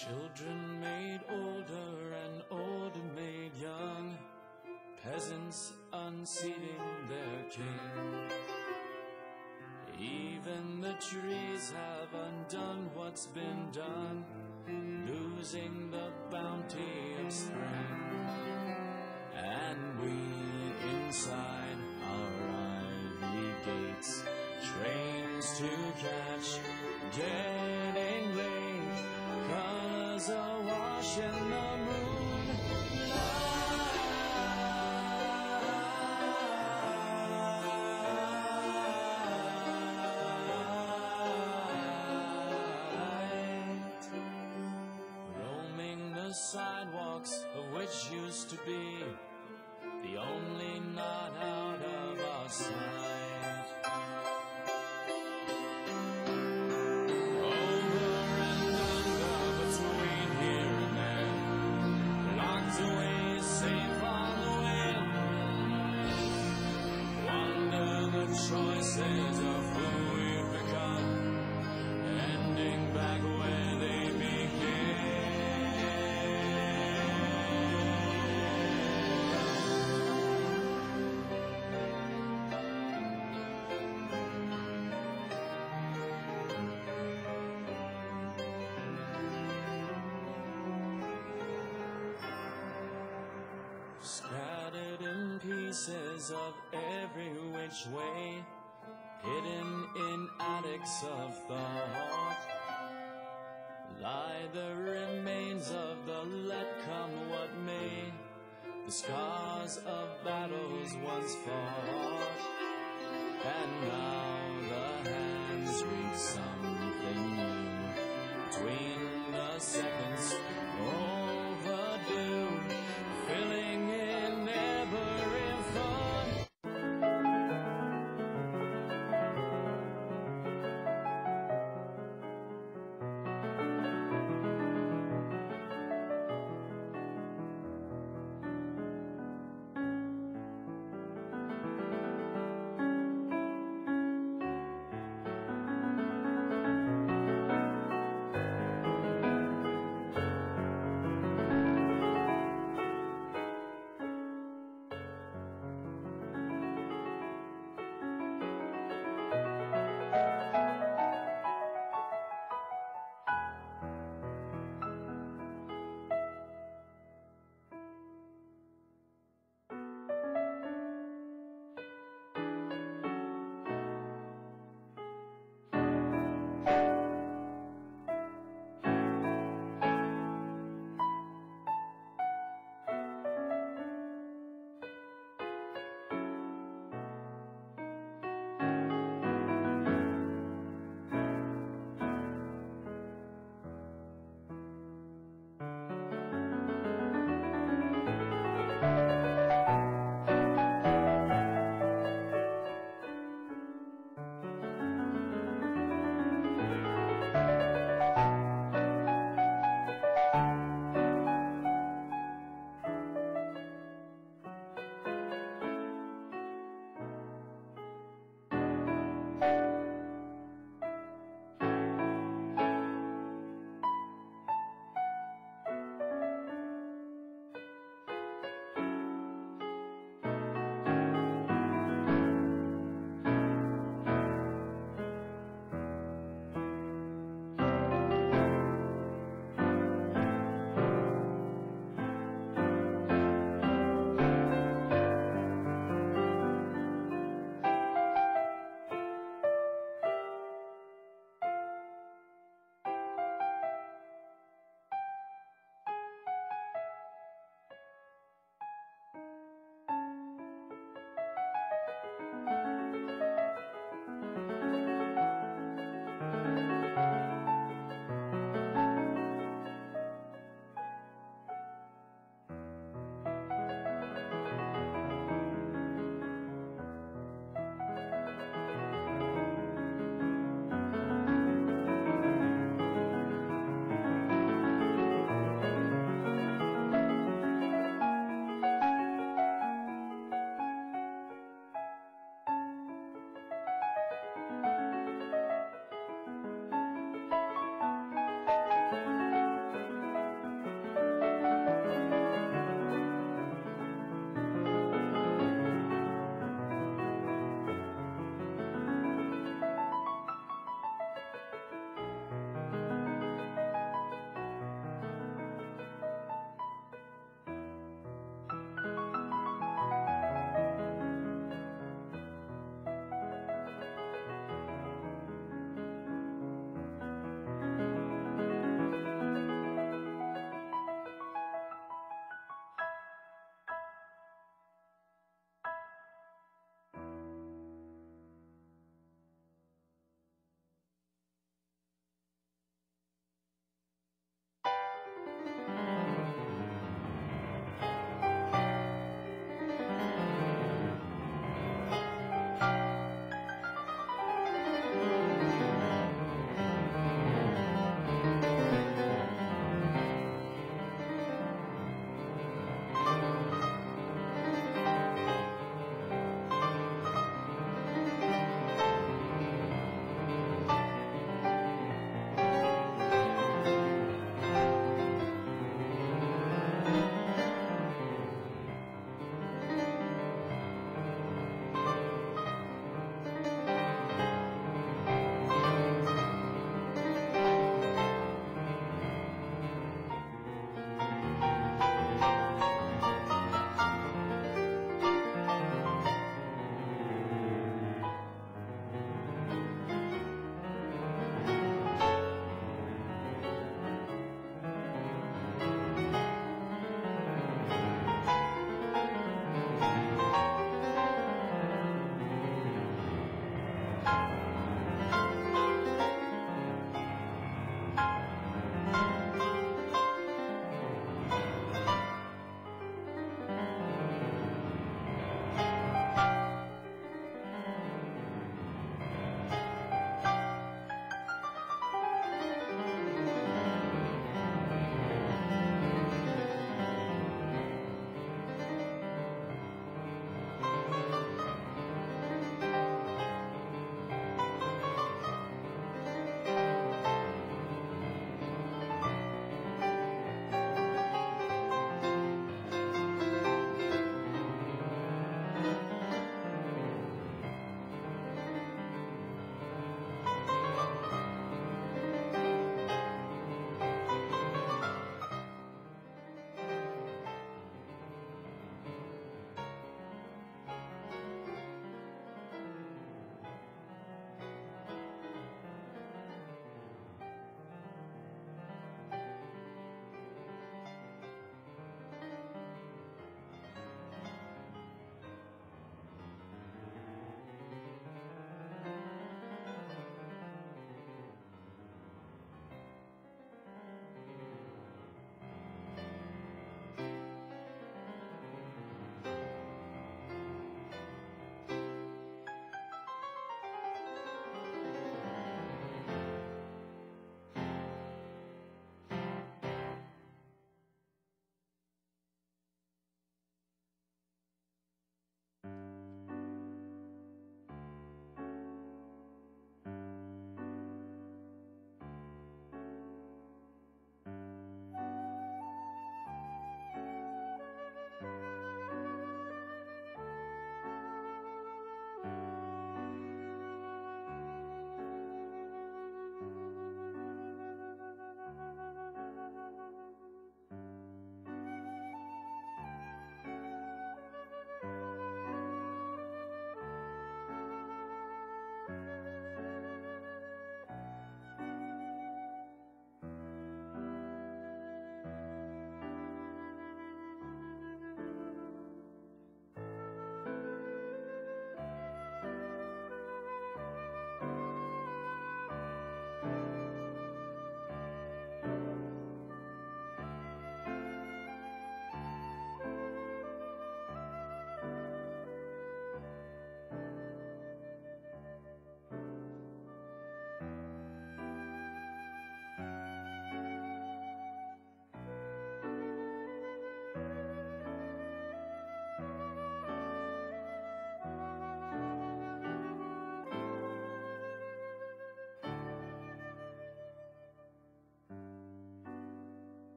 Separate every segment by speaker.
Speaker 1: Children made older and older made young, peasants unseating their king. Even the trees have undone what's been done, losing the bounty of spring. And we inside our ivy gates, trains to catch, getting late, colors awash in the moonlight. Roaming the sidewalks of which used to be the only knot out of our sight. Over and under, between here and there, locked away, safe on the wind. Wonder the choices of who we've become, ending back where they began. Scattered in pieces of every which way, hidden in attics of thought, lie the remains of the let come what may, the scars of battles once fought. And now the hands read something new, between the seconds overdue, filling in every thought.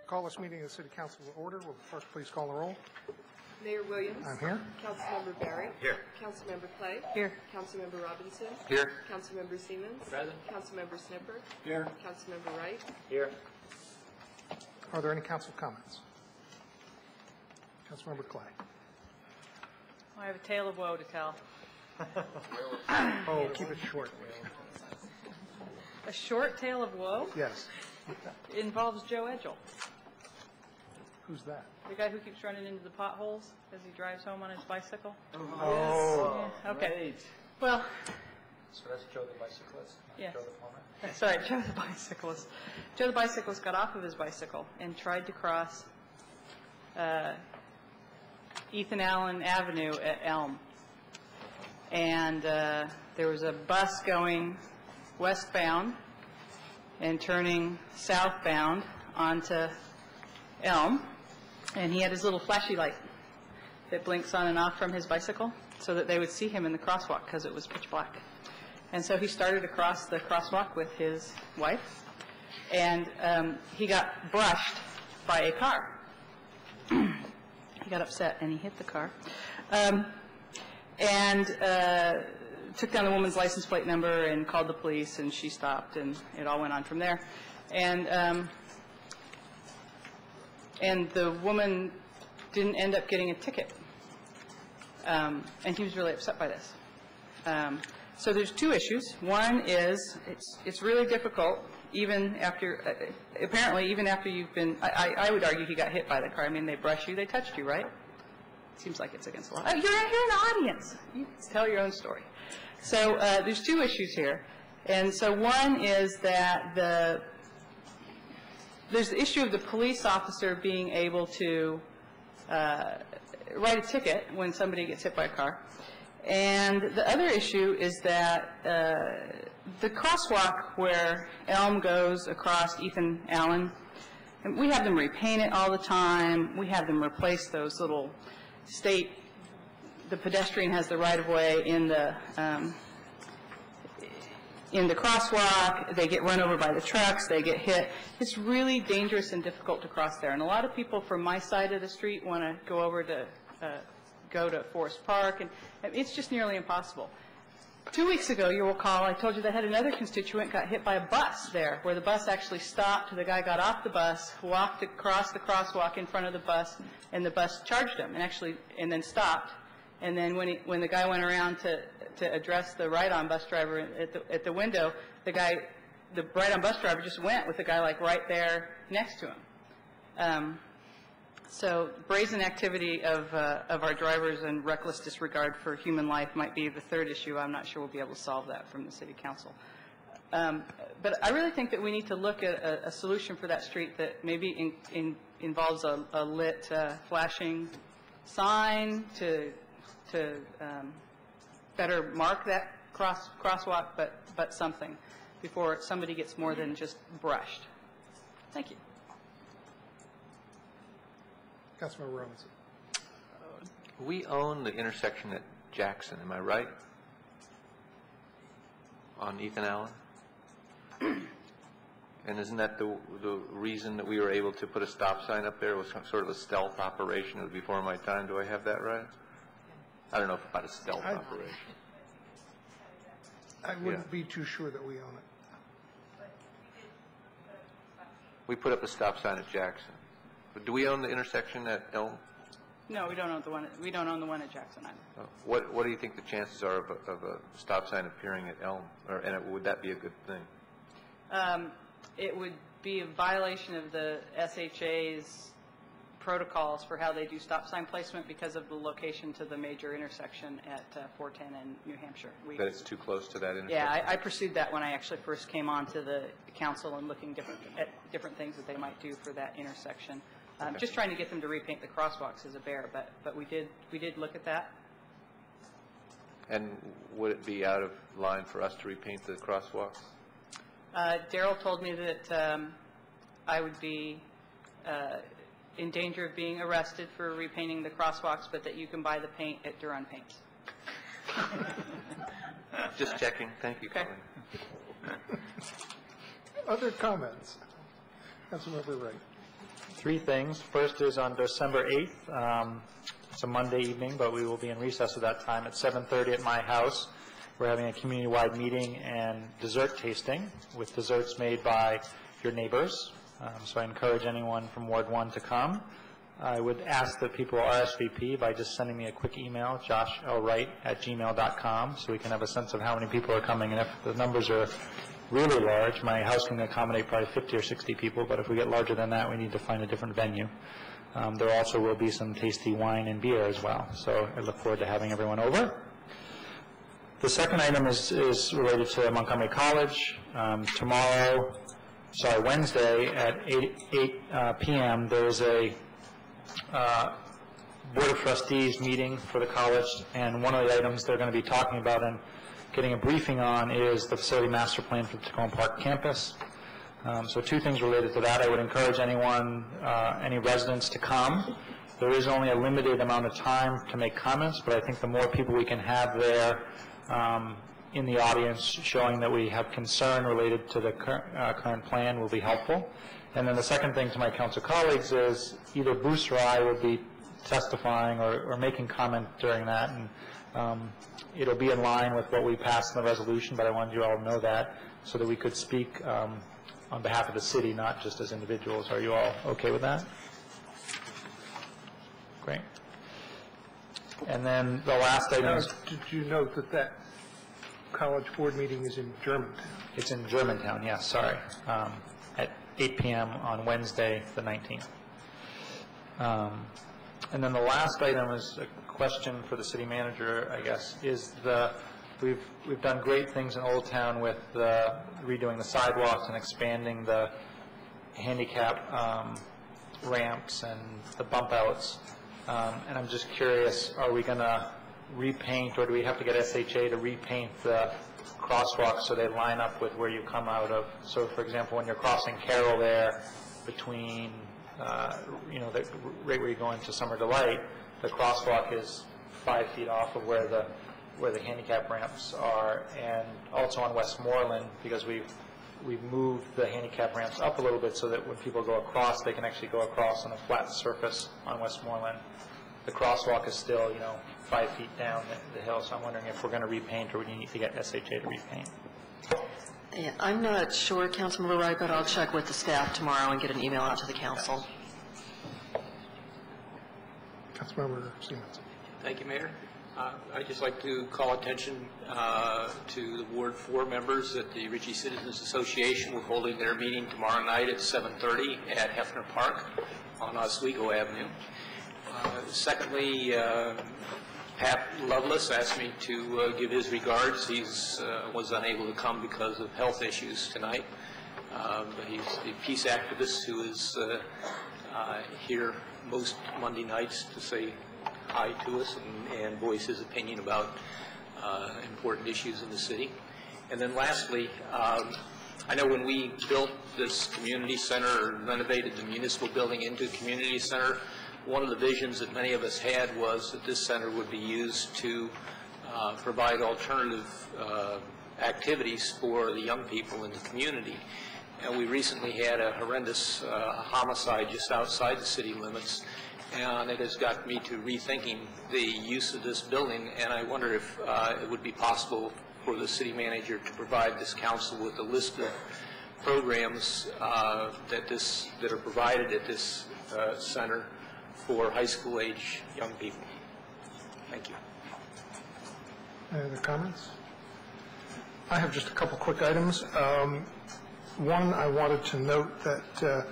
Speaker 2: Call this meeting of the City Council to order. Will the clerk please call the roll?
Speaker 3: Mayor Williams.
Speaker 2: I'm here.
Speaker 3: Councilmember Barry.
Speaker 4: Here.
Speaker 3: Councilmember Clay.
Speaker 5: Here.
Speaker 3: Councilmember Robinson.
Speaker 4: Here.
Speaker 3: Councilmember Siemens.
Speaker 4: Present.
Speaker 3: Councilmember Snipper.
Speaker 4: Here.
Speaker 3: Councilmember Wright.
Speaker 4: Here.
Speaker 2: Are there any council comments? Councilmember Clay.
Speaker 5: I have a tale of woe to tell.
Speaker 2: Oh, keep it short.
Speaker 5: A short tale of woe?
Speaker 2: Yes.
Speaker 5: It involves Joe Edgell,
Speaker 2: Who's that?
Speaker 5: the guy who keeps running into the potholes as he drives home on his bicycle.
Speaker 2: Oh.
Speaker 5: Yeah, okay. Well,
Speaker 4: So that's Joe the bicyclist, not
Speaker 5: Yes.
Speaker 4: Joe the plumber?
Speaker 5: that's right, Joe the bicyclist. Joe the bicyclist got off of his bicycle and tried to cross Ethan Allen Avenue at Elm. And there was a bus going westbound and turning southbound onto Elm, and he had his little flashy light that blinks on and off from his bicycle so that they would see him in the crosswalk because it was pitch black. And so he started across the crosswalk with his wife, and he got brushed by a car. He got upset and he hit the car. And took down the woman's license plate number and called the police, and she stopped, and it all went on from there. And the woman didn't end up getting a ticket, and he was really upset by this. So there's two issues. One is it's really difficult, even after apparently even after you've been. I would argue he got hit by the car. I mean, they brushed you, they touched you, right? Seems like it's against the law. Oh, you're an audience. You can tell your own story. So there's two issues here. And so one is that there's the issue of the police officer being able to write a ticket when somebody gets hit by a car. And the other issue is that the crosswalk where Elm goes across Ethan Allen, and we have them repaint it all the time. We have them replace those little the pedestrian has the right-of-way in the crosswalk. They get run over by the trucks. They get hit. It's really dangerous and difficult to cross there. And a lot of people from my side of the street want to go over to Forest Park, and it's just nearly impossible. 2 weeks ago, you will recall, I told you they had another constituent got hit by a bus there, where the bus actually stopped. The guy got off the bus, walked across the crosswalk in front of the bus, and the bus charged him, and then stopped. And then when the guy went around to address the ride-on bus driver at the window, the ride-on bus driver just went with the guy like right there next to him. So brazen activity of our drivers and reckless disregard for human life might be the third issue. I'm not sure we'll be able to solve that from the City Council. But I really think that we need to look at a solution for that street that maybe involves a lit flashing sign to better mark that crosswalk, but something before somebody gets more than just brushed. Thank you.
Speaker 2: Councilmember Robinson.
Speaker 4: We own the intersection at Jackson, am I right? On Ethan Allen? And isn't that the reason that we were able to put a stop sign up there? It was some sort of a stealth operation. It was before my time. Do I have that right? I don't know about a stealth operation.
Speaker 2: I wouldn't be too sure that we own it.
Speaker 4: We put up a stop sign at Jackson. But do we own the intersection at Elm?
Speaker 5: No, we don't own the one. We don't own the one at Jackson either.
Speaker 4: What do you think the chances are of a stop sign appearing at Elm? Would that be a good thing?
Speaker 5: It would be a violation of the SHA's protocols for how they do stop sign placement because of the location to the major intersection at 410 and New Hampshire.
Speaker 4: That it's too close to that intersection?
Speaker 5: Yeah, I pursued that when I actually first came on to the council and looking at different things that they might do for that intersection. Just trying to get them to repaint the crosswalks is a bear, but we did look at that.
Speaker 4: And would it be out of line for us to repaint the crosswalks?
Speaker 5: Daryl told me that I would be in danger of being arrested for repainting the crosswalks, but that you can buy the paint at Duran Paints.
Speaker 4: Just checking. Thank you,
Speaker 5: Okay.
Speaker 4: Colleen.
Speaker 2: Other comments? Councilmember Wright.
Speaker 6: Three things. First is on December 8th. It's a Monday evening, but we will be in recess at that time at 7:30 at my house. We're having a community-wide meeting and dessert tasting with desserts made by your neighbors. So I encourage anyone from Ward 1 to come. I would ask that people RSVP by just sending me a quick email, joshlwright@gmail.com, so we can have a sense of how many people are coming. And if the numbers are really large, my house can accommodate probably 50 or 60 people, but if we get larger than that, we need to find a different venue. There also will be some tasty wine and beer as well, so I look forward to having everyone over. The second item is related to Montgomery College. Wednesday at 8 p.m. there is a Board of Trustees meeting for the college, and one of the items they're going to be talking about and getting a briefing on is the facility master plan for the Tacoma Park campus. So two things related to that. I would encourage anyone, any residents to come. There is only a limited amount of time to make comments, but I think the more people we can have there in the audience showing that we have concern related to the current plan will be helpful. And then the second thing to my council colleagues is either Bruce or I will be testifying or making comment during that, and it'll be in line with what we passed in the resolution, but I wanted you all to know that so that we could speak on behalf of the city, not just as individuals. Are you all okay with that? Great. And then the last item is...
Speaker 2: Did you note that that college board meeting is in Germantown?
Speaker 6: It's in Germantown, yes, sorry, at 8 p.m. on Wednesday, the 19th. And then the last item is a question for the city manager, I guess, is we've done great things in Old Town with redoing the sidewalks and expanding the handicap ramps and the bump outs. And I'm just curious, are we going to repaint, or do we have to get SHA to repaint the crosswalks so they line up with where you come out of? So, for example, when you're crossing Carroll there between, right where you go into Summer Delight, the crosswalk is 5 feet off of where the handicap ramps are, and also on Westmoreland, because we've moved the handicap ramps up a little bit so that when people go across, they can actually go across on a flat surface on Westmoreland. The crosswalk is still, 5 feet down the hill, so I'm wondering if we're going to repaint or we need to get SHA to repaint.
Speaker 7: Yeah, I'm not sure, Councilmember Wright, but I'll check with the staff tomorrow and get an email out to the council.
Speaker 2: Councilmember Siemens.
Speaker 8: Thank you, Mayor. I'd just like to call attention to the Ward 4 members at the Ritchie Citizens Association. We're holding their meeting tomorrow night at 7:30 at Hefner Park on Oswego Avenue. Secondly, Pat Lovelace asked me to give his regards. He was unable to come because of health issues tonight. But he's a peace activist who is here most Monday nights to say hi to us and voice his opinion about important issues in the city. And then lastly, I know when we built this community center or renovated the municipal building into a community center, one of the visions that many of us had was that this center would be used to provide alternative activities for the young people in the community. And we recently had a horrendous homicide just outside the city limits, and it has got me to rethinking the use of this building, and I wonder if it would be possible for the city manager to provide this council with a list of programs that are provided at this center for high school age young people. Thank you.
Speaker 2: Any other comments? I have just a couple quick items. One, I wanted to note that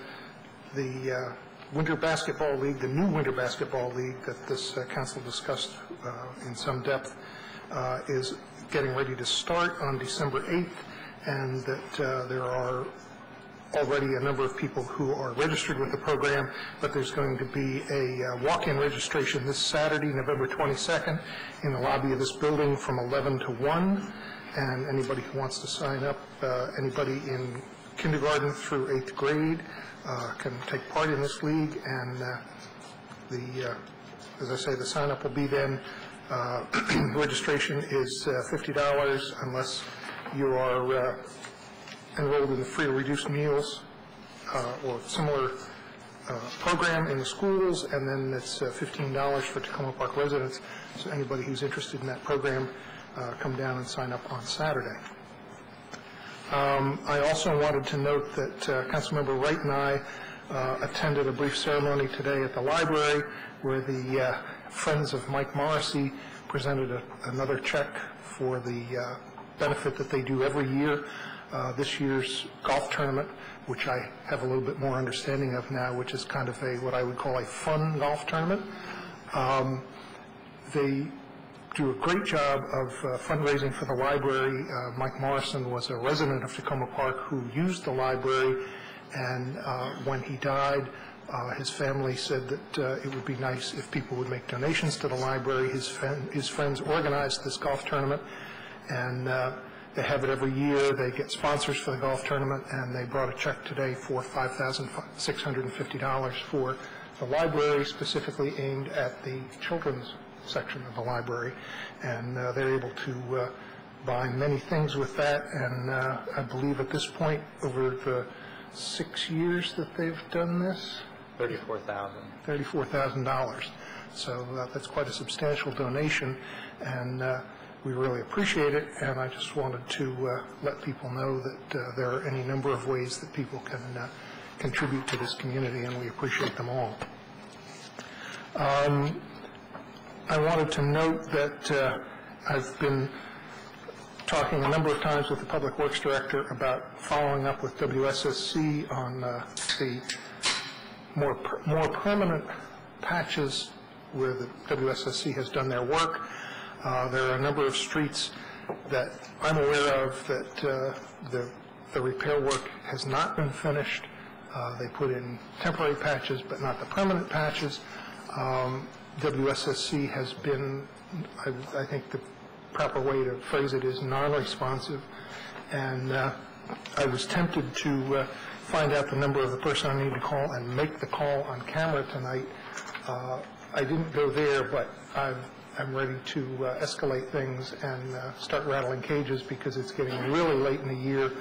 Speaker 2: the Winter Basketball League, the new Winter Basketball League that this council discussed in some depth, is getting ready to start on December 8th, and that there are already a number of people who are registered with the program, but there's going to be a walk-in registration this Saturday, November 22nd, in the lobby of this building from 11 to 1, and anybody who wants to sign up, anybody in kindergarten through 8th grade can take part in this league, and as I say, the sign-up will be then. Registration is $50 unless you are enrolled in the free or reduced meals or similar program in the schools, and then it's $15 for Tacoma Park residents. So anybody who's interested in that program, come down and sign up on Saturday. I also wanted to note that Councilmember Wright and I attended a brief ceremony today at the library where the Friends of Mike Morrissey presented another check for the benefit that they do every year. This year's golf tournament, which I have a little bit more understanding of now, which is kind of what I would call a fun golf tournament. They do a great job of fundraising for the library. Mike Morrison was a resident of Tacoma Park who used the library, and when he died, his family said that it would be nice if people would make donations to the library. His friends organized this golf tournament, and they have it every year. They get sponsors for the golf tournament, and they brought a check today for $5,650 for the library, specifically aimed at the children's section of the library. And they're able to buy many things with that, and I believe at this point, over the 6 years that they've done this, $34,000. So that's quite a substantial donation, and we really appreciate it. And I just wanted to let people know that there are any number of ways that people can contribute to this community, and we appreciate them all. I wanted to note that I've been talking a number of times with the Public Works Director about following up with WSSC on the more permanent patches where the WSSC has done their work. There are a number of streets that I'm aware of that the repair work has not been finished. They put in temporary patches, but not the permanent patches. WSSC has been, I think the proper way to phrase it is non-responsive, and I was tempted to find out the number of the person I need to call and make the call on camera tonight. I didn't go there, but I'm ready to escalate things and start rattling cages because it's getting really late in the year.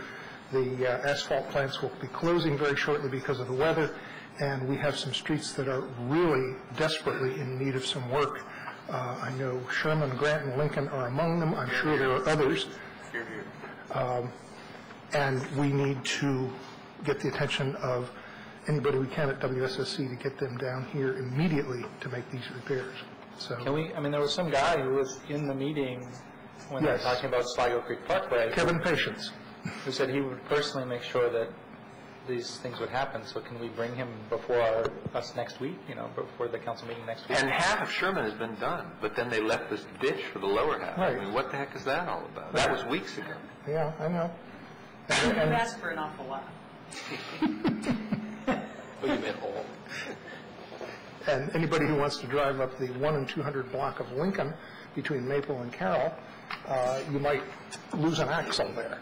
Speaker 2: The asphalt plants will be closing very shortly because of the weather, and we have some streets that are really desperately in need of some work. I know Sherman, Grant, and Lincoln are among them. I'm sure there are others. And we need to get the attention of anybody we can at WSSC to get them down here immediately to make these repairs. So,
Speaker 6: Can we, I mean, there was some guy who was in the meeting when they were talking about Sligo Creek Parkway.
Speaker 2: Kevin Patience.
Speaker 6: Who said he would personally make sure that these things would happen. So can we bring him before us next week, before the council meeting next week?
Speaker 4: And half of Sherman has been done, but then they left this ditch for the lower half.
Speaker 2: Right.
Speaker 4: I mean, what the heck is that all about? That was weeks ago.
Speaker 2: Yeah, I know.
Speaker 5: You've asked for an awful lot.
Speaker 8: Oh, you meant all.
Speaker 2: And anybody who wants to drive up the 1 and 200 block of Lincoln between Maple and Carroll, you might lose an axle there.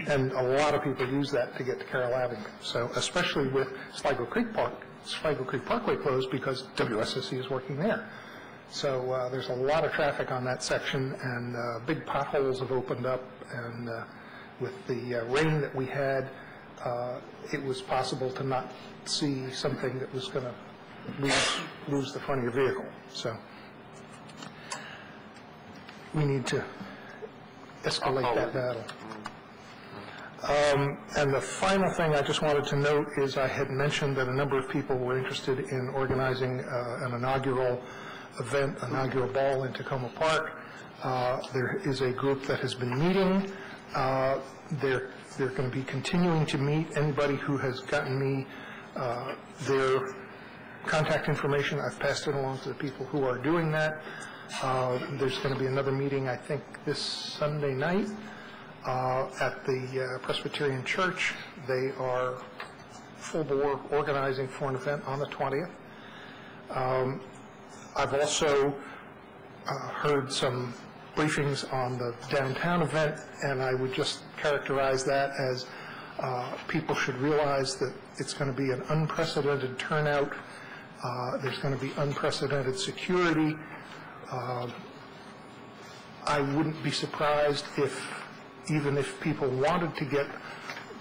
Speaker 2: And a lot of people use that to get to Carroll Avenue. So especially with Sligo Creek Parkway closed because WSSC is working there. So there's a lot of traffic on that section, and big potholes have opened up. And with the rain that we had, it was possible to not see something that was going to lose the front of your vehicle. So we need to escalate that battle. And the final thing I just wanted to note is I had mentioned that a number of people were interested in organizing an inaugural event, inaugural ball in Tacoma Park. There is a group that has been meeting. They're going to be continuing to meet. Anybody who has gotten me their contact information, I've passed it along to the people who are doing that. There's going to be another meeting, I think, this Sunday night at the Presbyterian Church. They are full bore organizing for an event on the 20th. I've also heard some briefings on the downtown event, and I would just characterize that as people should realize that it's going to be an unprecedented turnout. There's going to be unprecedented security. I wouldn't be surprised if, even if people wanted to get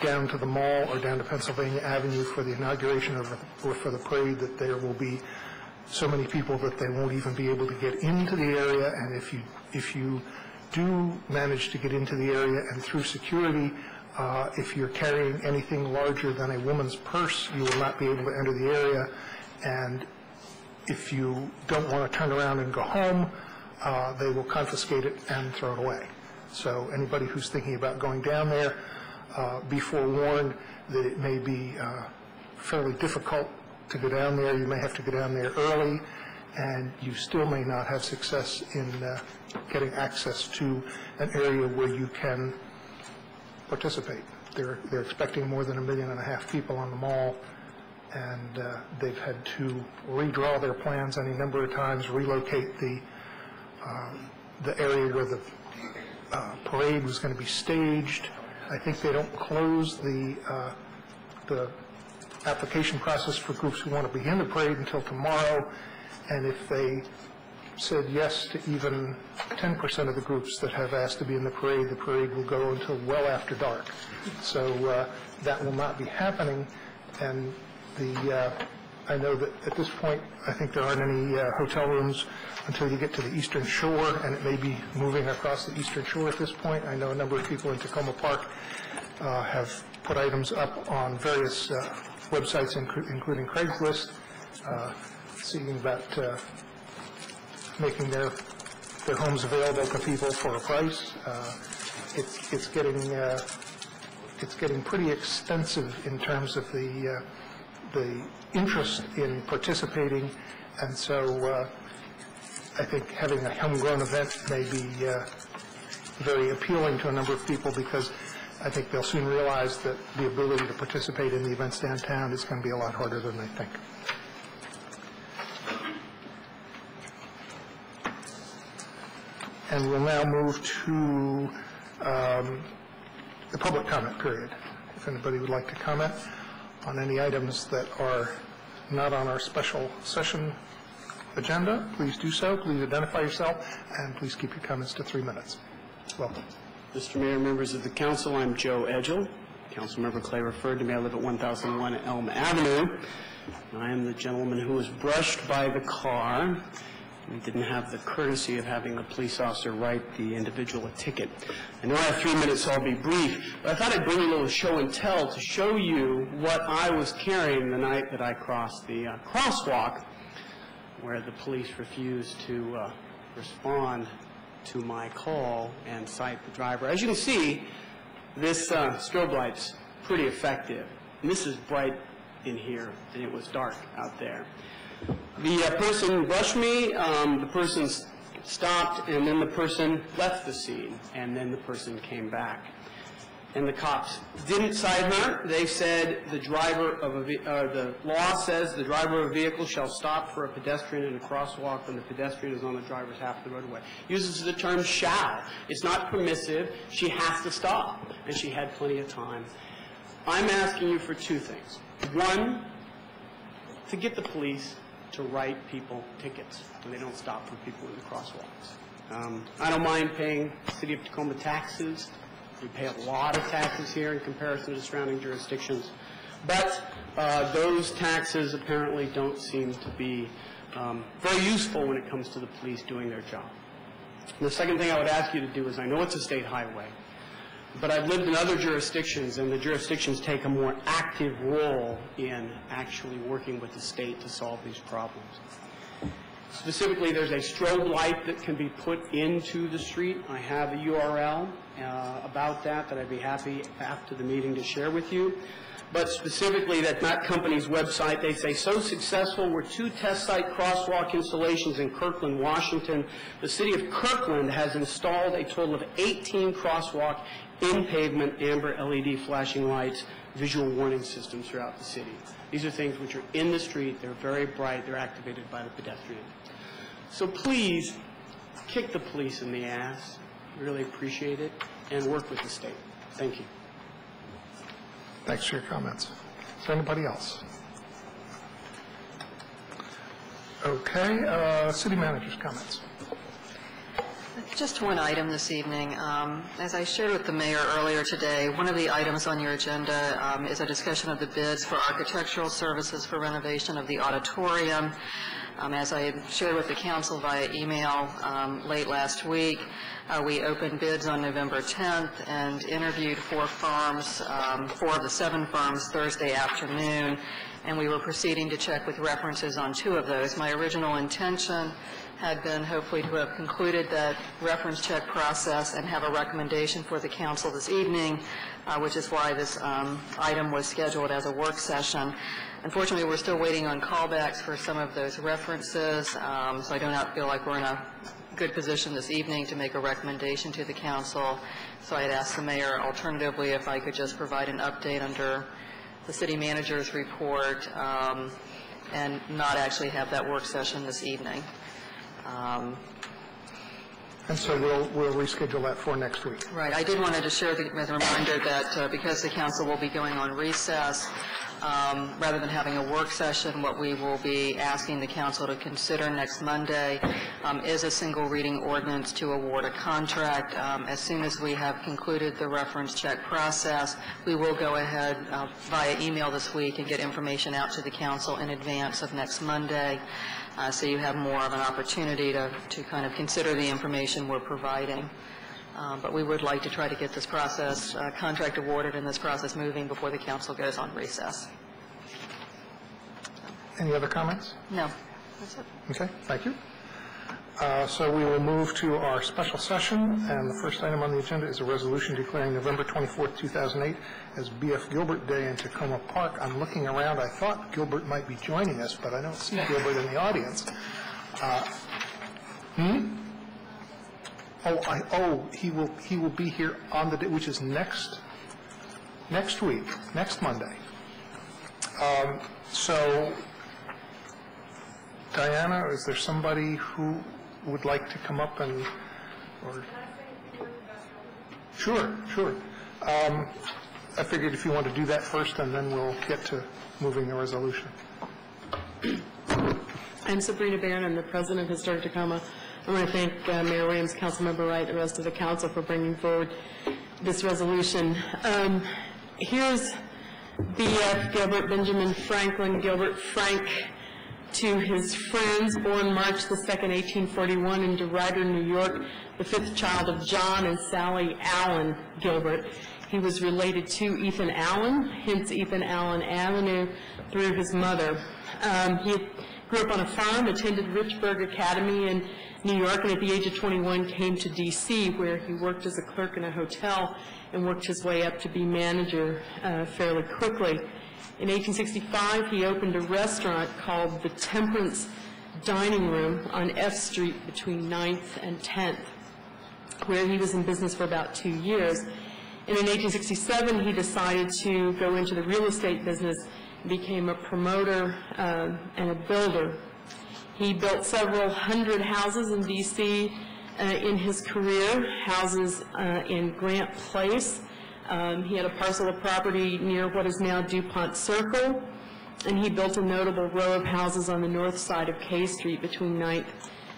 Speaker 2: down to the mall or down to Pennsylvania Avenue for the inauguration or for the parade, that there will be so many people that they won't even be able to get into the area. And if you do manage to get into the area and through security, if you're carrying anything larger than a woman's purse, you will not be able to enter the area. And if you don't want to turn around and go home, they will confiscate it and throw it away. So anybody who's thinking about going down there, be forewarned that it may be fairly difficult to go down there. You may have to go down there early, and you still may not have success in getting access to an area where you can participate. They're expecting more than 1.5 million people on the mall, and they've had to redraw their plans any number of times, relocate the area where the parade was going to be staged. I think they don't close the application process for groups who want to begin the parade until tomorrow, and if they said yes to even 10% of the groups that have asked to be in the parade will go until well after dark. So that will not be happening, and I know that at this point, I think there aren't any hotel rooms until you get to the Eastern Shore, and it may be moving across the Eastern Shore at this point. I know a number of people in Tacoma Park have put items up on various websites, including Craigslist, seeing about making their homes available to people for a price. It's getting pretty extensive in terms of the interest in participating, and so I think having a homegrown event may be very appealing to a number of people, because I think they'll soon realize that the ability to participate in the events downtown is going to be a lot harder than they think. And we'll now move to the public comment period. If anybody would like to comment on any items that are not on our special session agenda, please do so. Please identify yourself, and please keep your comments to 3 minutes. Welcome.
Speaker 9: Mr. Mayor, members of the council, I'm Joe Edgell. Councilmember Clay referred to me. I live at 1001 Elm Avenue. I am the gentleman who was brushed by the car and didn't have the courtesy of having the police officer write the individual a ticket. I know I have 3 minutes, so I'll be brief, but I thought I'd bring a little show and tell to show you what I was carrying the night that I crossed the crosswalk, where the police refused to respond to my call and cite the driver. As you can see, this strobe light's pretty effective. And this is bright in here, and it was dark out there. The person brushed me, the person stopped, and then the person left the scene, and then the person came back. And the cops didn't cite her. They said the law says the driver of a vehicle shall stop for a pedestrian in a crosswalk when the pedestrian is on the driver's half of the roadway. Uses the term shall. It's not permissive. She has to stop, and she had plenty of time. I'm asking you for two things. One, to get the police to write people tickets when they don't stop for people in the crosswalks. I don't mind paying the City of Tacoma taxes. We pay a lot of taxes here in comparison to surrounding jurisdictions. But those taxes apparently don't seem to be very useful when it comes to the police doing their job. And the second thing I would ask you to do is, I know it's a state highway, but I've lived in other jurisdictions, and the jurisdictions take a more active role in actually working with the state to solve these problems. Specifically, there's a strobe light that can be put into the street. I have a URL about that I'd be happy after the meeting to share with you. But specifically, that company's website, they say, so successful were 2 test site crosswalk installations in Kirkland, Washington. The city of Kirkland has installed a total of 18 crosswalk in-pavement amber LED flashing lights, visual warning systems throughout the city. These are things which are in the street. They're very bright. They're activated by the pedestrian. So please, kick the police in the ass. Really appreciate it, and work with the state. Thank you.
Speaker 2: Thanks for your comments. Is there anybody else? Okay, city manager's comments.
Speaker 7: Just one item this evening. As I shared with the mayor earlier today, one of the items on your agenda is a discussion of the bids for architectural services for renovation of the auditorium. As I had shared with the council via email late last week, we opened bids on November 10th and interviewed 4 firms, 4 of the 7 firms, Thursday afternoon, and we were proceeding to check with references on 2 of those. My original intention had been hopefully to have concluded that reference check process and have a recommendation for the council this evening, which is why this item was scheduled as a work session. Unfortunately, we're still waiting on callbacks for some of those references, so I do not feel like we're in a good position this evening to make a recommendation to the council. So I had asked the mayor alternatively if I could just provide an update under the city manager's report and not actually have that work session this evening.
Speaker 2: And so we'll reschedule that for next week.
Speaker 7: Right. I did want to just share with a reminder that because the council will be going on recess, rather than having a work session, what we will be asking the council to consider next Monday is a single reading ordinance to award a contract. As soon as we have concluded the reference check process, we will go ahead via email this week and get information out to the council in advance of next Monday. So you have more of an opportunity to kind of consider the information we're providing. But we would like to try to get this process, contract awarded and this process moving before the council goes on recess.
Speaker 2: Any other comments?
Speaker 7: No, that's it.
Speaker 2: Okay, thank you. So we will move to our special session, and the first item on the agenda is a resolution declaring November 24th, 2008 as B.F. Gilbert Day in Tacoma Park. I'm looking around. I thought Gilbert might be joining us, but I don't see Gilbert in the audience. He will be here on the day, which is next week, next Monday. So, Diana, is there somebody who would like to come up and, or? Sure. I figured if you want to do that first, and then we'll get to moving the resolution.
Speaker 10: I'm Sabrina Barron. I'm the president of Historic Tacoma. I want to thank Mayor Williams, Councilmember Wright, and the rest of the council for bringing forward this resolution. Here's B.F. Gilbert, Benjamin Franklin Gilbert Frank, to his friends, born March the 2nd, 1841 in DeRuyter, New York, the 5th child of John and Sally Allen Gilbert. He was related to Ethan Allen, hence Ethan Allen Avenue, through his mother. He grew up on a farm, attended Richburg Academy in New York, and at the age of 21 came to D.C., where he worked as a clerk in a hotel and worked his way up to be manager fairly quickly. In 1865, he opened a restaurant called the Temperance Dining Room on F Street between 9th and 10th, where he was in business for about 2 years. And in 1867, he decided to go into the real estate business and became a promoter and a builder. He built several hundred houses in D.C. In his career, houses in Grant Place. He had a parcel of property near what is now DuPont Circle, and he built a notable row of houses on the north side of K Street between 9th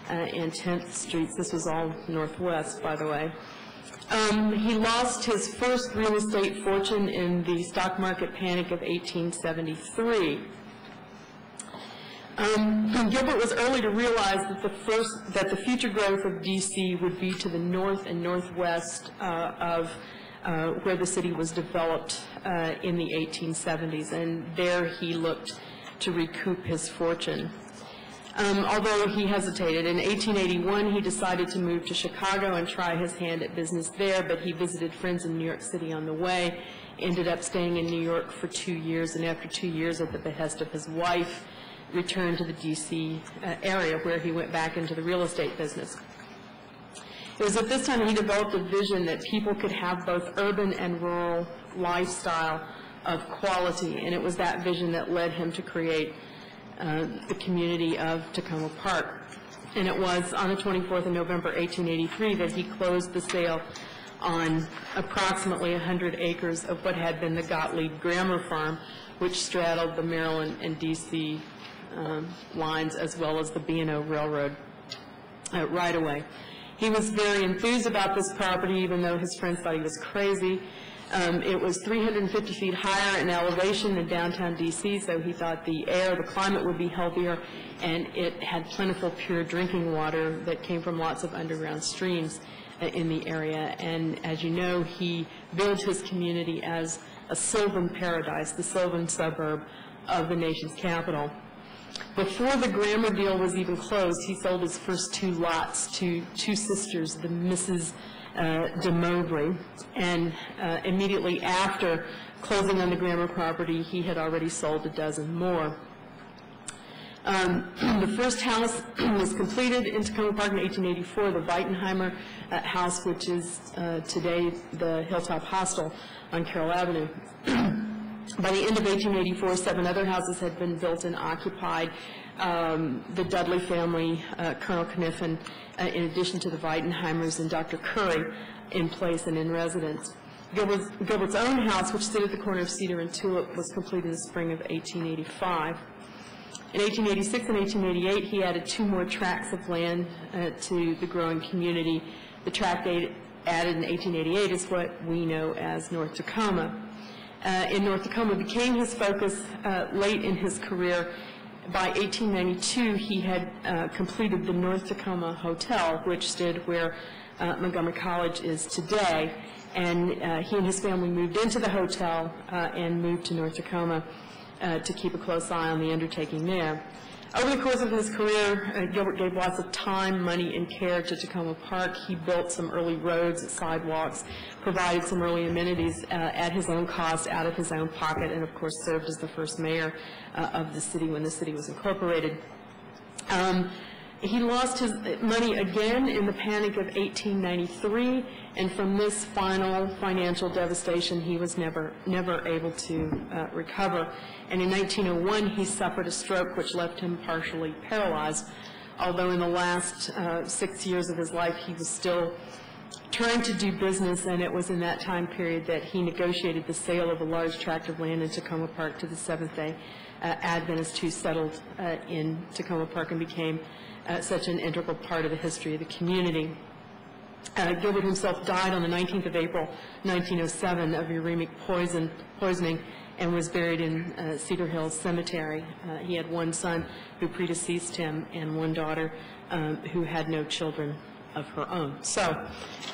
Speaker 10: and 10th Streets. This was all northwest, by the way. He lost his first real estate fortune in the stock market panic of 1873. Gilbert was early to realize that the future growth of D.C. would be to the north and northwest of where the city was developed in the 1870s, and there he looked to recoup his fortune. Although he hesitated, in 1881 he decided to move to Chicago and try his hand at business there, but he visited friends in New York City on the way, ended up staying in New York for 2 years, and after 2 years at the behest of his wife, returned to the D.C. area, where he went back into the real estate business. It was at this time he developed a vision that people could have both urban and rural lifestyle of quality, and it was that vision that led him to create the community of Tacoma Park. And it was on the 24th of November, 1883, that he closed the sale on approximately 100 acres of what had been the Gottlieb Grammar Farm, which straddled the Maryland and D.C. Lines, as well as the B&O Railroad right-of-way. He was very enthused about this property, even though his friends thought he was crazy. It was 350 feet higher in elevation than downtown D.C., so he thought the air, the climate would be healthier, and it had plentiful pure drinking water that came from lots of underground streams in the area. And as you know, he built his community as a sylvan paradise, the sylvan suburb of the nation's capital. Before the Grammar deal was even closed, he sold his first 2 lots to 2 sisters, the Mrs. de Mowbray, and immediately after closing on the Grammar property, he had already sold a dozen more. The first house was completed in Tacoma Park in 1884, the Weitenheimer house, which is today the Hilltop Hostel on Carroll Avenue. By the end of 1884, 7 other houses had been built and occupied. The Dudley family, Colonel Kniffen, in addition to the Weitenheimers and Dr. Curry, in place and in residence. Gilbert's own house, which stood at the corner of Cedar and Tulip, was completed in the spring of 1885. In 1886 and 1888, he added 2 more tracts of land to the growing community. The tract added in 1888 is what we know as North Tacoma. In North Tacoma became his focus late in his career. By 1892, he had completed the North Tacoma Hotel, which stood where Montgomery College is today. And he and his family moved into the hotel and moved to North Tacoma to keep a close eye on the undertaking there. Over the course of his career, Gilbert gave lots of time, money, and care to Tacoma Park. He built some early roads, sidewalks, provided some early amenities at his own cost, out of his own pocket, and of course served as the first mayor of the city when the city was incorporated. He lost his money again in the Panic of 1893, and from this final financial devastation, he was never able to recover. And in 1901, he suffered a stroke which left him partially paralyzed, although in the last 6 years of his life, he was still trying to do business, and it was in that time period that he negotiated the sale of a large tract of land in Tacoma Park to the Seventh-day Adventists who settled in Tacoma Park and became such an integral part of the history of the community. Gilbert himself died on the 19th of April, 1907, of uremic poisoning and was buried in Cedar Hills Cemetery. He had 1 son who predeceased him and 1 daughter who had no children of her own. So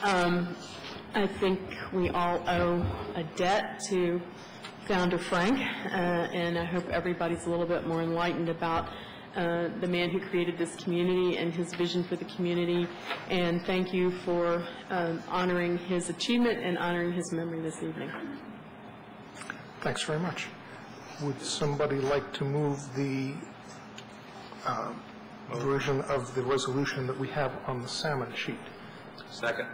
Speaker 10: I think we all owe a debt to Founder Frank, and I hope everybody's a little bit more enlightened about the man who created this community and his vision for the community. And thank you for honoring his achievement and honoring his memory this evening.
Speaker 2: Thanks very much. Would somebody like to move the version of the resolution that we have on the salmon sheet?
Speaker 4: Second.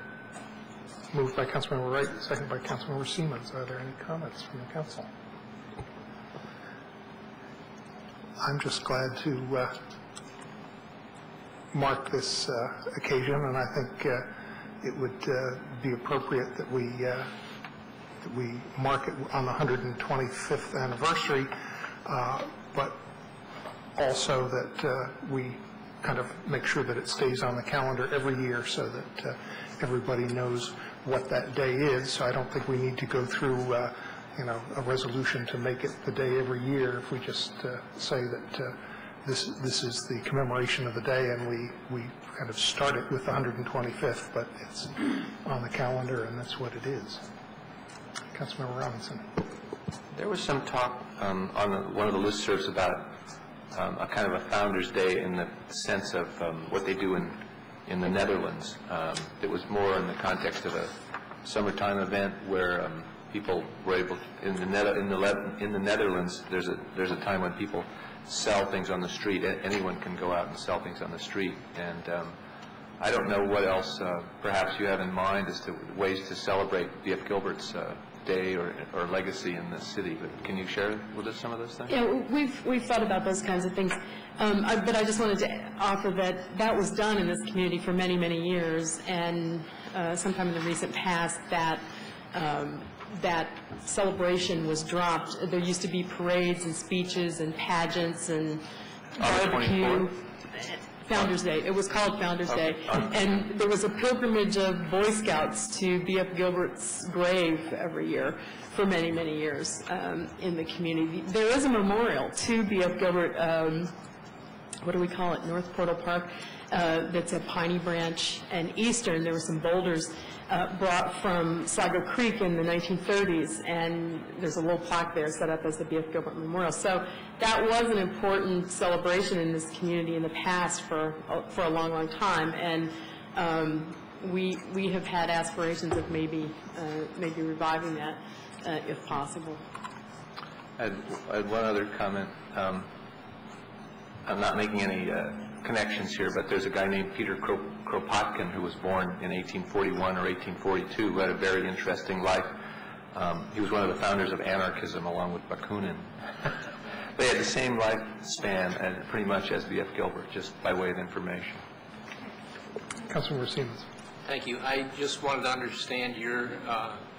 Speaker 2: Moved by Councilmember Wright, second by Councilmember Siemens. Are there any comments from the council? I'm just glad to mark this occasion, and I think it would be appropriate that we mark it on the 125th anniversary, but also that we kind of make sure that it stays on the calendar every year so that everybody knows what that day is. So I don't think we need to go through a resolution to make it the day every year. If we just say that this is the commemoration of the day, and we kind of start it with the 125th, but it's on the calendar, and that's what it is. Councilmember Robinson.
Speaker 4: There was some talk on one of the listservs about a kind of a Founders Day in the sense of what they do in the Netherlands. It was more in the context of a summertime event where people were able to, in the Netherlands. There's a time when people sell things on the street. Anyone can go out and sell things on the street, and I don't know what else perhaps you have in mind as to ways to celebrate B.F. Gilbert's day or legacy in the city. But can you share with us some of those things?
Speaker 10: Yeah, we've thought about those kinds of things, but I just wanted to offer that was done in this community for many, many years, and sometime in the recent past that celebration was dropped. There used to be parades and speeches and pageants and barbecue. Founder's Day. It was called Founder's Day. And there was a pilgrimage of Boy Scouts to B.F. Gilbert's grave every year for many, many years in the community. There is a memorial to B.F. Gilbert, what do we call it, North Portal Park, that's at Piney Branch and Eastern. There were some boulders brought from Sligo Creek in the 1930s, and there's a little plaque there set up as the B.F. Gilbert Memorial. So that was an important celebration in this community in the past for a long, long time, and we have had aspirations of maybe reviving that if possible.
Speaker 4: I had one other comment. I'm not making any connections here, but there's a guy named Peter Kropotkin who was born in 1841 or 1842 who had a very interesting life. He was one of the founders of anarchism along with Bakunin. They had the same lifespan pretty much as B.F. Gilbert, just by way of information.
Speaker 2: Councilmember Siemens.
Speaker 8: Thank you. I just wanted to understand your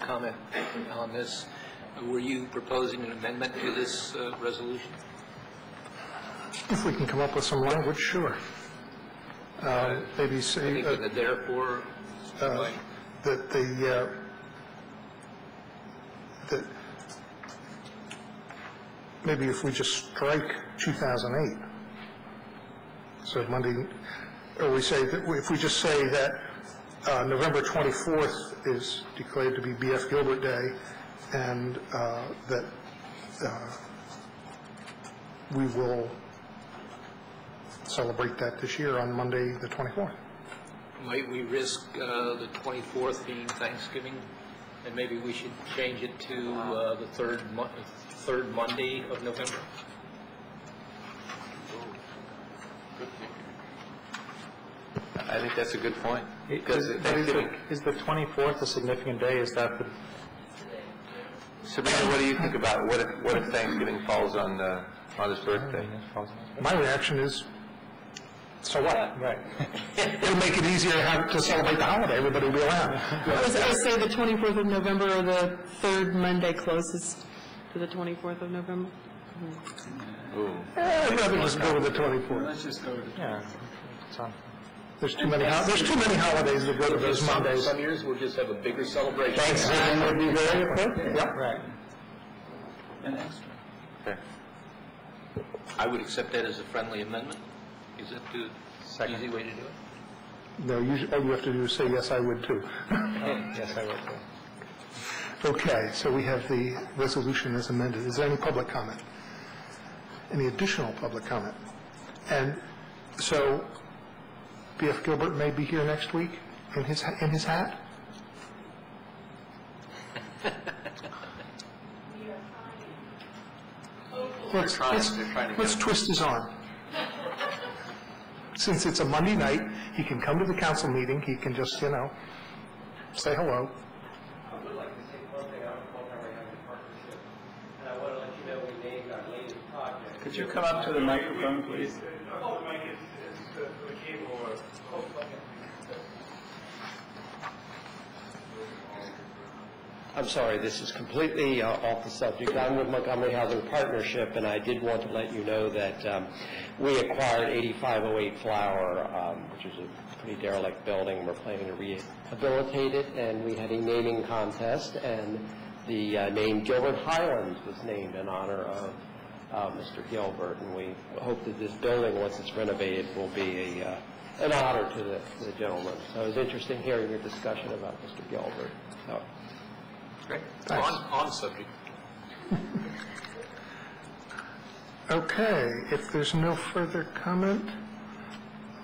Speaker 8: comment on this. Were you proposing an amendment to this resolution?
Speaker 2: If we can come up with some language, sure. Maybe say
Speaker 8: that therefore
Speaker 2: that maybe if we just strike 2008, so Monday, or we say that if we just say that November 24th is declared to be B.F. Gilbert Day, and that we will celebrate that this year on Monday the 24th.
Speaker 8: Might we risk the 24th being Thanksgiving, and maybe we should change it to the third Monday of November?
Speaker 4: I think that's a good point.
Speaker 6: Because is the 24th a significant day? Is that the...
Speaker 4: Sabrina, what do you think about what if Thanksgiving falls on his birthday?
Speaker 2: My reaction is, so what?
Speaker 6: Right.
Speaker 2: It'll make it easier to celebrate the holiday. Everybody will be around.
Speaker 10: I would say the 24th of November or the third Monday closest to the 24th of November.
Speaker 2: I'd rather just go with the 24th.
Speaker 6: Let's just go with it. Yeah.
Speaker 2: There's too many holidays that go to those Mondays.
Speaker 8: Some years we'll just have a bigger celebration.
Speaker 2: Thanksgiving would be very appropriate. Yep.
Speaker 6: Right. An extra.
Speaker 4: Okay.
Speaker 8: I would accept that as a friendly amendment. Is that the easy way to do it?
Speaker 2: No, all you have to do is say, yes, I would too.
Speaker 6: Yes, I would too.
Speaker 2: Okay, so we have the resolution as amended. Is there any public comment? Any additional public comment? And so B.F. Gilbert may be here next week in his hat? Let's twist his arm. Since it's a Monday night, he can come to the council meeting. He can just, say hello.
Speaker 11: I would like to say one thing. I don't know how we have a partnership, and I want to let you know we named our latest project.
Speaker 6: Could you come up to the microphone, please?
Speaker 11: Oh, the mic is the cable. I'm sorry, this is completely off the subject. I'm with Montgomery Housing Partnership, and I did want to let you know that we acquired 8508 Flower, which is a pretty derelict building. We're planning to rehabilitate it, and we had a naming contest, and the name Gilbert Highlands was named in honor of Mr. Gilbert, and we hope that this building, once it's renovated, will be an honor to the gentleman. So it was interesting hearing your discussion about Mr. Gilbert. So.
Speaker 8: Great. On subject.
Speaker 2: Okay, if there's no further comment,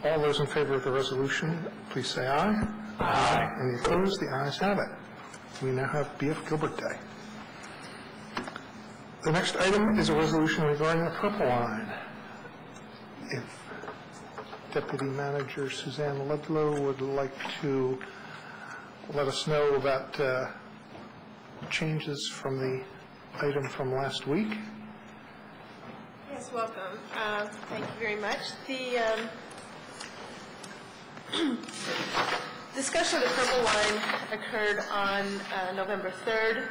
Speaker 2: all those in favor of the resolution, please say aye. Aye. Any opposed? The ayes have it. We now have B.F. Gilbert Day. The next item is a resolution regarding the Purple Line. If Deputy Manager Suzanne Ludlow would like to let us know about changes from the item from last week.
Speaker 12: Yes, welcome. Thank you very much. The discussion of the Purple Line occurred on November 3rd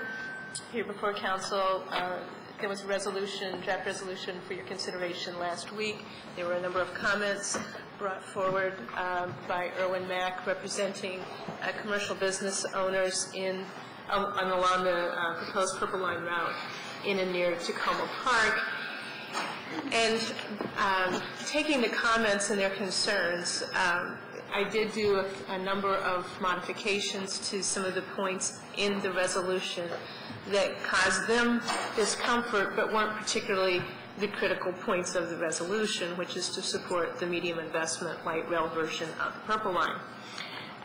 Speaker 12: here before Council. There was a resolution, draft resolution for your consideration last week. There were a number of comments brought forward by Erwin Mack, representing commercial business owners along the proposed Purple Line route in and near Tacoma Park. And taking the comments and their concerns, I did do a number of modifications to some of the points in the resolution that caused them discomfort, but weren't particularly the critical points of the resolution, which is to support the medium investment light rail version of the Purple Line.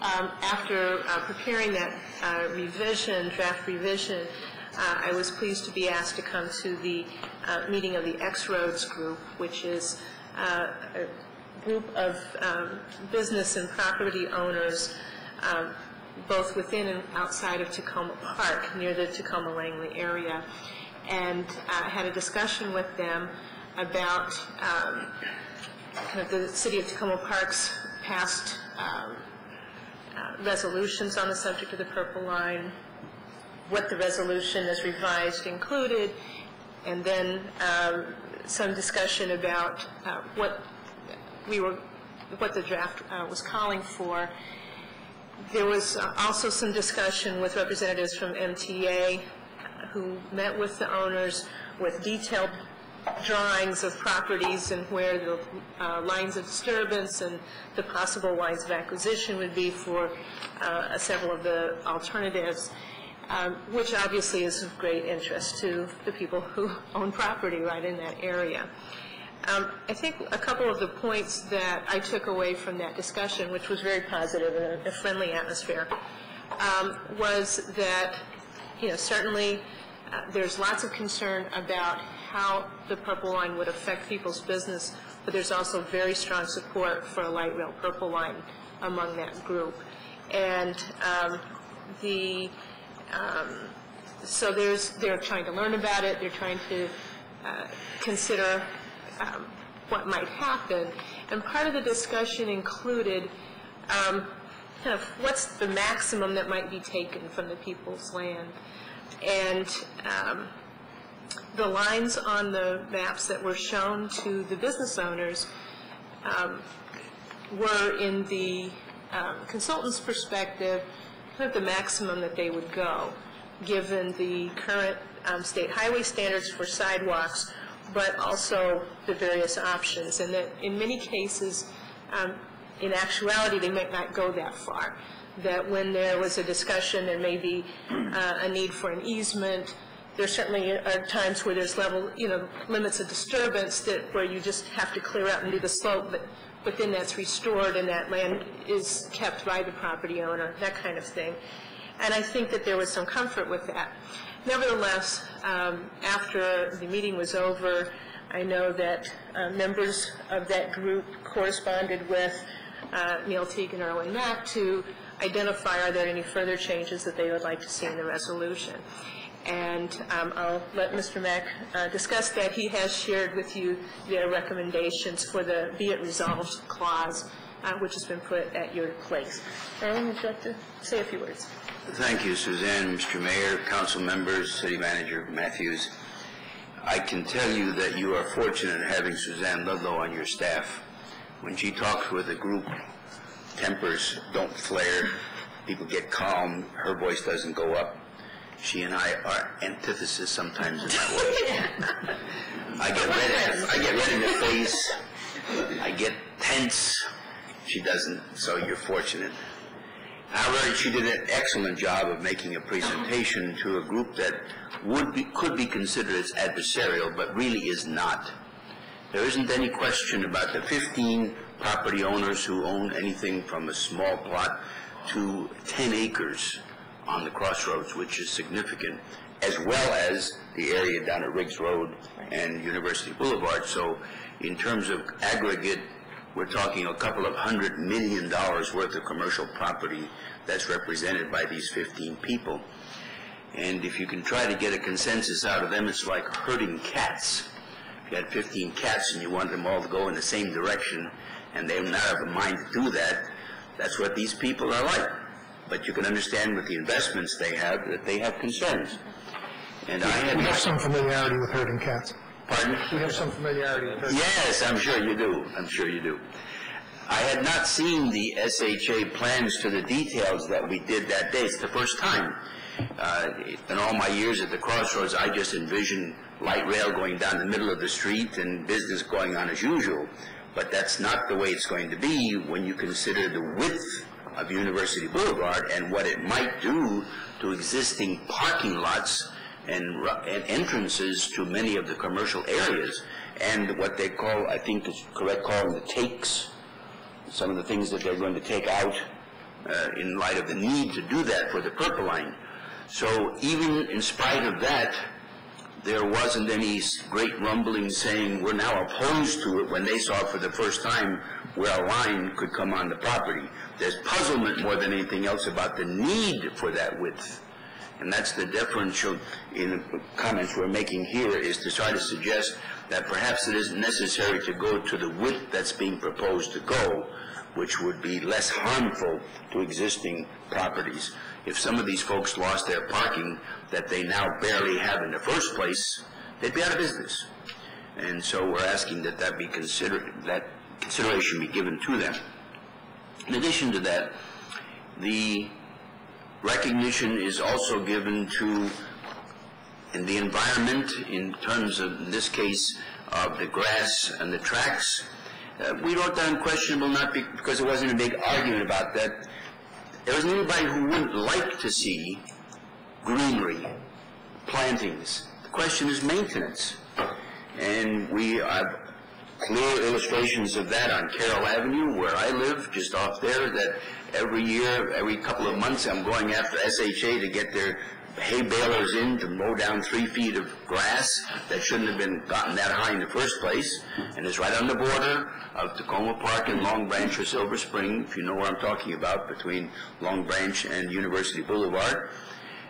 Speaker 12: After preparing that draft revision, I was pleased to be asked to come to the meeting of the X-Roads group, which is a group of business and property owners, both within and outside of Tacoma Park, near the Tacoma-Langley area, and had a discussion with them about kind of the City of Tacoma Park's past resolutions on the subject of the Purple Line, what the resolution as revised included, and then some discussion about what the draft was calling for. There was also some discussion with representatives from MTA who met with the owners with detailed drawings of properties and where the lines of disturbance and the possible lines of acquisition would be for several of the alternatives, which obviously is of great interest to the people who own property right in that area. I think a couple of the points that I took away from that discussion, which was very positive and a friendly atmosphere, was that, certainly there's lots of concern about how the Purple Line would affect people's business, but there's also very strong support for a light rail Purple Line among that group. And so they're trying to learn about it, they're trying to consider what might happen. And part of the discussion included kind of what's the maximum that might be taken from the people's land. And the lines on the maps that were shown to the business owners were, in the consultant's perspective, kind of the maximum that they would go, given the current state highway standards for sidewalks, but also the various options. And that in many cases, in actuality, they might not go that far. That when there was a discussion, there may be a need for an easement. There certainly are times where there's limits of disturbance where you just have to clear out and do the slope, but then that's restored and that land is kept by the property owner, that kind of thing. And I think that there was some comfort with that. Nevertheless, after the meeting was over, I know that members of that group corresponded with Neil Teague and Erwin Mack to identify are there any further changes that they would like to see in the resolution. And I'll let Mr. Mack discuss that. He has shared with you their recommendations for the Be It Resolved clause, which has been put at your place. Erwin, would you like to say a few words?
Speaker 13: Thank you, Suzanne, Mr. Mayor, council members, City Manager Matthews. I can tell you that you are fortunate in having Suzanne Ludlow on your staff. When she talks with a group, tempers don't flare, people get calm, her voice doesn't go up. She and I are antithesis sometimes in that way. I get red in the face, I get tense. She doesn't, so you're fortunate. However, she did an excellent job of making a presentation to a group that could be considered as adversarial, but really is not. There isn't any question about the 15 property owners who own anything from a small plot to 10 acres on the crossroads, which is significant, as well as the area down at Riggs Road and University Boulevard. So in terms of aggregate, we're talking a couple of $100 million worth of commercial property that's represented by these 15 people. And if you can try to get a consensus out of them, it's like herding cats. If you had 15 cats and you wanted them all to go in the same direction, and they now have a mind to do that, that's what these people are like. But you can understand with the investments they have that they have concerns. And
Speaker 2: we have some familiarity with herding cats.
Speaker 13: Pardon?
Speaker 2: We have some familiarity with herding cats.
Speaker 13: Yes, I'm sure you do. I'm sure you do. I had not seen the SHA plans to the details that we did that day. It's the first time. In all my years at the Crossroads, I just envisioned light rail going down the middle of the street and business going on as usual. But that's not the way it's going to be when you consider the width of University Boulevard and what it might do to existing parking lots and entrances to many of the commercial areas, and what they call, I think it's correct calling the takes, some of the things that they're going to take out in light of the need to do that for the Purple Line. So even in spite of that, there wasn't any great rumbling saying we're now opposed to it when they saw for the first time where a line could come on the property. There's puzzlement more than anything else about the need for that width. And that's the differential in the comments we're making here, is to try to suggest that perhaps it isn't necessary to go to the width that's being proposed to go, which would be less harmful to existing properties. If some of these folks lost their parking that they now barely have in the first place, they'd be out of business. And so we're asking that that be considered, that consideration be given to them. In addition to that, the recognition is also given to in the environment in terms of, in this case, of the grass and the tracks. We wrote down questionable not because there wasn't a big argument about that. There isn't anybody who wouldn't like to see greenery, plantings. The question is maintenance. And we have clear illustrations of that on Carroll Avenue, where I live, just off there, that every year, every couple of months, I'm going after SHA to get their hay balers in to mow down 3 feet of grass that shouldn't have been gotten that high in the first place. And it's right on the border of Tacoma Park and Long Branch or Silver Spring, if you know where I'm talking about, between Long Branch and University Boulevard.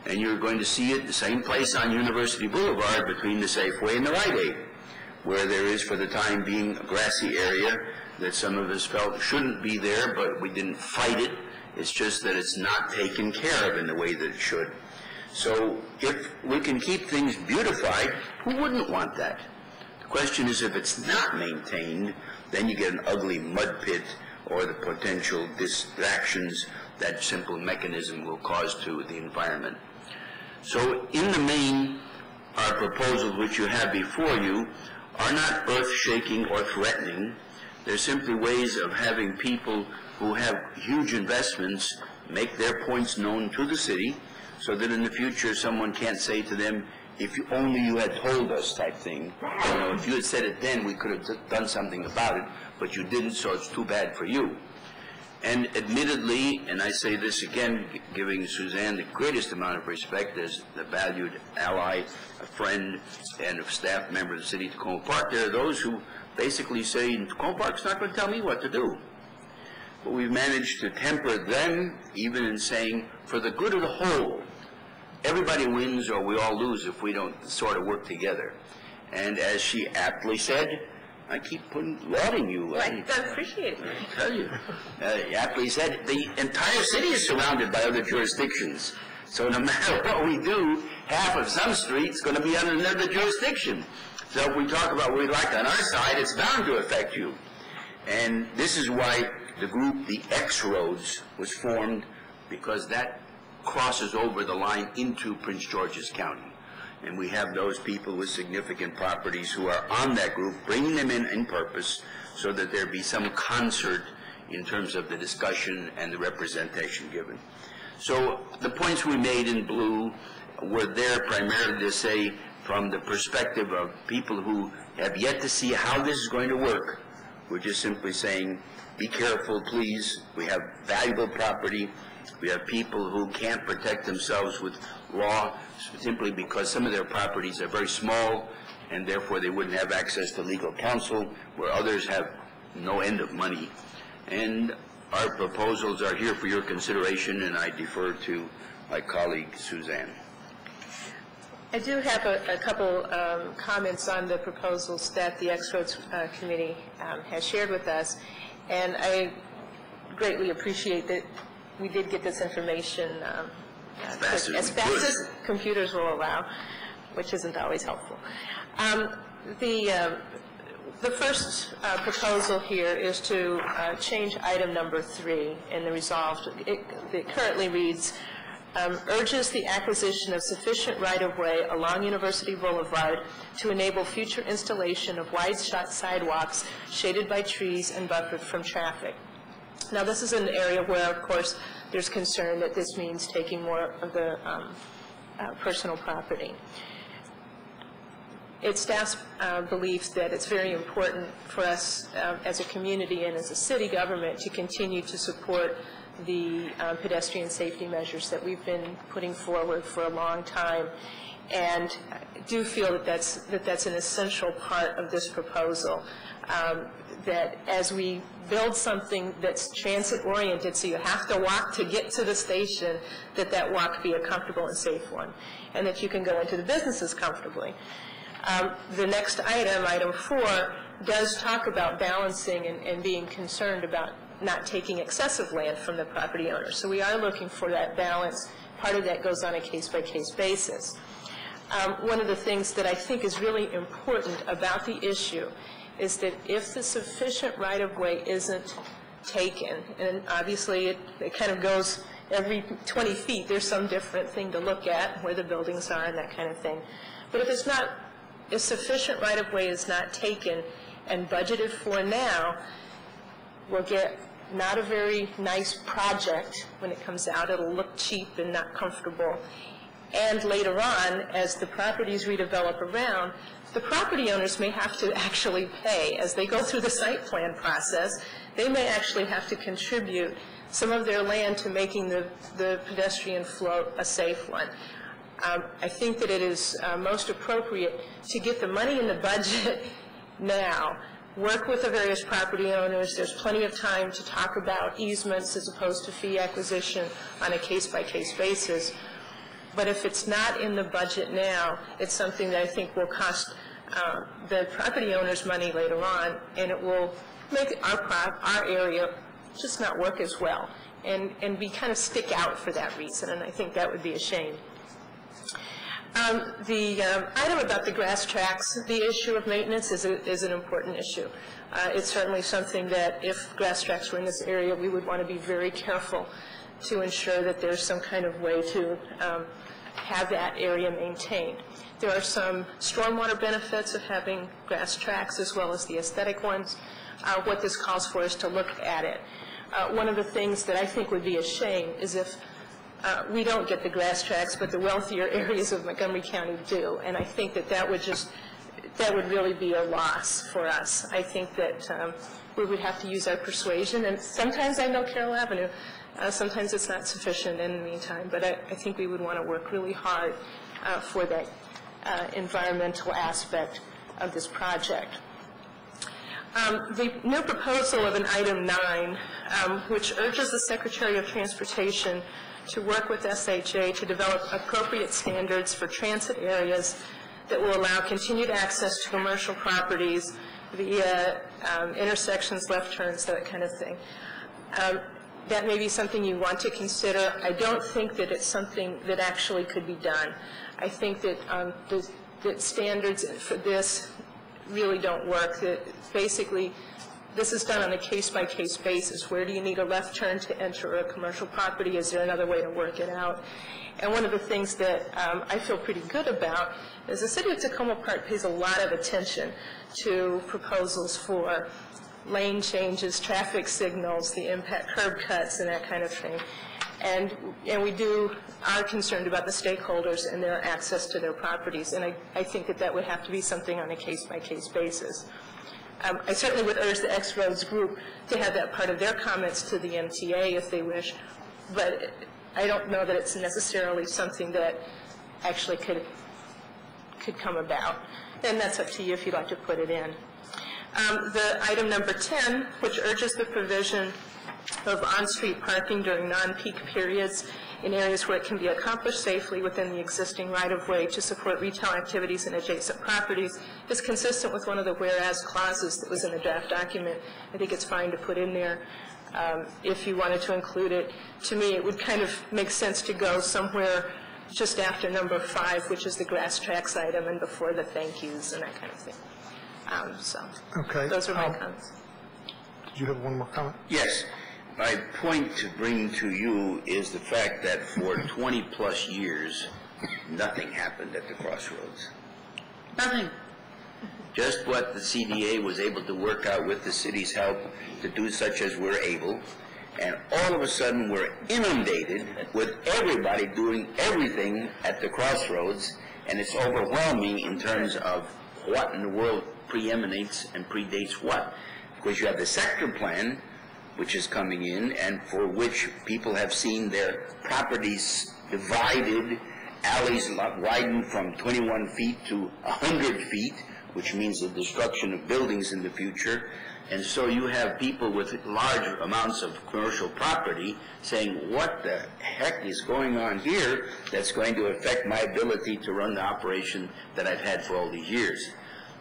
Speaker 13: And you're going to see it the same place on University Boulevard between the Safeway and the Rite Aid, where there is, for the time being, a grassy area that some of us felt shouldn't be there, but we didn't fight it. It's just that it's not taken care of in the way that it should. So if we can keep things beautified, who wouldn't want that? The question is, if it's not maintained, then you get an ugly mud pit or the potential distractions that simple mechanism will cause to the environment. So in the main, our proposals which you have before you are not earth-shaking or threatening. They're simply ways of having people who have huge investments make their points known to the city, so that in the future someone can't say to them, if only you had told us, type thing. You know, if you had said it then, we could have done something about it, but you didn't, so it's too bad for you. And admittedly, and I say this again, giving Suzanne the greatest amount of respect as the valued ally, a friend, and a staff member of the city of Tacoma Park, there are those who basically say, Tacoma Park's not going to tell me what to do. But we've managed to temper them, even in saying, for the good of the whole, everybody wins or we all lose if we don't sort of work together. And as she aptly said, I keep lauding you.
Speaker 12: I appreciate it.
Speaker 13: I tell you. Aptly said, the entire city is surrounded by other jurisdictions. So no matter what we do, half of some street's going to be under another jurisdiction. So if we talk about what we like on our side, it's bound to affect you. And this is why the group, the X Roads, was formed, because that crosses over the line into Prince George's County. And we have those people with significant properties who are on that group, bringing them in purpose so that there be some concert in terms of the discussion and the representation given. So the points we made in blue were there primarily to say, from the perspective of people who have yet to see how this is going to work, we're just simply saying, be careful, please. We have valuable property. We have people who can't protect themselves with law simply because some of their properties are very small and therefore they wouldn't have access to legal counsel, where others have no end of money. And our proposals are here for your consideration, and I defer to my colleague Suzanne.
Speaker 12: I do have a couple comments on the proposals that the X-Roads Committee has shared with us, and I greatly appreciate that we did get this information as fast as computers will allow, which isn't always helpful. The first proposal here is to change item number 3 in the resolved. It currently reads, urges the acquisition of sufficient right-of-way along University Boulevard to enable future installation of wide-shot sidewalks shaded by trees and buffered from traffic. Now, this is an area where, of course, there's concern that this means taking more of the personal property. It's staff's belief that it's very important for us as a community and as a city government to continue to support the pedestrian safety measures that we've been putting forward for a long time, and do feel that that's an essential part of this proposal, that as we build something that's transit-oriented, so you have to walk to get to the station, that walk be a comfortable and safe one, and that you can go into the businesses comfortably. The next item, item 4, does talk about balancing and being concerned about not taking excessive land from the property owner. So we are looking for that balance. Part of that goes on a case-by-case basis. One of the things that I think is really important about the issue is that if the sufficient right-of-way isn't taken, and obviously it kind of goes every 20 feet, there's some different thing to look at, where the buildings are and that kind of thing. But if sufficient right-of-way is not taken and budgeted for now, we'll get not a very nice project when it comes out. It'll look cheap and not comfortable. And later on, as the properties redevelop around, the property owners may have to actually pay. As they go through the site plan process, they may actually have to contribute some of their land to making the pedestrian flow a safe one. I think that it is most appropriate to get the money in the budget now, work with the various property owners. There's plenty of time to talk about easements as opposed to fee acquisition on a case-by-case basis. But if it's not in the budget now, it's something that I think will cost the property owners money later on, and it will make our area just not work as well, and we kind of stick out for that reason, and I think that would be a shame. The item about the grass tracks, the issue of maintenance is an important issue. It's certainly something that if grass tracks were in this area, we would want to be very careful to ensure that there's some kind of way to have that area maintained. There are some stormwater benefits of having grass tracks as well as the aesthetic ones. What this calls for is to look at it. One of the things that I think would be a shame is if we don't get the grass tracks, but the wealthier areas of Montgomery County do. And I think that would really be a loss for us. I think that we would have to use our persuasion. And sometimes I know Carroll Avenue. Sometimes it's not sufficient in the meantime. But I think we would want to work really hard for that environmental aspect of this project. The new proposal of an item 9, which urges the Secretary of Transportation to work with SHA to develop appropriate standards for transit areas that will allow continued access to commercial properties via intersections, left turns, that kind of thing. That may be something you want to consider. I don't think that it's something that actually could be done. I think that that standards for this really don't work. That basically, this is done on a case-by-case basis. Where do you need a left turn to enter a commercial property? Is there another way to work it out? And one of the things that I feel pretty good about is the City of Tacoma Park pays a lot of attention to proposals for lane changes, traffic signals, the impact curb cuts, and that kind of thing. And we are concerned about the stakeholders and their access to their properties. And I think that would have to be something on a case-by-case basis. I certainly would urge the X-Roads group to have that part of their comments to the MTA if they wish, but I don't know that it's necessarily something that actually could come about. And that's up to you if you'd like to put it in. The item number 10, which urges the provision of on-street parking during non-peak periods in areas where it can be accomplished safely within the existing right-of-way to support retail activities in adjacent properties, is consistent with one of the whereas clauses that was in the draft document. I think it's fine to put in there if you wanted to include it. To me, it would kind of make sense to go somewhere just after number 5, which is the grass tracks item, and before the thank yous and that kind of thing. So
Speaker 2: Okay.
Speaker 12: those are my comments.
Speaker 2: Did you have one more comment?
Speaker 13: Yes. My point to bring to you is the fact that for 20-plus years, nothing happened at the Crossroads. Nothing. Just what the CDA was able to work out with the city's help to do such as we're able, and all of a sudden we're inundated with everybody doing everything at the Crossroads, and it's overwhelming in terms of what in the world preeminates and predates what. Because you have the sector plan, which is coming in, and for which people have seen their properties divided, alleys widened from 21 feet to 100 feet, which means the destruction of buildings in the future. And so you have people with large amounts of commercial property saying, what the heck is going on here that's going to affect my ability to run the operation that I've had for all these years?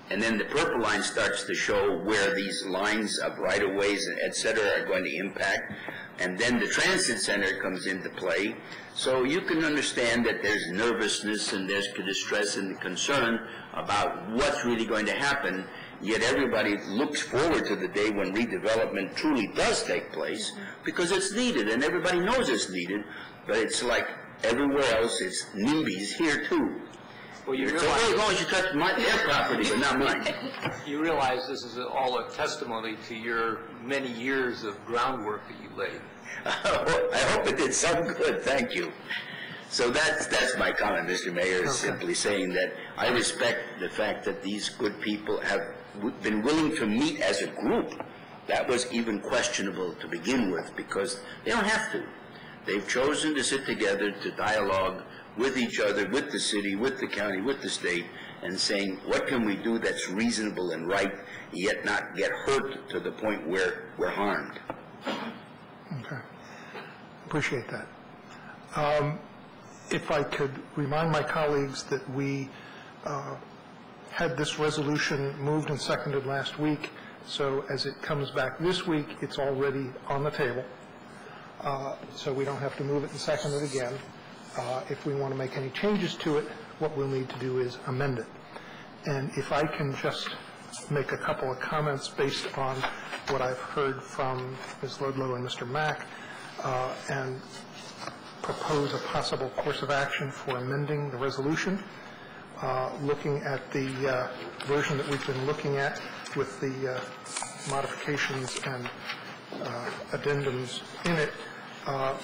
Speaker 13: And then the purple line starts to show where these lines of right-of-ways, et cetera, are going to impact. And then the transit center comes into play. So you can understand that there's nervousness and there's distress and concern about what's really going to happen. Yet everybody looks forward to the day when redevelopment truly does take place because it's needed, and everybody knows it's needed. But it's like everywhere else, it's NIMBYs here too.
Speaker 8: Well, you
Speaker 13: So
Speaker 8: realize,
Speaker 13: as long as you touch their property, but not mine.
Speaker 8: you realize this is all a testimony to your many years of groundwork that you laid.
Speaker 13: I hope it did some good, thank you. So that's my comment, Mr. Mayor, is simply saying that I respect the fact that these good people have been willing to meet as a group. That was even questionable to begin with because they don't have to. They've chosen to sit together to dialogue with each other, with the city, with the county, with the state, and saying, what can we do that's reasonable and right, yet not get hurt to the point where we're harmed?
Speaker 2: Okay. Appreciate that. If I could remind my colleagues that we had this resolution moved and seconded last week, so as it comes back this week, it's already on the table. So we don't have to move it and second it again. If we want to make any changes to it, what we'll need to do is amend it. And if I can just make a couple of comments based on what I've heard from Ms. Ludlow and Mr. Mack, and propose a possible course of action for amending the resolution, looking at the version that we've been looking at with the modifications and addendums in it.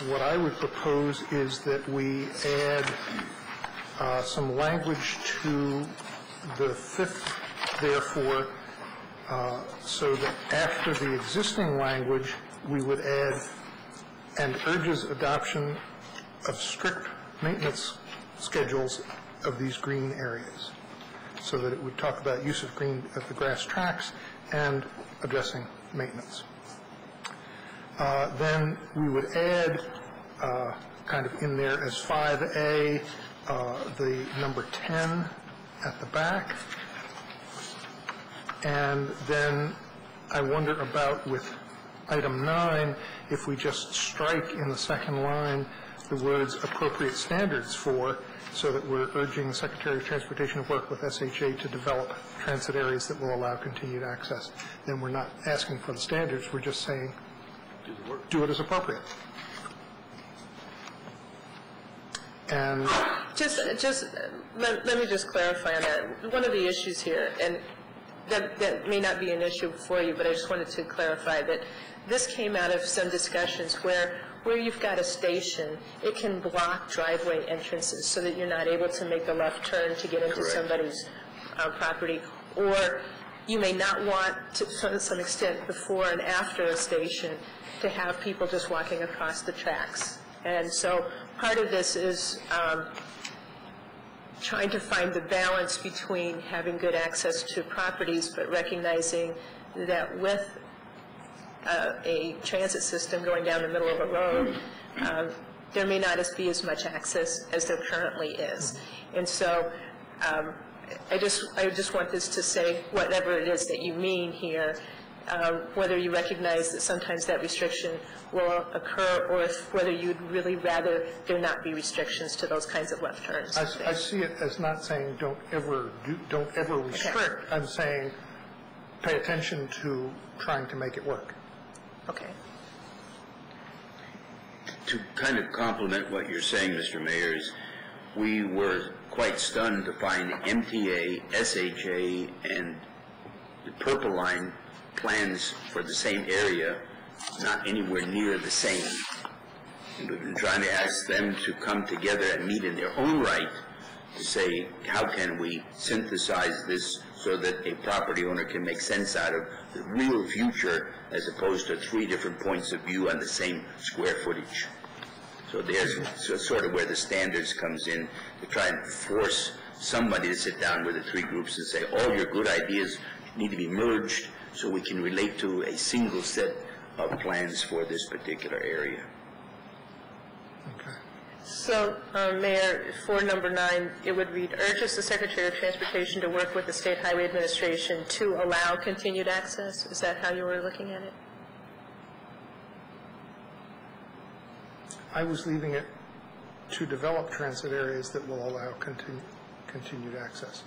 Speaker 2: What I would propose is that we add some language to the fifth, therefore, so that after the existing language, we would add and urges adoption of strict maintenance schedules of these green areas, so that it would talk about use of the grass tracks and addressing maintenance. Then we would add, kind of in there as 5A, the number 10 at the back. And then I wonder about with item 9, if we just strike in the second line the words appropriate standards for, so that we're urging the Secretary of Transportation to work with SHA to develop transit areas that will allow continued access. Then we're not asking for the standards, we're just saying do it as appropriate. And
Speaker 12: Just let me just clarify on that. One of the issues here, and that may not be an issue for you, but I just wanted to clarify that this came out of some discussions where you've got a station, it can block driveway entrances so that you're not able to make the left turn to get into somebody's property, or you may not want to some extent before and after a station to have people just walking across the tracks. And so part of this is trying to find the balance between having good access to properties, but recognizing that with a transit system going down the middle of a road, there may not be as much access as there currently is. And so I just want this to say whatever it is that you mean here, whether you recognize that sometimes that restriction will occur, or whether you'd really rather there not be restrictions to those kinds of left turns.
Speaker 2: I see it as not saying don't ever restrict. I'm saying pay attention to trying to make it work.
Speaker 12: Okay.
Speaker 13: To kind of complement what you're saying, Mr. Mayor, is we were quite stunned to find MTA, SHA, and the Purple Line plans for the same area not anywhere near the same. And we've been trying to ask them to come together and meet in their own right to say, how can we synthesize this so that a property owner can make sense out of the real future as opposed to 3 different points of view on the same square footage. So there's sort of where the standards comes in to try and force somebody to sit down with the 3 groups and say, all your good ideas need to be merged so we can relate to a single set of plans for this particular area.
Speaker 12: So, Mayor, for number 9, it would read, urges the Secretary of Transportation to work with the State Highway Administration to allow continued access. Is that how you were looking at it?
Speaker 2: I was leaving it to develop transit areas that will allow continued access.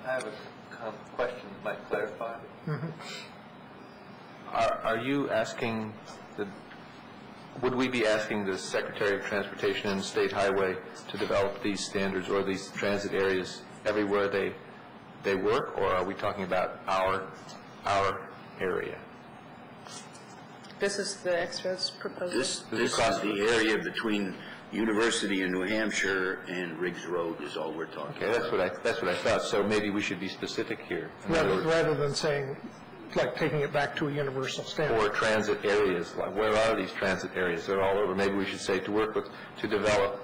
Speaker 4: I have a question that might clarify. Are you asking would we be asking the Secretary of Transportation and State Highway to develop these standards or these transit areas everywhere they work, or are we talking about our area?
Speaker 12: This is the X-Roads proposal?
Speaker 13: This is the area between University in New Hampshire and Riggs Road is all we're talking about.
Speaker 4: Okay, that's what I thought. So maybe we should be specific here.
Speaker 2: Rather than saying, like taking it back to a universal standard.
Speaker 4: Or transit areas, like where are these transit areas? They're all over. Maybe we should say to develop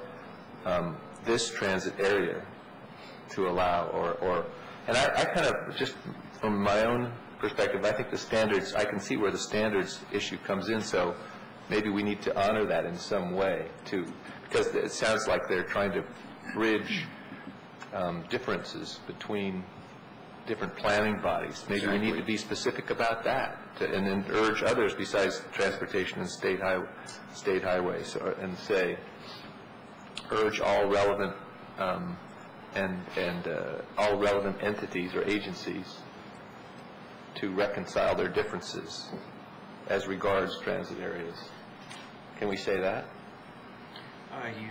Speaker 4: this transit area to allow, and I kind of, just from my own perspective, I think the standards, I can see where the standards issue comes in, so maybe we need to honor that in some way too, because it sounds like they're trying to bridge differences between different planning bodies. Maybe we need to be specific about that, and then urge others besides transportation and state highways, and say, urge all relevant all relevant entities or agencies to reconcile their differences as regards transit areas. Can we say that?
Speaker 14: You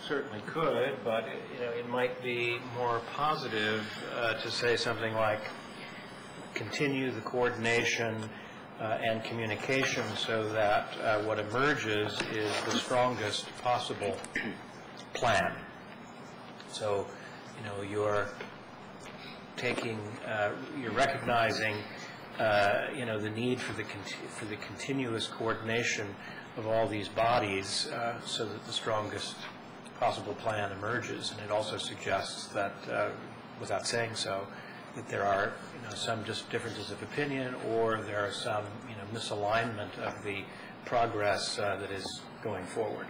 Speaker 14: certainly could, but it might be more positive to say something like continue the coordination and communication so that what emerges is the strongest possible plan. So, you're recognizing the need for the continuous coordination of all these bodies so that the strongest possible plan emerges, and it also suggests that, without saying so, that there are some just differences of opinion, or there are some misalignment of the progress that is going forward.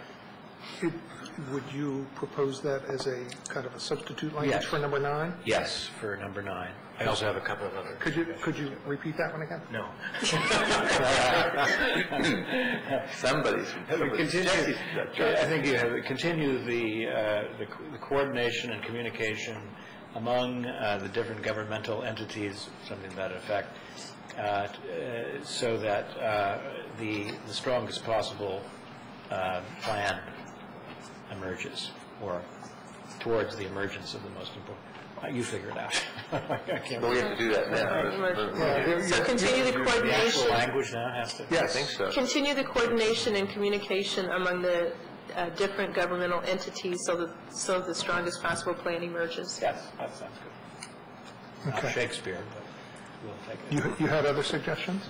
Speaker 2: Would you propose that as a kind of a substitute language
Speaker 14: Yes.
Speaker 2: for number 9?
Speaker 14: Yes, for number 9. I also have a couple of other.
Speaker 2: Could you repeat that one again?
Speaker 14: No.
Speaker 4: Somebody's.
Speaker 14: I think you have to continue the coordination and communication among the different governmental entities, something to that effect, so that the strongest possible plan emerges, or towards the emergence of the most important. You figure it out. I can't.
Speaker 4: But we have to do that now.
Speaker 12: So continue the
Speaker 14: The
Speaker 12: coordination.
Speaker 14: actual language now has to.
Speaker 4: Yes, I think so.
Speaker 12: Continue the coordination and communication among the different governmental entities so the strongest possible plan emerges.
Speaker 14: Yes, that sounds good. Not Shakespeare, but we'll take it.
Speaker 2: You had other suggestions?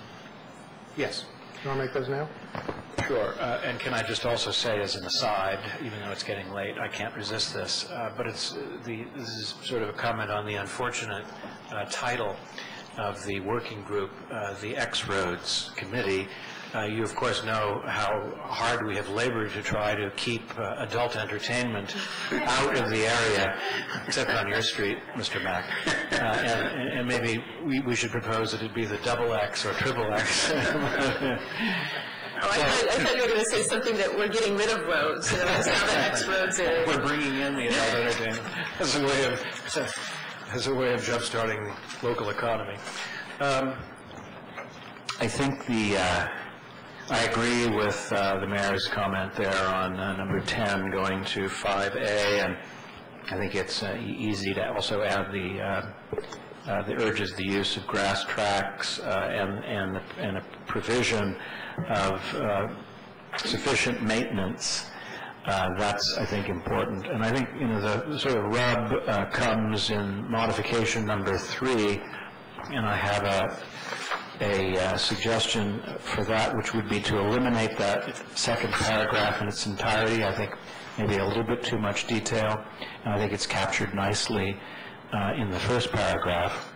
Speaker 14: Yes.
Speaker 2: You want to make those now?
Speaker 14: Sure. And can I just also say as an aside, even though it's getting late, I can't resist this, but this is sort of a comment on the unfortunate title of the working group, the X-Roads Committee. You, of course, know how hard we have labored to try to keep adult entertainment out of the area, except on your street, Mr. Mack. And maybe we should propose that it be the double X or triple X.
Speaker 12: I thought you were going to say something that we're getting rid of roads. There's now the X-Roads area.
Speaker 14: We're bringing in the adult entertainment as a way of as a way of jump-starting the local economy. I think I agree with the mayor's comment there on number 10 going to 5A, and I think it's easy to also add the urges the use of grass tracks and a provision of sufficient maintenance. That's, I think, important. And I think, the sort of rub comes in modification number 3, and I have a suggestion for that, which would be to eliminate that second paragraph in its entirety. I think maybe a little bit too much detail, and I think it's captured nicely in the first paragraph.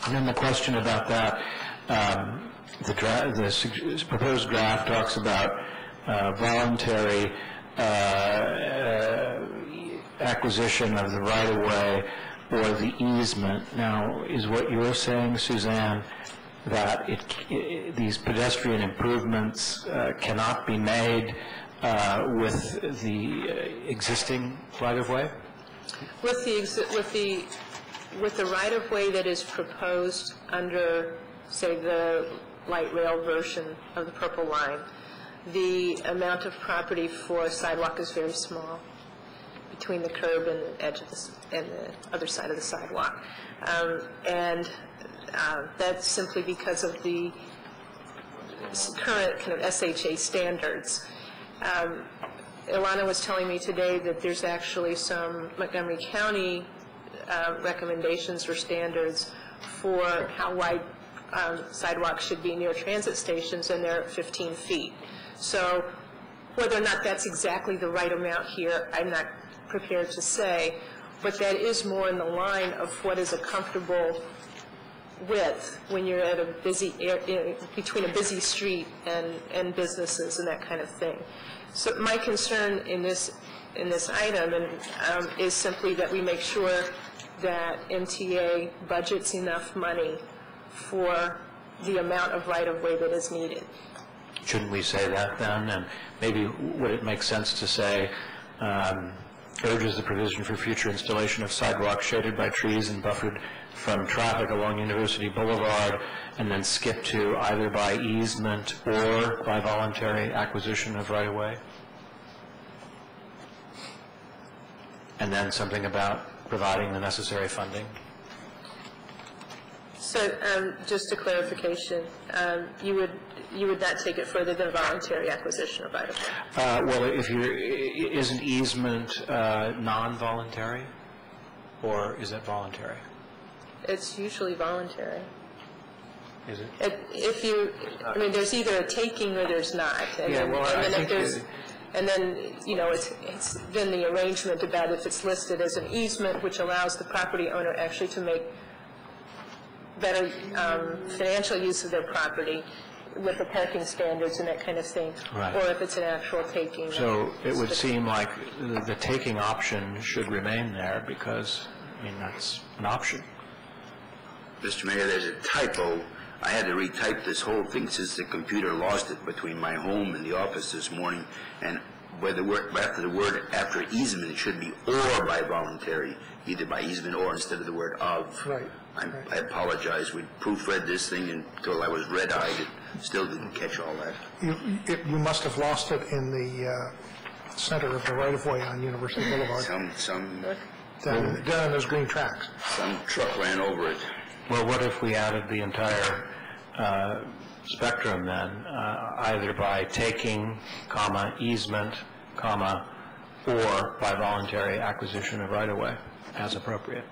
Speaker 14: And then the question about that, the proposed draft talks about voluntary acquisition of the right-of-way or the easement. Now, is what you're saying, Suzanne, that these pedestrian improvements cannot be made with the existing right-of-way?
Speaker 12: With the right-of-way that is proposed under, say, the light rail version of the Purple Line, the amount of property for a sidewalk is very small between the curb and the edge of and the other side of the sidewalk. That's simply because of the current kind of SHA standards. Ilana was telling me today that there's actually some Montgomery County recommendations or standards for how wide sidewalks should be near transit stations, and they're at 15 feet. So whether or not that's exactly the right amount here, I'm not prepared to say, but that is more in the line of what is a comfortable width when you're at a busy between a busy street and businesses and that kind of thing. So my concern in this item is simply that we make sure that MTA budgets enough money for the amount of right-of-way that is needed.
Speaker 14: Shouldn't we say that then? And maybe would it make sense to say, urges the provision for future installation of sidewalks shaded by trees and buffered from traffic along University Boulevard, and then skip to either by easement or by voluntary acquisition of right-of-way? And then something about providing the necessary funding?
Speaker 12: So just a clarification, you would not take it further than voluntary acquisition of right-of-way?
Speaker 14: Well, isn't easement non-voluntary, or is it voluntary?
Speaker 12: It's usually voluntary.
Speaker 14: Is it?
Speaker 12: I mean, there's either a taking or there's not. And then it's then the arrangement about if it's listed as an easement, which allows the property owner actually to make better financial use of their property with the parking standards and that kind of thing,
Speaker 14: right.
Speaker 12: Or if it's an actual taking.
Speaker 14: So it would seem like the taking option should remain there because, I mean, that's an option.
Speaker 13: Mr. Mayor, there's a typo. I had to retype this whole thing since the computer lost it between my home and the office this morning, and after easement, it should be or by voluntary, either by easement or instead of the word of.
Speaker 2: Right.
Speaker 13: I apologize. We proofread this thing until I was red-eyed. It still didn't catch all that.
Speaker 2: You must have lost it in the center of the right-of-way on University Boulevard. Down in those green tracks.
Speaker 13: Some truck ran over it.
Speaker 14: Well, what if we added the entire spectrum then, either by taking, easement, or by voluntary acquisition of right-of-way, as appropriate?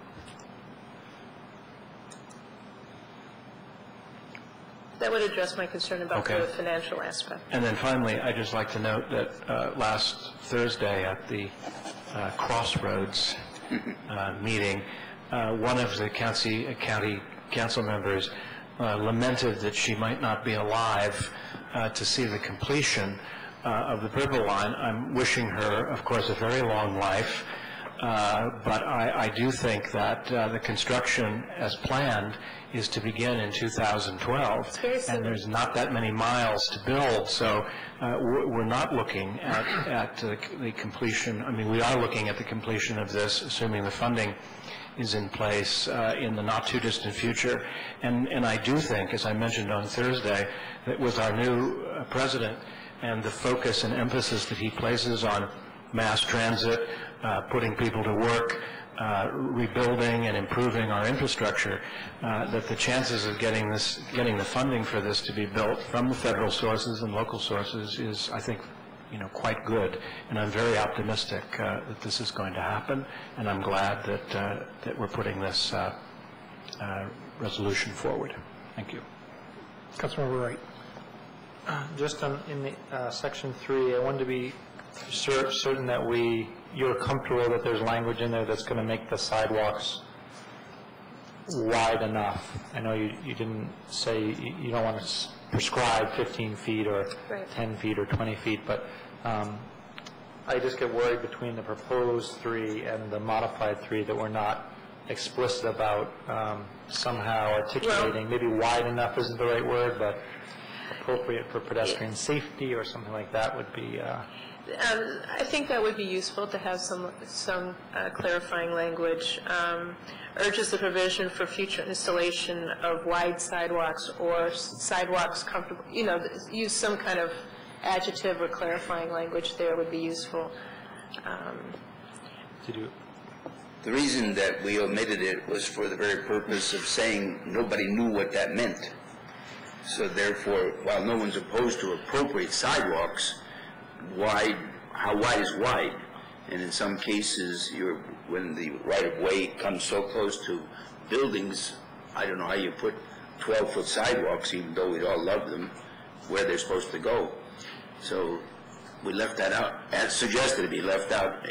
Speaker 12: That would address my concern about
Speaker 14: Okay.
Speaker 12: the financial aspect.
Speaker 14: And then finally, I'd just like to note that last Thursday at the Crossroads meeting, one of the county council members lamented that she might not be alive to see the completion of the Purple Line. I'm wishing her, of course, a very long life, but I do think that the construction as planned is to begin in 2012, and there's not that many miles to build, so we're not looking at the completion. I mean, we are looking at the completion of this, assuming the funding is in place in the not-too-distant future. And I do think, as I mentioned on Thursday, that with our new president and the focus and emphasis that he places on mass transit, putting people to work, rebuilding and improving our infrastructure, that the chances of getting the funding for this to be built from the federal sources and local sources is, I think, quite good. And I'm very optimistic that this is going to happen, and I'm glad that we're putting this resolution forward. Thank you.
Speaker 2: Councilmember Wright.
Speaker 6: Just in the section 3, I wanted to be certain that you're comfortable that there's language in there that's going to make the sidewalks wide enough. I know you didn't say you don't want to prescribe 15 feet or 10 feet or 20 feet, but I just get worried between the proposed 3 and the modified 3 that we're not explicit about somehow articulating. Maybe wide enough isn't the right word, but appropriate for pedestrian safety or something like that would be.
Speaker 12: I think that would be useful to have some clarifying language. Urges the provision for future installation of wide sidewalks or sidewalks comfortable, use some kind of adjective or clarifying language there would be useful.
Speaker 13: The reason that we omitted it was for the very purpose of saying nobody knew what that meant. So therefore, while no one's opposed to appropriate sidewalks, how wide is wide? And in some cases, when the right-of-way comes so close to buildings, I don't know how you put 12-foot sidewalks, even though we'd all love them, where they're supposed to go. So we left that out, as suggested to be left out,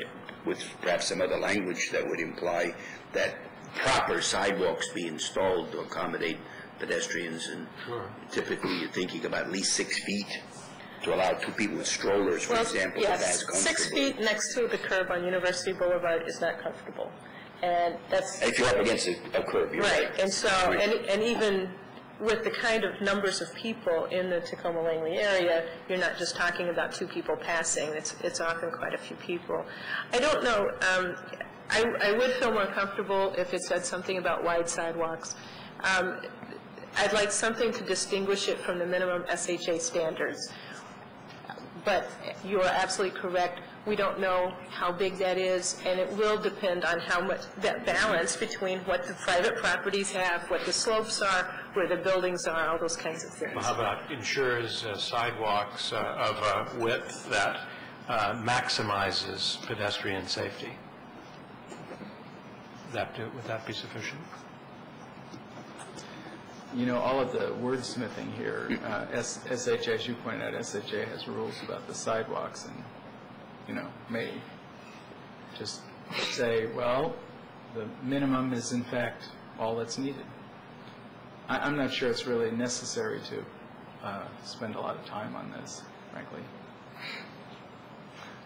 Speaker 13: with perhaps some other language that would imply that proper sidewalks be installed to accommodate pedestrians. And typically you're thinking about at least 6 feet to allow 2 people with strollers, for example,
Speaker 12: yes, 6 feet next to the curb on University Boulevard is not comfortable. And that's...
Speaker 13: If you're up against a curb, you're right.
Speaker 12: And so, and even with the kind of numbers of people in the Tacoma Langley area, you're not just talking about 2 people passing. It's often quite a few people. I don't know. I would feel more comfortable if it said something about wide sidewalks. I'd like something to distinguish it from the minimum SHA standards. But you are absolutely correct. We don't know how big that is, and it will depend on how much that balance between what the private properties have, what the slopes are, where the buildings are, all those kinds of things.
Speaker 14: Well, how about ensures sidewalks of a width that maximizes pedestrian safety? Would that be sufficient?
Speaker 15: All of the wordsmithing here, SHA, as you pointed out, SHA has rules about the sidewalks and, may just say, well, the minimum is in fact all that's needed. I'm not sure it's really necessary to spend a lot of time on this, frankly.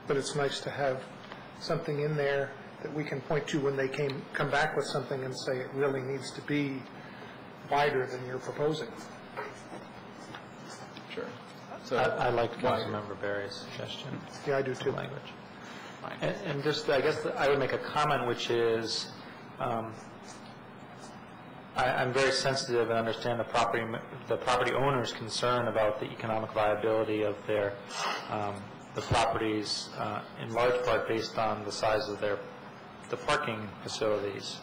Speaker 2: But it's nice to have something in there that we can point to when they come back with something and say it really needs to be wider than you're proposing.
Speaker 15: Sure.
Speaker 6: So I like Councilmember Berry's suggestion.
Speaker 2: Yeah, I do too.
Speaker 6: Language. And just, I guess I would make a comment, which is, I'm very sensitive and understand the property owner's concern about the economic viability of their the properties, in large part based on the size of the parking facilities.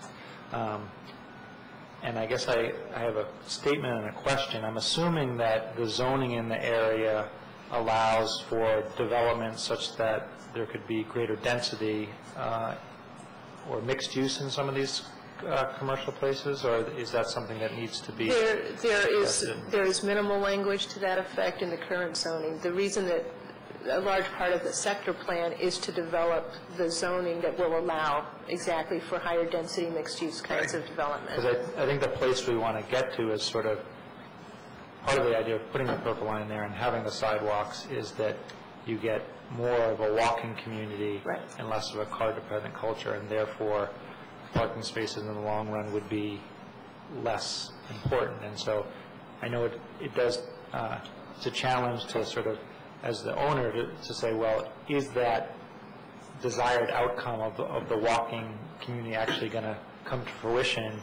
Speaker 6: And I guess I have a statement and a question. I'm assuming that the zoning in the area allows for development such that there could be greater density or mixed use in some of these commercial places, or is that something that needs to be
Speaker 12: there is minimal language to that effect in the current zoning. The reason that a large part of the sector plan is to develop the zoning that will allow exactly for higher density mixed use kinds of development.
Speaker 6: Because I think the place we want to get to is sort of part of the idea of putting the Purple Line there and having the sidewalks is that you get more of a walking community and less of a car-dependent culture, and therefore parking spaces in the long run would be less important. And so I know it does, it's a challenge to sort of, as the owner, to say, well, is that desired outcome of the walking community actually going to come to fruition,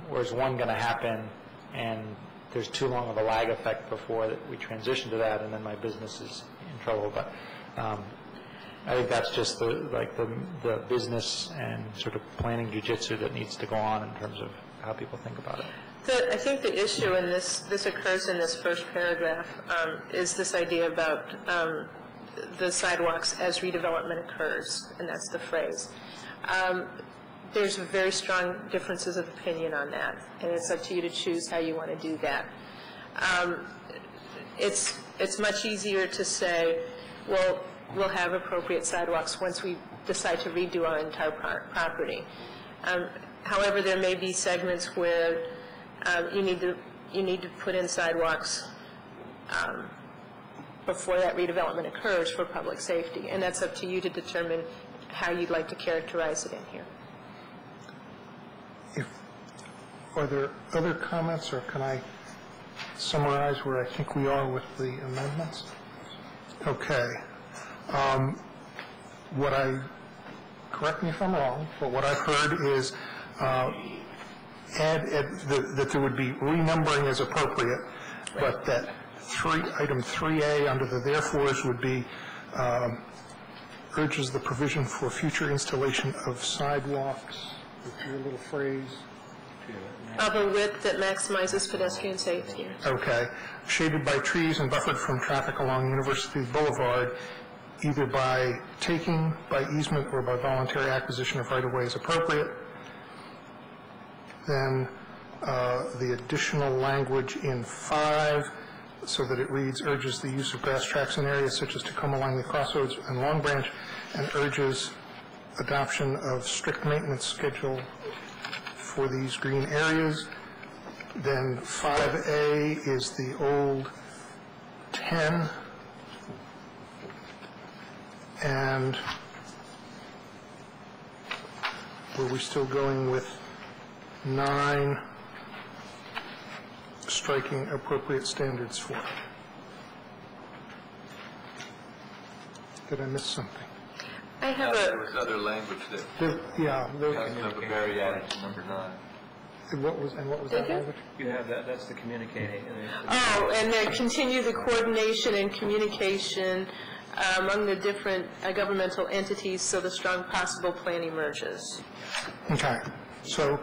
Speaker 6: or is one going to happen and there's too long of a lag effect before that we transition to that, and then my business is in trouble. But I think that's just the business and sort of planning jujitsu that needs to go on in terms of how people think about it.
Speaker 12: I think the issue, and this occurs in this first paragraph, is this idea about the sidewalks as redevelopment occurs, and that's the phrase. There's very strong differences of opinion on that, and it's up to you to choose how you want to do that. It's much easier to say, well, we'll have appropriate sidewalks once we decide to redo our entire property. However, there may be segments where you need to put in sidewalks before that redevelopment occurs for public safety, and that's up to you to determine how you'd like to characterize it in here.
Speaker 2: Are there other comments, or can I summarize where I think we are with the amendments? Okay. Correct me if I'm wrong, but what I've heard is that there would be renumbering as appropriate, but that item 3A under the therefores would be urges the provision for future installation of sidewalks, with your little phrase.
Speaker 12: Of a width that maximizes pedestrian safety.
Speaker 2: Okay. Shaded by trees and buffered from traffic along University Boulevard, either by taking, by easement, or by voluntary acquisition of right-of-way as appropriate. Then the additional language in 5, so that it reads, urges the use of grass tracks in areas such as Tacoma, Langley Crossroads, and Long Branch, and urges adoption of strict maintenance schedule for these green areas. Then 5A is the old 10, and were we still going with 9, striking appropriate standards for? Did I miss something?
Speaker 12: I have
Speaker 4: There was other language that Councilmember Berry added to number 9.
Speaker 2: What was that language?
Speaker 14: You have that. That's the communicating.
Speaker 12: Oh, and then continue the coordination and communication among the different governmental entities so the strong possible plan emerges.
Speaker 2: Okay. So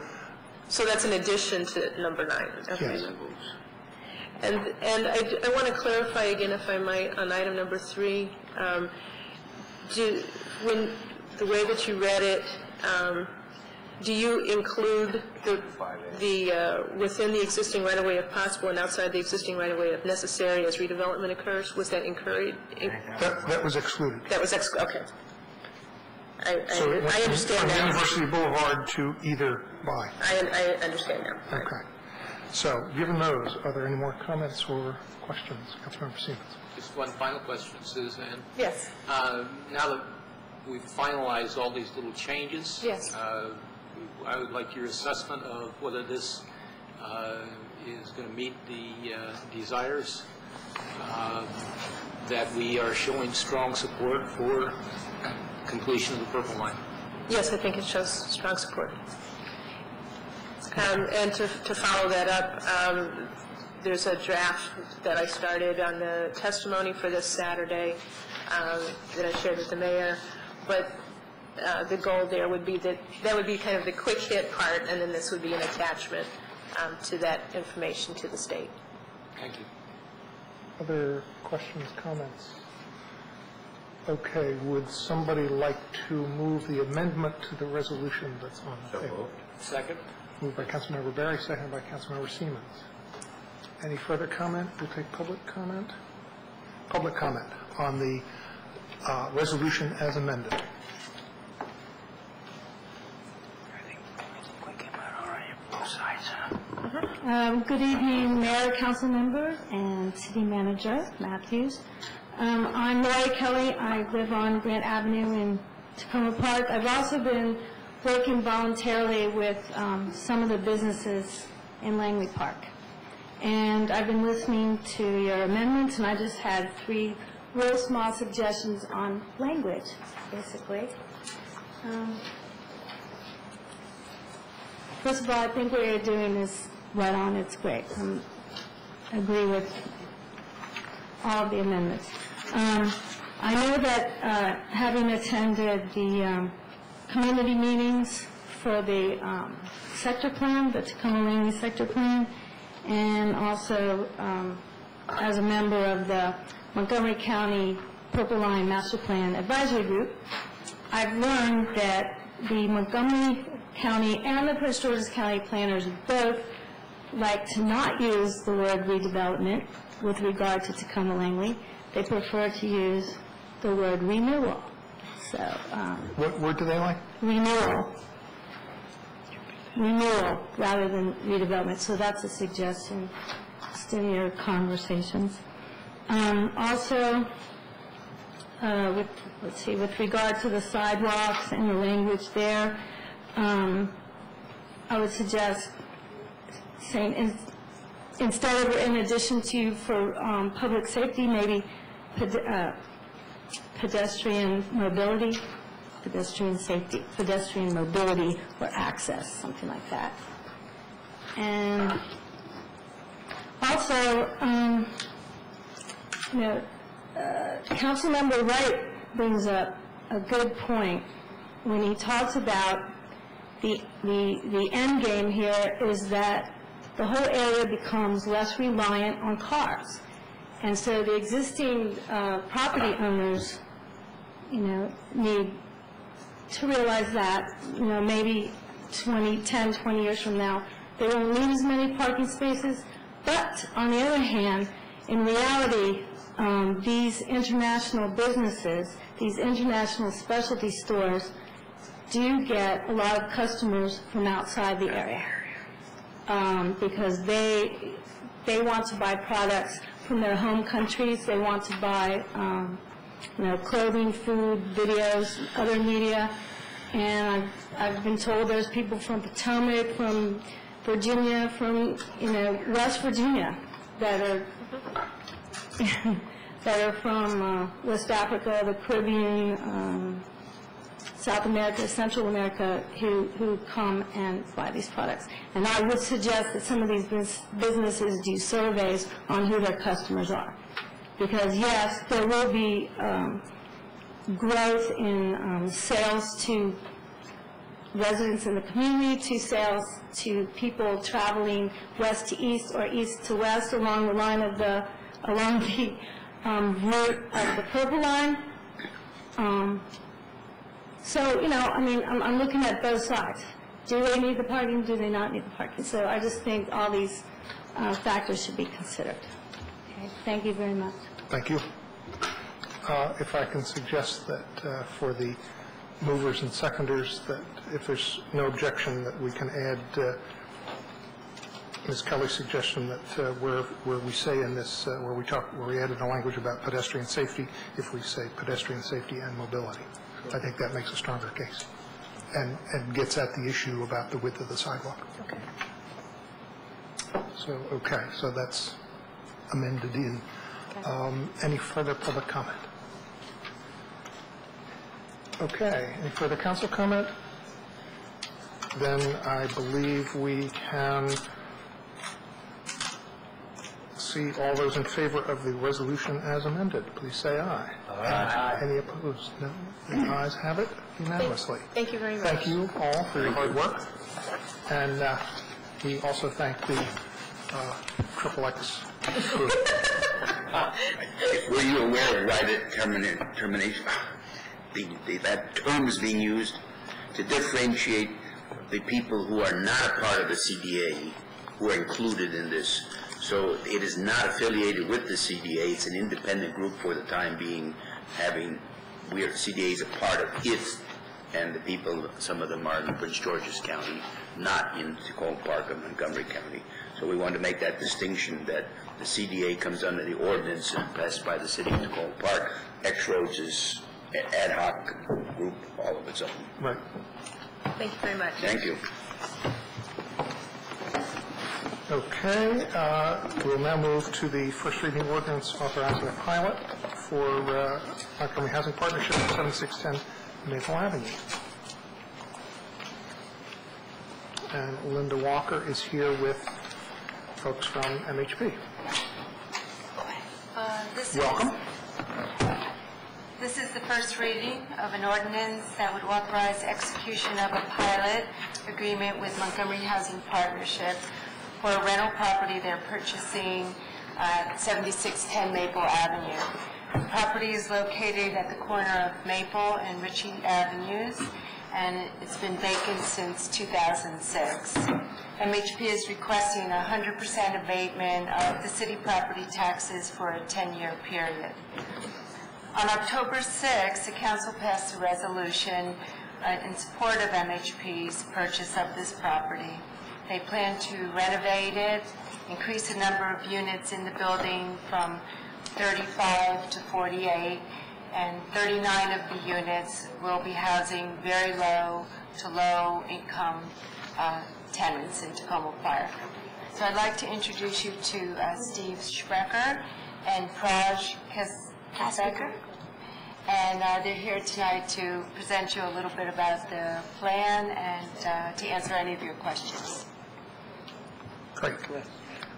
Speaker 12: that's in addition to number 9. Okay.
Speaker 2: Yes.
Speaker 12: And I want to clarify again, if I might, on item number 3. When the way that you read it, do you include the within the existing right-of-way if possible and outside the existing right-of-way if necessary as redevelopment occurs? Was that encouraged?
Speaker 2: That was excluded.
Speaker 12: That was excluded. Okay. I understand
Speaker 2: from
Speaker 12: now.
Speaker 2: University Boulevard to either by.
Speaker 12: I understand now.
Speaker 2: Okay. So, given those, are there any more comments or questions? Councilmember Siemens.
Speaker 8: Just one final question, Suzanne.
Speaker 12: Yes.
Speaker 8: Now that we've finalized all these little changes,
Speaker 12: yes.
Speaker 8: I would like your assessment of whether this is going to meet the desires that we are showing strong support for completion of the Purple Line.
Speaker 12: Yes, I think it shows strong support. And to follow that up, there's a draft that I started on the testimony for this Saturday that I shared with the mayor. But the goal there would be that would be kind of the quick hit part, and then this would be an attachment to that information to the state.
Speaker 8: Thank you.
Speaker 2: Other questions, comments? Okay. Would somebody like to move the amendment to the resolution that's on the table?
Speaker 8: Second.
Speaker 2: Moved by Councilmember Berry, seconded by Councilmember Siemens. Any further comment? We'll take public comment. Public comment on the resolution as amended.
Speaker 16: Good evening, Mayor, Council Member, and City Manager Matthews. I'm Lori Kelly. I live on Grant Avenue in Tacoma Park. I've also been working voluntarily with some of the businesses in Langley Park. And I've been listening to your amendments, and I just had 3 real small suggestions on language, basically. First of all, I think what you're doing is right on. It's great. I agree with all of the amendments. I know that having attended the community meetings for the sector plan, the Tacoma Langley sector plan, and also as a member of the Montgomery County Purple Line Master Plan Advisory Group, I've learned that the Montgomery County and the Prince George's County planners both like to not use the word redevelopment with regard to Tacoma Langley. They prefer to use the word renewal. So,
Speaker 2: what word do they like?
Speaker 16: Renewal. Renewal rather than redevelopment. So that's a suggestion just in your conversations. Also, with regard to the sidewalks and the language there, I would suggest saying instead of in addition to for public safety, maybe pedestrian mobility, pedestrian safety, pedestrian mobility or access, something like that. And also, Councilmember Wright brings up a good point when he talks about the end game here is that the whole area becomes less reliant on cars. And so the existing property owners, need to realize that, maybe 10, 20 years from now, they won't need as many parking spaces. But on the other hand, in reality, these international businesses, these international specialty stores, do get a lot of customers from outside the area because they want to buy products from their home countries. They want to buy, clothing, food, videos, other media. And I've been told there's people from Potomac, from Virginia, from West Virginia that are from West Africa, the Caribbean, South America, Central America, who come and buy these products. And I would suggest that some of these businesses do surveys on who their customers are. Because yes, there will be growth in sales to residents in the community, to sales to people traveling west to east or east to west along the line of the route of the Purple Line. So, I'm looking at both sides. Do they need the parking? Do they not need the parking? So I just think all these factors should be considered. Okay, thank you very much.
Speaker 2: Thank you. If I can suggest that for the movers and seconders, that if there's no objection, that we can add Ms. Kelly's suggestion that where we say in this, where we added the language about pedestrian safety, if we say pedestrian safety and mobility. I think that makes a stronger case and gets at the issue about the width of the sidewalk. Okay. So that's amended in. Any further public comment? Okay. Any further council comment? Then I believe we can see all those in favor of the resolution as amended. Please say aye. Aye. Any opposed? No. The ayes have it unanimously.
Speaker 12: Thank you very much.
Speaker 2: Thank you all for your hard work. And we also thank the XXX group.
Speaker 13: Were you aware of right termination? That term is being used to differentiate the people who are not a part of the CDA, who are included in this. So it is not affiliated with the CDA. It's an independent group for the time being, CDA is a part of it, and the people, some of them are in Prince George's County, not in Tacoma Park or Montgomery County. So we want to make that distinction that the CDA comes under the ordinance passed by the city of Tacoma Park. X-Roads is an ad hoc group all of its own.
Speaker 2: Right.
Speaker 12: Thank you very much.
Speaker 13: Thank you.
Speaker 2: Okay, we'll now move to the first reading ordinance authorizing a pilot for Montgomery Housing Partnership at 7610 Maple Avenue. and Linda Walker is here with folks from MHP. Welcome.
Speaker 17: This is the first reading of an ordinance that would authorize execution of a pilot agreement with Montgomery Housing Partnership for a rental property they're purchasing at 7610 Maple Avenue. The property is located at the corner of Maple and Ritchie Avenues, and it's been vacant since 2006. MHP is requesting 100% abatement of the city property taxes for a 10-year period. On October 6th, the council passed a resolution in support of MHP's purchase of this property. They plan to renovate it, increase the number of units in the building from 35 to 48, and 39 of the units will be housing very low to low income tenants in Tacoma Park. So I'd like to introduce you to Steve Sprecher and Praj Kasbecker. And they're here tonight to present you a little bit about the plan and to answer any of your questions.
Speaker 2: Great.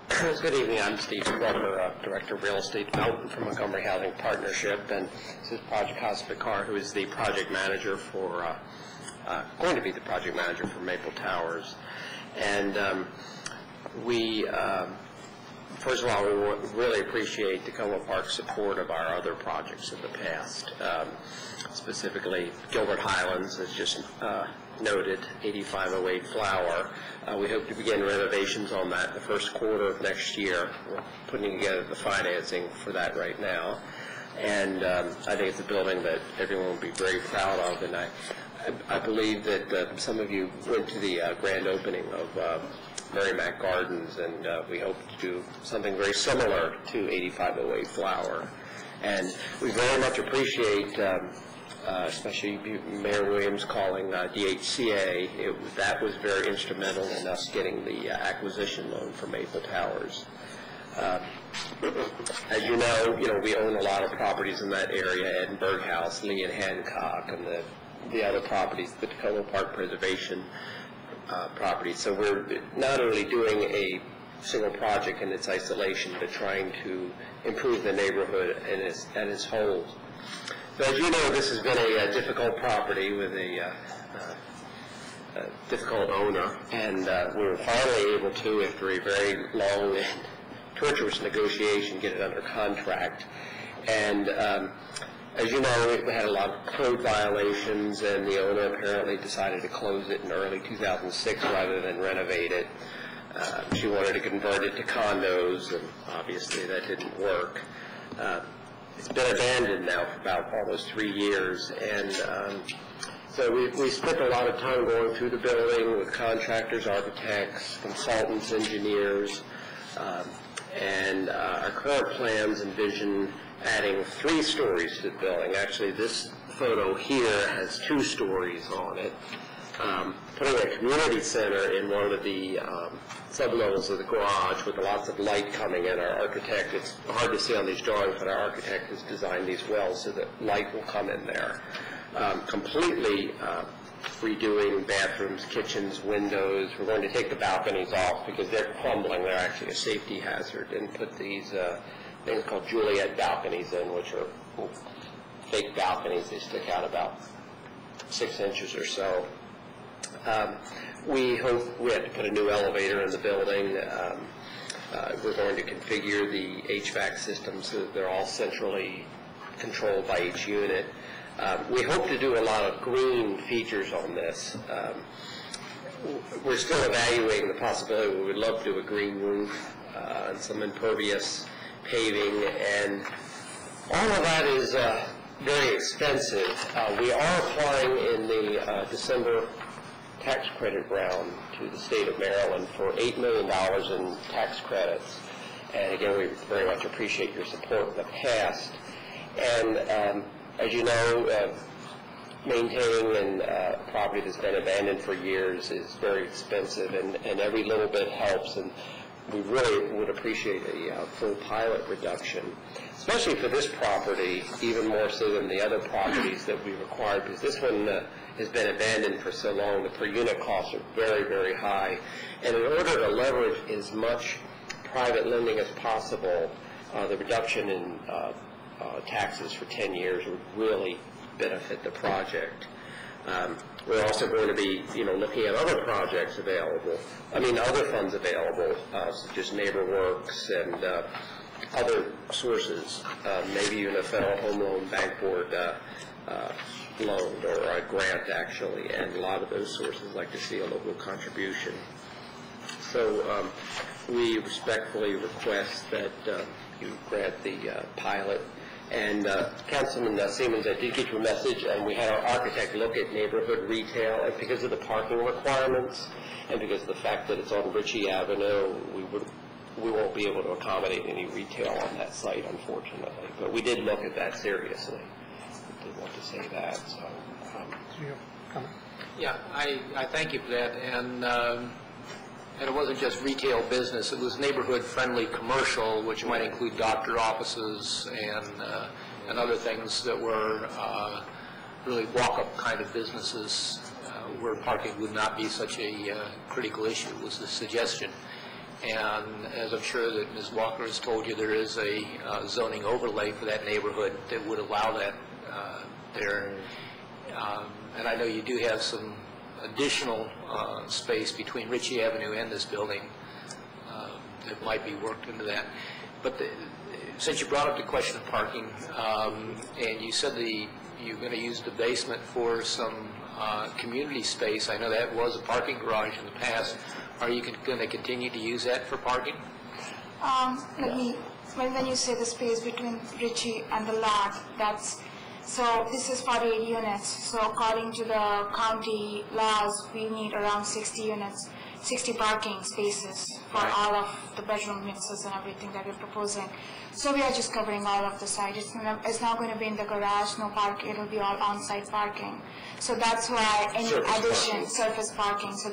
Speaker 11: Good evening. I'm Steve Sprecher, Director of Real Estate Development for Montgomery Housing Partnership, and this is Praj Kasbecker, who is the project manager for, going to be the project manager for Maple Towers. And we first of all, we really appreciate Tacoma Park's support of our other projects in the past, specifically Gilbert Highlands, as just noted, 8508 Flower. We hope to begin renovations on that in the first quarter of next year. We're putting together the financing for that right now. And I think it's a building that everyone will be very proud of. And I believe that some of you went to the grand opening of Merrimack Gardens, and we hope to do something very similar to 8508 Flower. And we very much appreciate, especially Mayor Williams calling DHCA. That was very instrumental in us getting the acquisition loan for Maple Towers. As you know, we own a lot of properties in that area, Edinburgh House, Lee and Hancock, and the other properties, the Tacoma Park Preservation property. So we're not only doing a single project in its isolation, but trying to improve the neighborhood and its whole. So as you know, this has been a difficult property with a difficult owner, and we were finally able to, after a very long and torturous negotiation, get it under contract. And as you know, we had a lot of code violations, and the owner apparently decided to close it in early 2006 rather than renovate it. She wanted to convert it to condos, and obviously that didn't work. It's been abandoned now for about almost 3 years, and so we spent a lot of time going through the building with contractors, architects, consultants, engineers, and our current plans envision adding 3 stories to the building. Actually, this photo here has 2 stories on it. Putting a community center in one of the sub-levels of the garage with lots of light coming in. Our architect, it's hard to see on these drawings, but our architect has designed these well so that light will come in there. Completely redoing bathrooms, kitchens, windows. We're going to take the balconies off because they're crumbling. They're actually a safety hazard, and put these things called Juliet balconies in, which are fake balconies. They stick out about 6 inches or so. We hope we have to put a new elevator in the building. We're going to configure the HVAC system so that they're all centrally controlled by each unit. We hope to do a lot of green features on this. We're still evaluating the possibility. We would love to do a green roof and some impervious paving, and all of that is very expensive. We are applying in the December tax credit round to the state of Maryland for $8 million in tax credits. And again, we very much appreciate your support in the past. And as you know, maintaining a property that's been abandoned for years is very expensive, and every little bit helps. And we really would appreciate a full pilot reduction, especially for this property, even more so than the other properties that we've acquired, because this one has been abandoned for so long, the per unit costs are very, very high. And in order to leverage as much private lending as possible, the reduction in taxes for 10 years would really benefit the project. We're also going to be, looking at other projects available, other funds available, such as NeighborWorks and other sources, maybe even a Federal Home Loan Bank Board loan or a grant, actually, and a lot of those sources like to see a local contribution. So we respectfully request that you grant the pilot. And Councilman Siemens, I did get your message, and we had our architect look at neighborhood retail, and because of the parking requirements and because of the fact that it's on Ritchie Avenue, we won't be able to accommodate any retail on that site, unfortunately. But we did look at that seriously. I did want to say that. So,
Speaker 8: yeah, I thank you for that. And it wasn't just retail business. It was neighborhood-friendly commercial, which might include doctor offices and other things that were really walk-up kind of businesses where parking would not be such a critical issue, was the suggestion. And as I'm sure that Ms. Walker has told you, there is a zoning overlay for that neighborhood that would allow that there. And I know you do have some additional space between Ritchie Avenue and this building that might be worked into that. But since you brought up the question of parking, and you said you're going to use the basement for some community space, I know that was a parking garage in the past. Are you going to continue to use that for parking?
Speaker 18: When you say the space between Ritchie and the lot, so this is 48 units. So according to the county laws, we need around 60 units, 60 parking spaces for all of the bedroom mixes and everything that we're proposing. So we are just covering all of the site. It's not going to be in the garage, no park. It'll be all on-site parking. So that's why any surface parking. So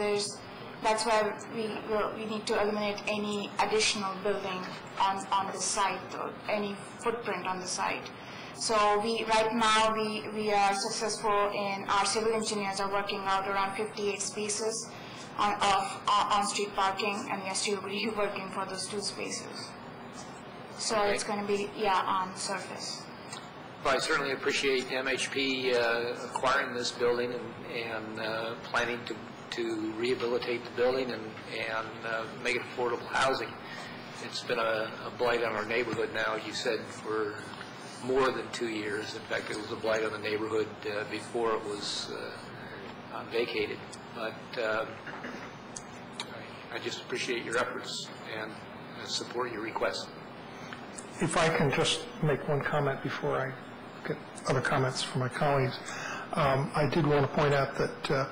Speaker 18: that's why we need to eliminate any additional building on the site or any footprint on the site. So right now we are successful in our civil engineers are working out around 58 spaces of on-street parking, and we are still working for those 2 spaces. So it's going to be on surface.
Speaker 8: Well, I certainly appreciate MHP acquiring this building and planning to rehabilitate the building and make it affordable housing. It's been a blight on our neighborhood now, you said, for more than 2 years. In fact, it was a blight on the neighborhood before it was vacated. But I just appreciate your efforts and support your request.
Speaker 2: If I can just make one comment before I get other comments from my colleagues. I did want to point out that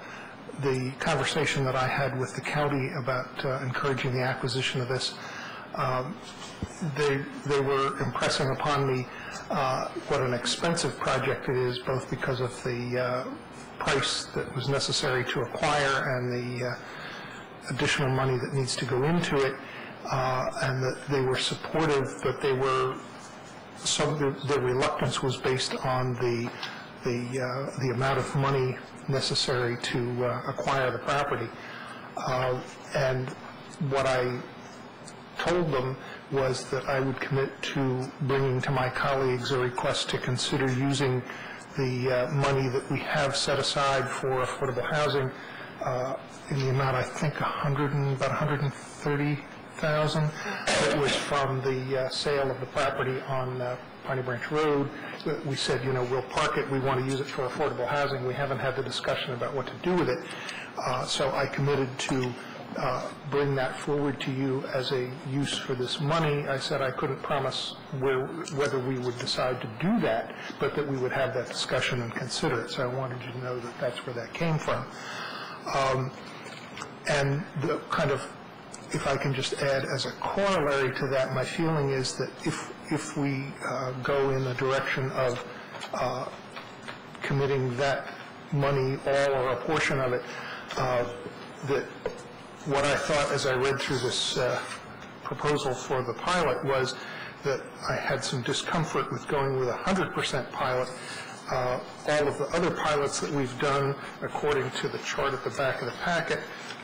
Speaker 2: the conversation that I had with the county about encouraging the acquisition of this, they were impressing upon me what an expensive project it is, both because of the price that was necessary to acquire and the additional money that needs to go into it, and that they were supportive, but their reluctance was based on the amount of money necessary to acquire the property. And what I told them was that I would commit to bringing to my colleagues a request to consider using the money that we have set aside for affordable housing in the amount, I think, about $130,000. It was from the sale of the property on Piney Branch Road. We said, we'll park it. We want to use it for affordable housing. We haven't had the discussion about what to do with it. So I committed to bring that forward to you as a use for this money. I said I couldn't promise whether we would decide to do that, but that we would have that discussion and consider it. So I wanted you to know that that's where that came from. And the kind of, if I can just add as a corollary to that, my feeling is that if we go in the direction of committing that money, all or a portion of it, that what I thought as I read through this proposal for the pilot was that I had some discomfort with going with 100% pilot All of the other pilots that we've done, according to the chart at the back of the packet,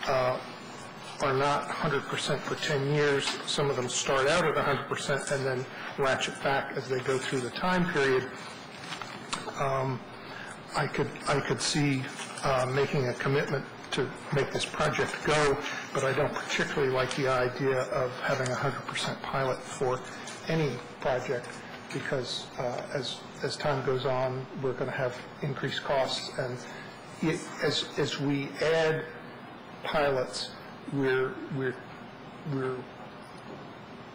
Speaker 2: are not 100% for 10 years. Some of them start out at 100% and then ratchet back as they go through the time period. I could see making a commitment to make this project go, but I don't particularly like the idea of having a 100% pilot for any project, because as time goes on, we're going to have increased costs, and as we add pilots,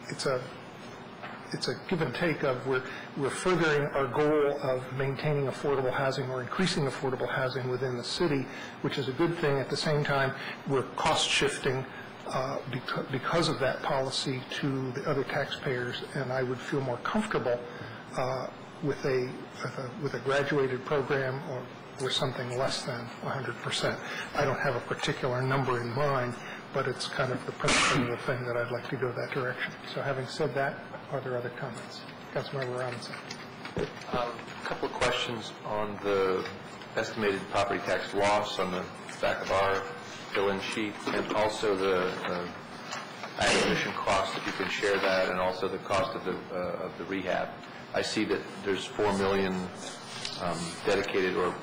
Speaker 2: it's a give and take of we're furthering our goal of maintaining affordable housing or increasing affordable housing within the city, which is a good thing. At the same time, we're cost shifting because of that policy to the other taxpayers, and I would feel more comfortable with a graduated program or something less than 100%. I don't have a particular number in mind, but it's kind of the principle of the thing that I'd like to go that direction. So having said that, are there other comments? Councilmember Robinson.
Speaker 4: A couple of questions on the estimated property tax loss on the back of our fill-in sheet, and also the acquisition cost, if you can share that, and also the cost of the rehab. I see that there's $4 million dedicated, or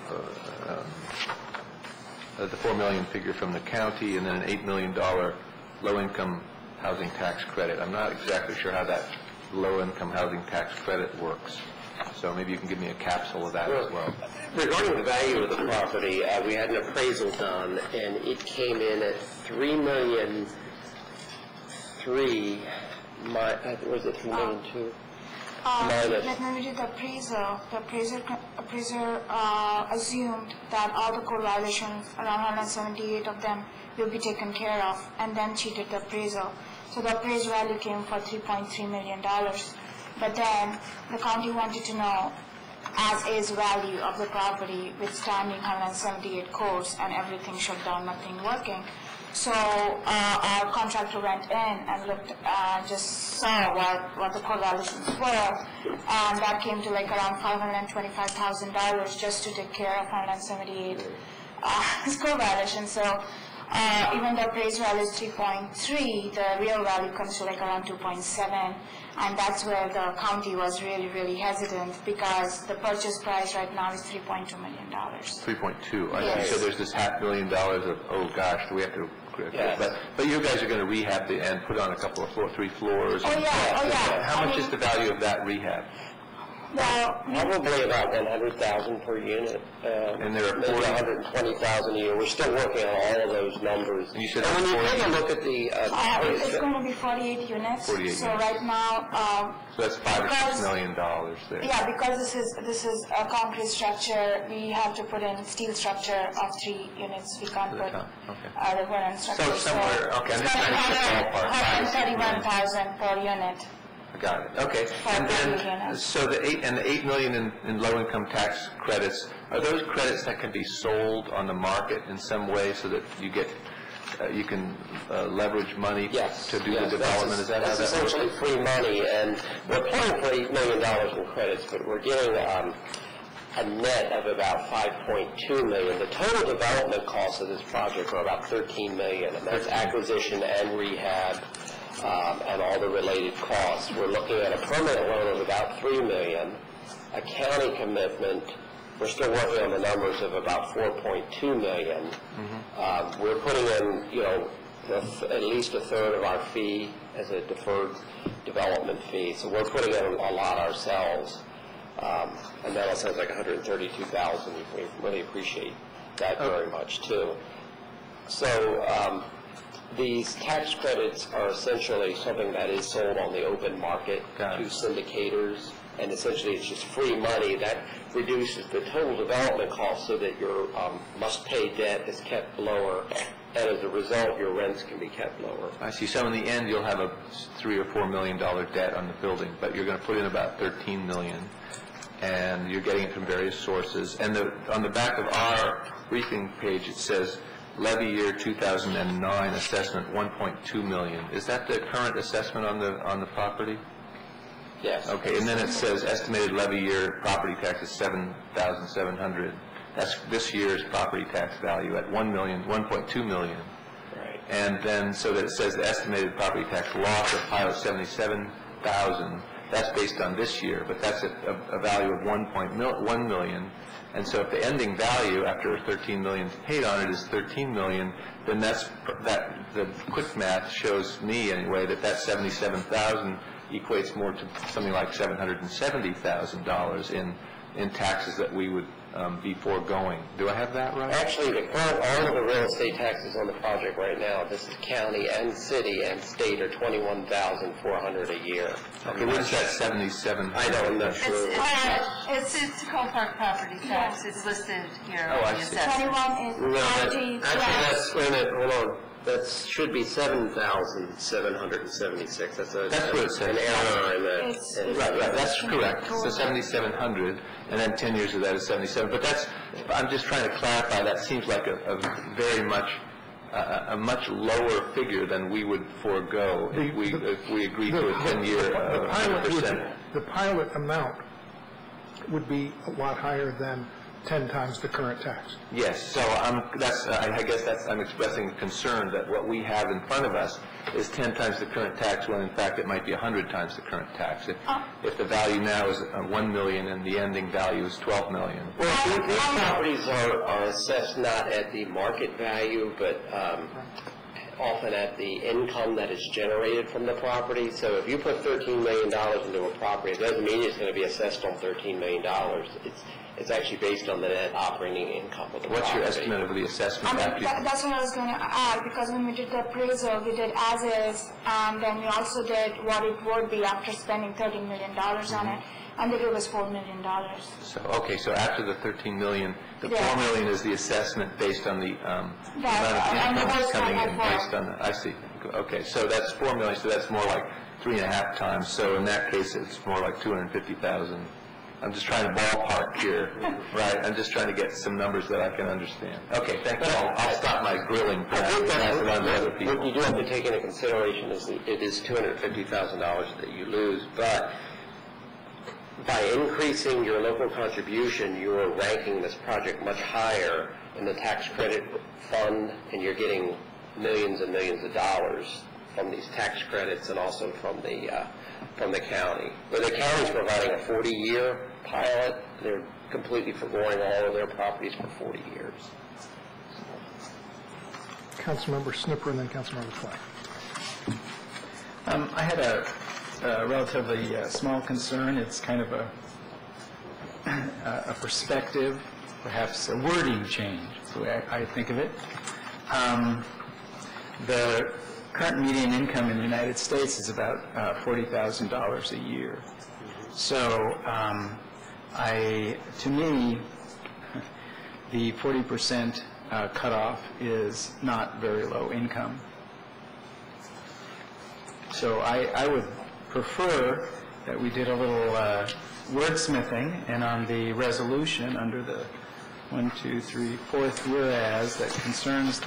Speaker 4: the $4 million figure from the county, and then an $8 million low-income housing tax credit. I'm not exactly sure how that low-income housing tax credit works. So maybe you can give me a capsule of that as well.
Speaker 11: Regarding the value of the property, we had an appraisal done, and it came in at $3.3 million. Was it $3.2 million?
Speaker 18: When we did the appraisal, the appraiser assumed that all the core violations, around 178 of them, will be taken care of, and then she did the appraisal. So the appraised value came for $3.3 million. But then the county wanted to know as-is value of the property, withstanding 178 cores and everything shut down, nothing working. So our contractor went in and looked, just saw what the core violations were, and that came to like around $525,000 just to take care of 178 core violations. So even the appraised value is 3.3, the real value comes to like around 2.7, and that's where the county was really hesitant, because the purchase price right now is $3.2 million.
Speaker 4: 3.2. I
Speaker 18: Yes.
Speaker 4: see. So there's this $500,000 of, oh gosh, do we have to?
Speaker 18: Yes.
Speaker 4: But you guys are going to rehab and put on a couple of 3 floors.
Speaker 18: Oh, yeah.
Speaker 4: How much is the value of that rehab?
Speaker 18: Well,
Speaker 11: probably about $100,000 per unit.
Speaker 4: And there are
Speaker 11: maybe $120,000 a year. We're still working on all of those numbers.
Speaker 4: And you said
Speaker 11: when you take a look at the
Speaker 18: it's going to be 48 units.
Speaker 4: 48
Speaker 18: so
Speaker 4: units.
Speaker 18: right now,
Speaker 4: So that's $5 or $6 million there.
Speaker 18: yeah, because this is a concrete structure, we have to put in steel structure of 3 units. We can't put the wooden structure.
Speaker 4: So somewhere, okay, I'm just trying to get the ballpark.
Speaker 18: $131,000 per unit.
Speaker 4: Got it. Okay. And then, so the $8 million in low-income tax credits, are those credits that can be sold on the market in some way so that you get, you can leverage money to do the development? Is that how that works?
Speaker 11: That's essentially free money, and we're applying for $8 million in credits, but we're getting a net of about $5.2 million. The total development costs of this project are about $13 million, and that's acquisition and rehab. And all the related costs. We're looking at a permanent loan of about $3 million, a county commitment. We're still working on the numbers of about $4.2 million. We're putting in, at least a third of our fee as a deferred development fee. So we're putting in a lot ourselves. And that sounds like $132,000. We really appreciate that very much too. So. These tax credits are essentially something that is sold on the open market to syndicators, and essentially it's just free money that reduces the total development cost so that your must-pay debt is kept lower, and as a result, your rents can be kept lower.
Speaker 4: I see. So in the end, you'll have a $3 or $4 million debt on the building, but you're going to put in about $13 million, and you're getting it from various sources. And on the back of our briefing page, it says, levy year 2009 assessment $1.2 million. Is that the current assessment on the property?
Speaker 11: Yes.
Speaker 4: Okay, and then it says estimated levy year property tax is $7,700. That's this year's property tax value at $1.2 million.
Speaker 11: Right.
Speaker 4: And then, so that it says the estimated property tax loss of pilot $77,000. That's based on this year, but that's a value of $1 million. And so if the ending value after $13 million is paid on it is $13 million, then the quick math shows me anyway that $77,000 equates more to something like $770,000 in taxes that we would be foregoing. Do I have that right?
Speaker 11: Actually, all of the real estate taxes on the project right now, this is county and city and state, are $21,400 a year.
Speaker 4: Okay, what is that 77?
Speaker 11: I know, I'm not sure.
Speaker 17: It's Tacoma Park property tax. It's listed here
Speaker 4: Oh,
Speaker 17: on
Speaker 4: I
Speaker 17: the
Speaker 4: see.
Speaker 17: assessment.
Speaker 18: 21 is
Speaker 11: Actually, that's, wait a minute, hold on. That should be 7,776. That's
Speaker 4: what it says.
Speaker 11: an error in that.
Speaker 4: Right, that's correct. So 7,700, and then 10 years of that is 77. But I'm just trying to clarify, that seems like a very much, a much lower figure than we would forego if we agreed to a 10-year 100%.
Speaker 2: The pilot amount would be a lot higher than 10 times the current tax.
Speaker 4: Yes, so I guess I'm expressing concern that what we have in front of us is 10 times the current tax, when in fact it might be 100 times the current tax. If the value now is $1 million and the ending value is $12 million.
Speaker 11: Well, these properties are assessed not at the market value, but often at the income that is generated from the property. So if you put $13 million into a property, it doesn't mean it's going to be assessed on $13 million. It's actually based on the net operating income of the property.
Speaker 4: What's your estimate of the assessment?
Speaker 18: That's what I was going to add, because when we did the appraisal, we did as is, and then we also did what it would be after spending $13 million on it, and it was $4 million.
Speaker 4: So, okay, so after the $13 million, the $4 million is the assessment based on the amount of income that's coming in based on I see. Okay, so that's $4 million, so that's more like 3.5 times. So in that case, it's more like $250,000. I'm just trying to ballpark here, right? I'm just trying to get some numbers that I can understand. Okay, thank you. I'll stop my grilling for that.
Speaker 11: What you do have to take into consideration is that it is $250,000 that you lose, but by increasing your local contribution, you are ranking this project much higher in the tax credit fund, and you're getting millions and millions of dollars from these tax credits and also from the county. But the county's providing a 40-year pilot. They're completely foregoing all of their properties for 40 years.
Speaker 2: Councilmember Snipper and then Councilmember Clay.
Speaker 15: I had a relatively small concern. It's kind of a perspective, perhaps a wording change, is the way I think of it. The current median income in the United States is about $40,000 a year. So to me, the 40% cutoff is not very low income. So I would prefer that we did a little wordsmithing, and on the resolution under the 4th whereas that concerns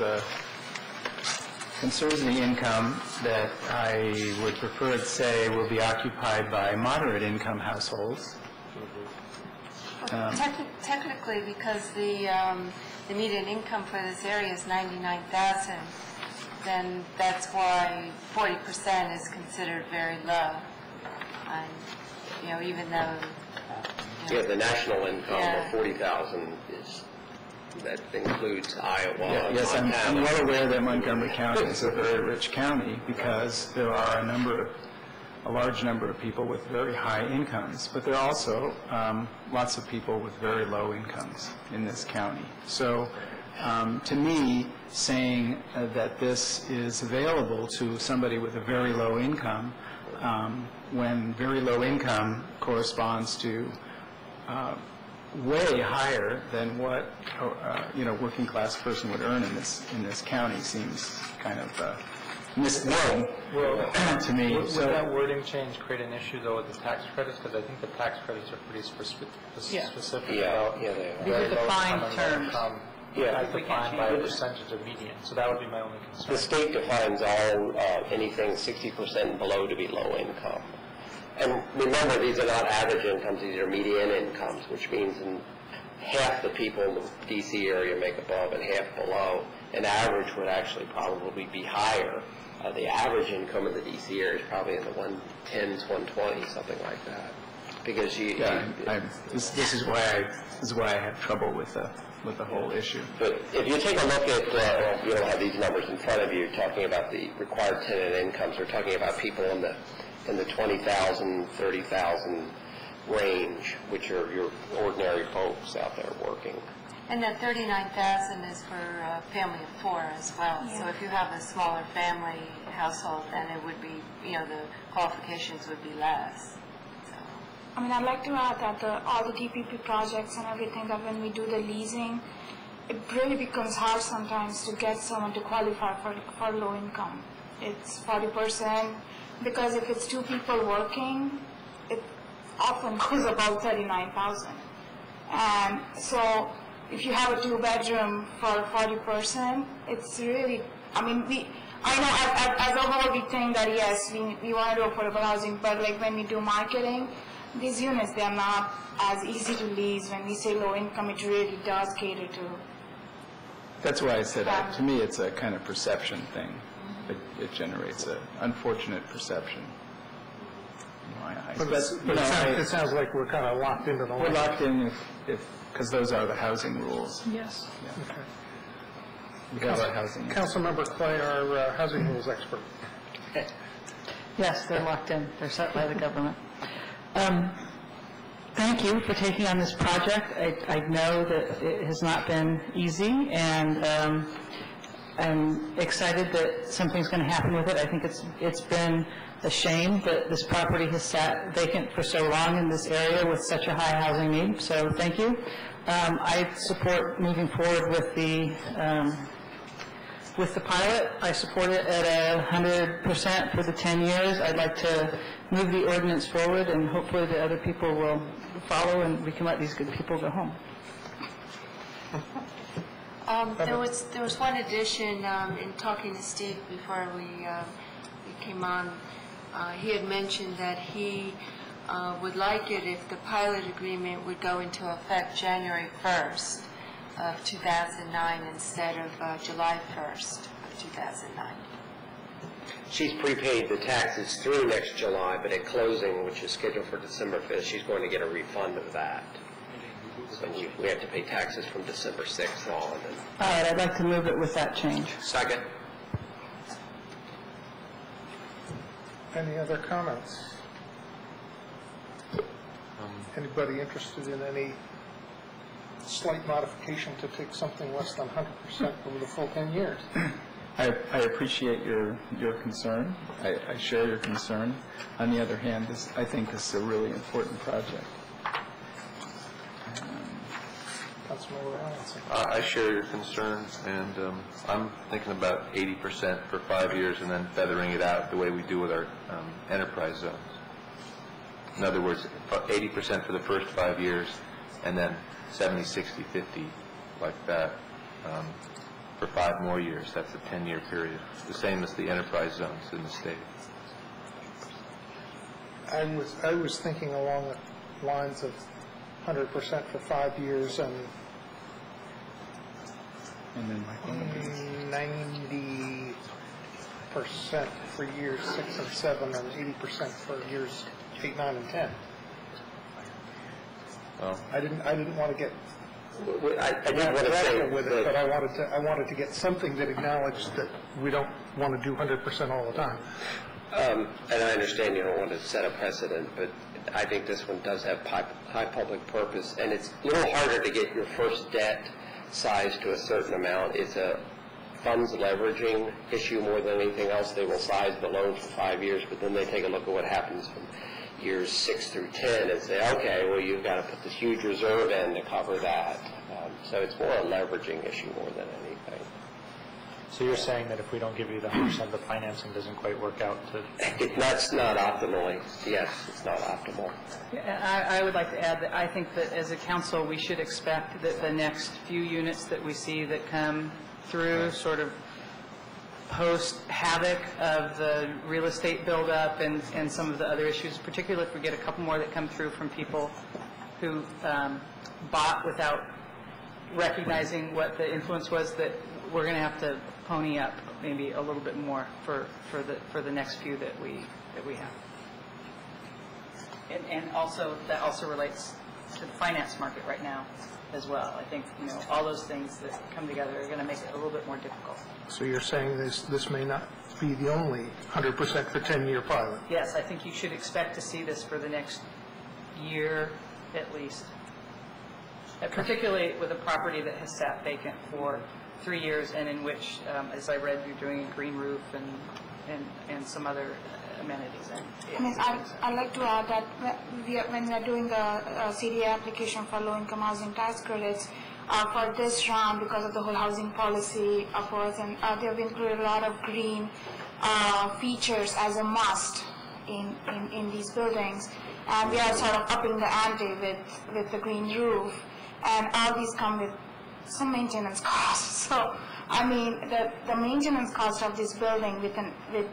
Speaker 15: the income, that I would prefer to say will be occupied by moderate income households.
Speaker 17: Technically, because the median income for this area is $99,000, then that's why 40% is considered very low. And, even though
Speaker 11: the national income of $40,000 is. That includes Iowa.
Speaker 15: Yes, I'm well aware that Montgomery County is a very rich county because there are a large number of people with very high incomes, but there are also lots of people with very low incomes in this county. So to me, saying that this is available to somebody with a very low income, when very low income corresponds to way higher than what working class person would earn in this county seems kind of misleading to me.
Speaker 6: Would that wording change create an issue though with the tax credits? Because I think the tax credits are pretty specific.
Speaker 11: Yeah, they are.
Speaker 5: These are defined terms.
Speaker 6: As defined by a percentage of median. So that would be my only concern.
Speaker 11: The state defines all anything 60% below to be low income. And remember, these are not average incomes, these are median incomes, which means half the people in the D.C. area make above and half below. An average would actually probably be higher. The average income in the D.C. area is probably in the 110s, 120s, something like that. Because
Speaker 15: this is why I have trouble with the whole issue.
Speaker 11: But if you take a look at, you don't have these numbers in front of you, talking about the required tenant incomes, we're talking about people in the 20,000, 30,000 range, which are your ordinary folks out there working.
Speaker 17: And that 39,000 is for a family of 4 as well.
Speaker 18: Yeah.
Speaker 17: So if you have a smaller family household, then it would be, the qualifications would be less.
Speaker 18: I mean, I'd like to add that all the DPP projects and everything, that when we do the leasing, it really becomes hard sometimes to get someone to qualify for low income. It's 40%, because if it's 2 people working, it often goes above 39,000. And so if you have a 2-bedroom for 40%, it's really, I know as a whole we think that yes, we want to do affordable housing, but like when we do marketing, these units, they are not as easy to lease. When we say low income, it really does cater to.
Speaker 15: That's why I said, to me, it's a kind of perception thing. It generates an unfortunate perception in my eyes.
Speaker 2: It sounds like we're kind of locked into the.
Speaker 15: We're locked in because those are the housing rules.
Speaker 2: Yes. Yeah. Okay.
Speaker 15: We have our housing.
Speaker 2: Councilmember Clay, our housing rules expert.
Speaker 5: Yes, they're locked in. They're set by the government. Thank you for taking on this project. I know that it has not been easy, and I'm excited that something's going to happen with it. I think it's been a shame that this property has sat vacant for so long in this area with such a high housing need, so thank you. I support moving forward with the pilot. I support it at 100% for the 10 years. I'd like to move the ordinance forward, and hopefully the other people will follow, and we can let these good people go home.
Speaker 17: There was one addition in talking to Steve before we came on. He had mentioned that he would like it if the pilot agreement would go into effect January 1st of 2009 instead of July 1st of 2009.
Speaker 11: She's prepaid the taxes through next July, but at closing, which is scheduled for December 5th, she's going to get a refund of that. So we have to pay taxes from December 6th on.
Speaker 5: All right, I'd like to move it with that change.
Speaker 11: Second.
Speaker 2: Any other comments? Anybody interested in any slight modification to take something less than 100% over the full 10 years?
Speaker 15: I appreciate your concern. I share your concern. On the other hand, I think this is a really important project.
Speaker 4: I share your concern, and I'm thinking about 80% for 5 years and then feathering it out the way we do with our enterprise zones. In other words, 80% for the first 5 years and then 70, 60, 50 like that for 5 more years. That's a 10-year period. The same as the enterprise zones in the state.
Speaker 2: I was thinking along the lines of 100% for 5 years and
Speaker 15: then
Speaker 2: 90% for years 6 and 7, and 80% for years 8, 9, and 10.
Speaker 4: Well,
Speaker 2: I didn't want to get
Speaker 11: say
Speaker 2: with it, but I wanted to get something that acknowledged that we don't want to do 100% all the time.
Speaker 11: And I understand you don't want to set a precedent, but I think this one does have high public purpose, and it's a little harder to get your first debt sized to a certain amount. It's a funds leveraging issue more than anything else. They will size the loan for 5 years, but then they take a look at what happens from years 6 through 10 and say, okay, well, you've got to put this huge reserve in to cover that. So it's more a leveraging issue more than anything.
Speaker 6: So you're saying that if we don't give you the 100%, the financing doesn't quite work out to...
Speaker 11: That's not optimally. Yes, it's not optimal.
Speaker 5: I would like to add that I think that as a council, we should expect that the next few units that we see that come through sort of post-havoc of the real estate buildup and some of the other issues, particularly if we get a couple more that come through from people who bought without recognizing what the influence was, that we're going to have to pony up maybe a little bit more for the next few that we have. And also, that also relates to the finance market right now as well. I think, all those things that come together are going to make it a little bit more difficult.
Speaker 2: So you're saying this may not be the only 100% for 10-year pilot?
Speaker 5: Yes, I think you should expect to see this for the next year at least, particularly with a property that has sat vacant for 3 years and in which, as I read, you're doing a green roof and some other amenities.
Speaker 18: I'd like to add that when we are doing the CDA application for low-income housing tax credits, for this round, because of the whole housing policy efforts, and they have included a lot of green features as a must in these buildings. And we are sort of upping the ante with the green roof, and all these come with some maintenance costs. So, I mean, the maintenance cost of this building with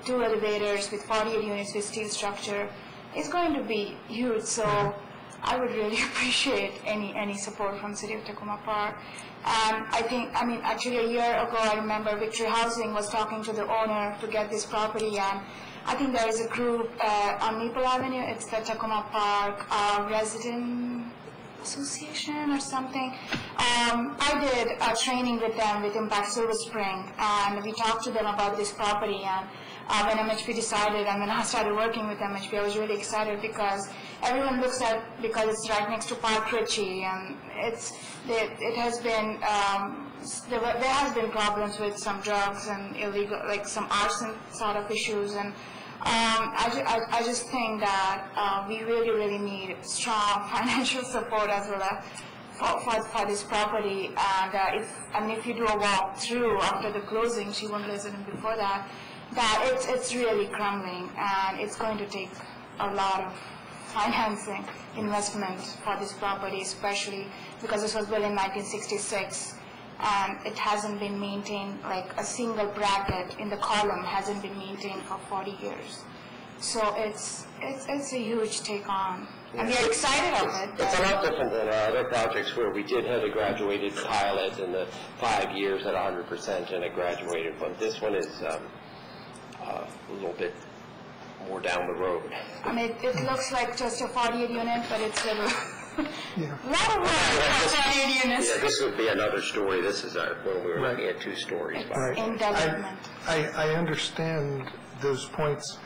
Speaker 18: 2 elevators, with 48 units, with steel structure, is going to be huge. So, I would really appreciate any support from City of Tacoma Park. And actually a year ago, I remember Victory Housing was talking to the owner to get this property, and I think there is a group on Maple Avenue. It's the Tacoma Park Resident Association or something. I did a training with them with Impact Silver Spring, and we talked to them about this property. And when MHP decided, and when I started working with MHP, I was really excited because everyone looks at, because it's right next to Park Ritchie, and it has been there has been problems with some drugs and illegal, like some arson sort of issues, and I just think that we really need strong financial support as well for this property. And if you do a walk through after the closing, she wasn't resident before that it's really crumbling, and it's going to take a lot of financing investment for this property, especially because this was built in 1966. And it hasn't been maintained, like a single bracket in the column hasn't been maintained for 40 years. So it's a huge take on. And we are excited of it.
Speaker 11: It's a lot different than our other projects where we did have a graduated pilot in the 5 years at 100% and a graduated one. This one is a little bit more down the road.
Speaker 18: I mean, it looks like just a 48 unit, but it's a lot of work for 48 units.
Speaker 11: Yeah, this would be another story. This is when we were looking at 2 stories.
Speaker 2: Right.
Speaker 18: In development.
Speaker 2: I understand those points.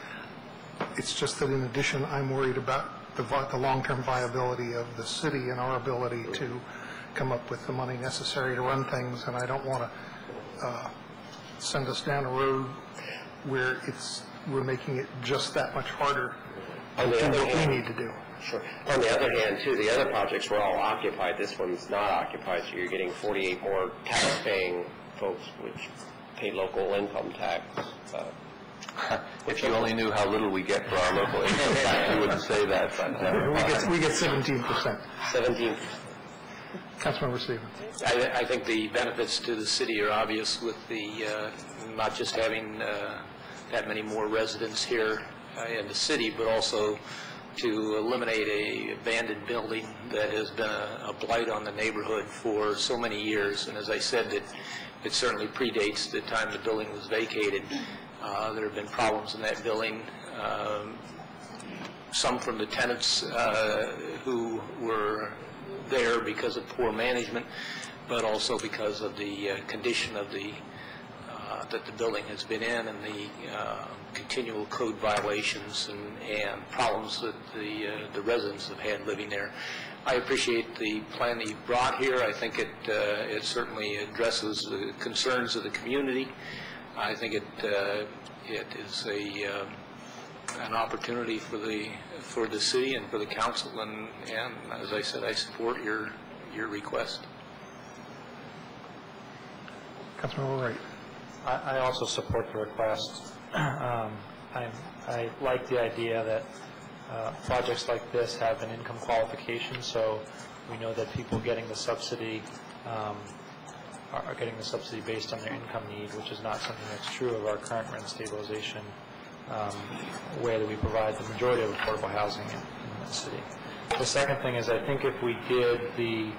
Speaker 2: It's just that in addition, I'm worried about the long-term viability of the city and our ability to come up with the money necessary to run things, and I don't want to send us down a road where we're making it just that much harder to do what we need to do.
Speaker 11: Sure. On the other hand, too, the other projects were all occupied. This one's not occupied, so you're getting 48 more tax-paying folks, which pay local income tax.
Speaker 4: If you only knew how little we get for our local income tax, you wouldn't say that. But
Speaker 2: we get 17%.
Speaker 11: 17%.
Speaker 2: Councilmember Stevens.
Speaker 8: I think the benefits to the city are obvious with the not just having that many more residents here in the city, but also to eliminate a abandoned building that has been a blight on the neighborhood for so many years. And as I said, it certainly predates the time the building was vacated. There have been problems in that building, some from the tenants who were there because of poor management, but also because of the condition of that the building has been in, and the continual code violations and problems that the residents have had living there. I appreciate the plan that you brought here. I think it certainly addresses the concerns of the community. I think it is an opportunity for the city and for the council, and as I said, I support your request.
Speaker 2: Councilmember Wright.
Speaker 6: I also support the request. I like the idea that projects like this have an income qualification, so we know that people getting the subsidy are getting the subsidy based on their income need, which is not something that's true of our current rent stabilization, where we provide the majority of affordable housing in the city. The second thing is I think if we did the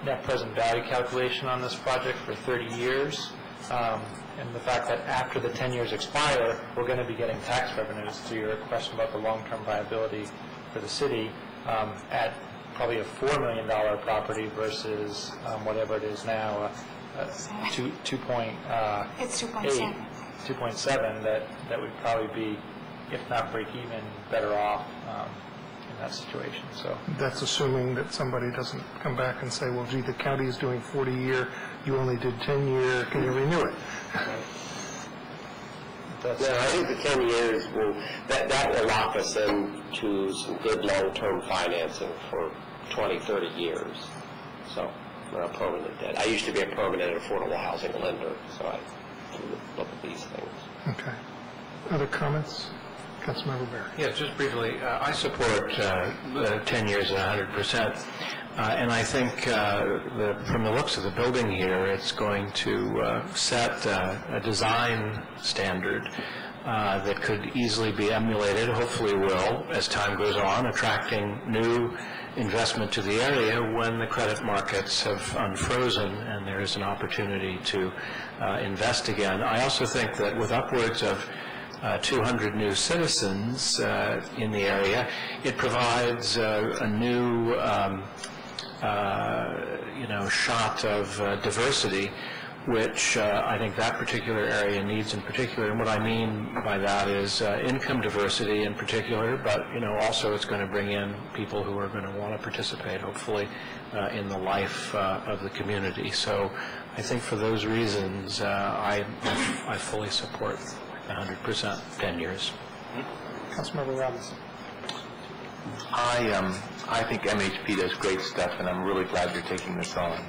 Speaker 6: net present value calculation on this project for 30 years, and the fact that after the 10 years expire, we're going to be getting tax revenues, to your question about the long-term viability for the city, at probably a $4 million property versus whatever it is now, 2.8, 2.7, that would probably be, if not break even, better off in that situation. So
Speaker 2: that's assuming that somebody doesn't come back and say, well, gee, the county is doing 40-year, you only did 10-year, can you renew it?
Speaker 11: No, I think the 10 years that will lock us into some good long-term financing for 20, 30 years. So, we're a permanent debt. I used to be a permanent affordable housing lender, so I look at these things.
Speaker 2: Okay. Other comments? Councilmember Barry.
Speaker 14: Yeah, just briefly, I support 10 years at 100%. And I think from the looks of the building here, it's going to set a design standard that could easily be emulated, hopefully will, as time goes on, attracting new investment to the area when the credit markets have unfrozen and there is an opportunity to invest again. I also think that with upwards of 200 new citizens in the area, it provides a new shot of diversity, which I think that particular area needs in particular. And what I mean by that is income diversity in particular, but also it's going to bring in people who are going to want to participate, hopefully, in the life of the community. So I think for those reasons, I fully support 100%, 10 years.
Speaker 2: Councilmember Robinson.
Speaker 4: I think MHP does great stuff, and I'm really glad you're taking this on.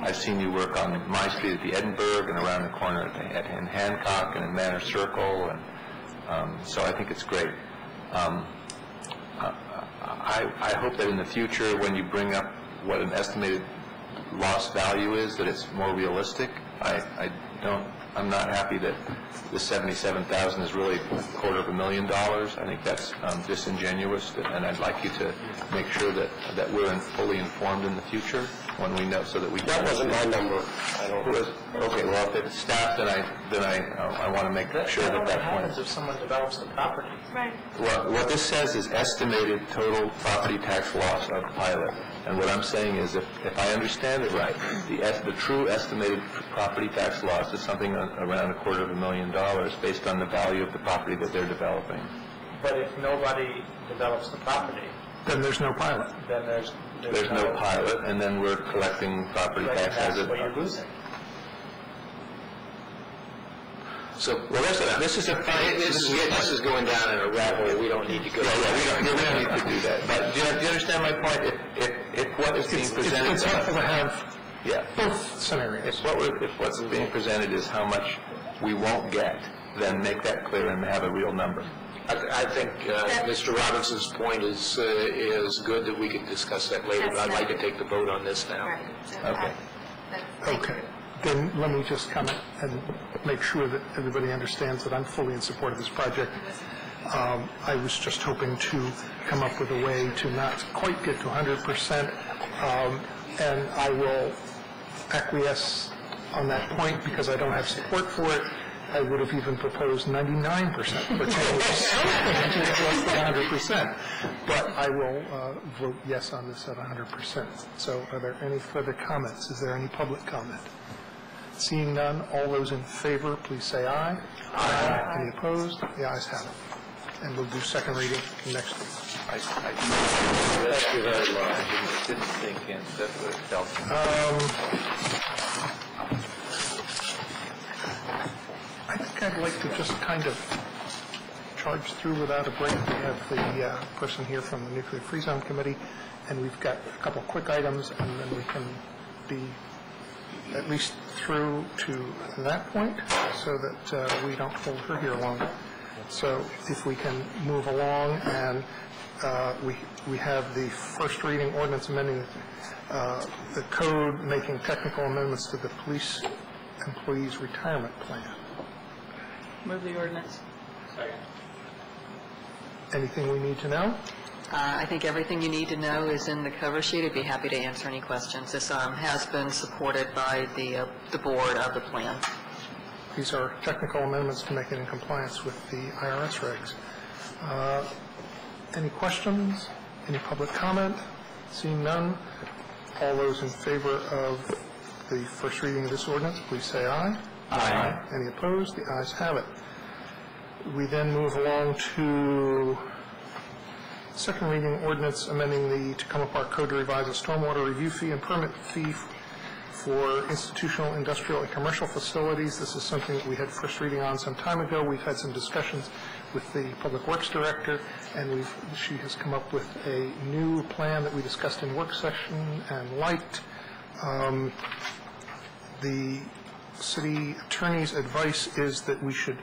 Speaker 4: I've seen you work on my street at the Edinburgh and around the corner in Hancock and in Manor Circle, and so I think it's great. I hope that in the future, when you bring up what an estimated lost value is, that it's more realistic. I'm not happy that the $77,000 is really $250,000. I think that's disingenuous, and I'd like you to make sure that we're fully informed in the future when we know, so that we.
Speaker 11: That wasn't my number.
Speaker 4: Okay. Well, if it's staff, then I want to make sure that
Speaker 6: What happens if someone develops the property?
Speaker 17: Right.
Speaker 4: Well, what this says is estimated total property tax loss of pilot. And what I'm saying is, if I understand it right, the true estimated property tax loss is something around $250,000 based on the value of the property that they're developing.
Speaker 6: But if nobody develops the property,
Speaker 2: then there's no pilot.
Speaker 6: Then there's
Speaker 4: no pilot, and then we're collecting property tax as
Speaker 6: that's what you're losing.
Speaker 8: So, well, this is going down in a rabbit hole. We don't need to go.
Speaker 4: Yeah, we don't need to do that. But do you understand my point? If what is being presented,
Speaker 2: it's helpful to have
Speaker 4: both
Speaker 2: scenarios.
Speaker 4: If what's being presented is how much we won't get, then make that clear and have a real number.
Speaker 8: I think Mr. Robinson's point is good, that we can discuss that later, but I'd like to take the vote on this now.
Speaker 17: Right.
Speaker 4: Okay.
Speaker 2: Okay. Then let me just comment and make sure that everybody understands that I'm fully in support of this project. I was just hoping to come up with a way to not quite get to 100%, and I will acquiesce on that point because I don't have support for it. I would have even proposed 99% for 10 years, less than 100%. But I will vote yes on this at 100%. So are there any further comments? Is there any public comment? Seeing none, all those in favor, please say aye. Aye. Any opposed? The ayes have it. And we'll do second reading next week.
Speaker 4: Thank you very much. It didn't sink in. That's what it felt.
Speaker 2: I think I'd like to just kind of charge through without a break. We have the person here from the Nuclear Free Zone Committee, and we've got a couple quick items, and then we can be at least through to that point so that we don't hold her here longer. So if we can move along, and we have the first reading ordinance amending the code, making technical amendments to the police employees' retirement plan.
Speaker 5: Move the ordinance.
Speaker 6: Second.
Speaker 2: Anything we need to know?
Speaker 7: I think everything you need to know is in the cover sheet. I'd be happy to answer any questions. This has been supported by the board of the plan.
Speaker 2: These are technical amendments to make it in compliance with the IRS regs. Any questions? Any public comment? Seeing none, all those in favor of the first reading of this ordinance, please say aye. Aye. Any opposed? The ayes have it. We then move along to second reading ordinance amending the Tacoma Park Code to revise a stormwater review fee and permit fee for institutional, industrial, and commercial facilities. This is something that we had first reading on some time ago. We've had some discussions with the Public Works Director, and she has come up with a new plan that we discussed in work session and liked. The city attorney's advice is that we should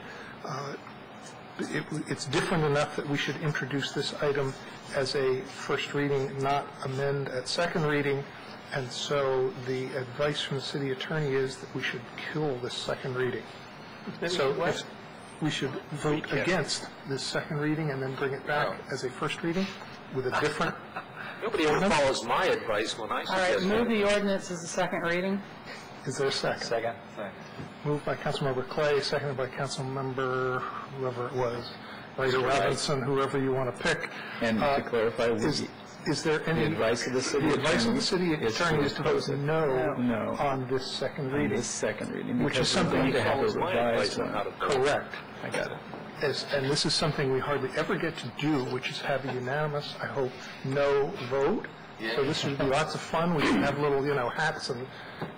Speaker 2: it's different enough that we should introduce this item as a first reading, not amend at second reading. And so the advice from the city attorney is that we should kill this second reading. So we should vote against this second reading and then bring it back as a first reading with a different
Speaker 8: Nobody ever follows my advice when I suggest
Speaker 5: All right, move the ordinance as a second reading.
Speaker 2: Is there a second?
Speaker 6: Second.
Speaker 2: Moved by Councilmember Clay, seconded by Councilmember whoever it was, Ryder Robinson, whoever you want to pick.
Speaker 15: And to clarify,
Speaker 2: is there any
Speaker 15: advice of the city
Speaker 2: attorney? The advice of the city attorney is to vote no
Speaker 15: on
Speaker 2: this second reading.
Speaker 15: On this second reading,
Speaker 2: which is something
Speaker 15: we have a revised one.
Speaker 2: Correct.
Speaker 15: I got it.
Speaker 2: And this is something we hardly ever get to do, which is have a unanimous, I hope, no vote. So this should be lots of fun. We can have little, hats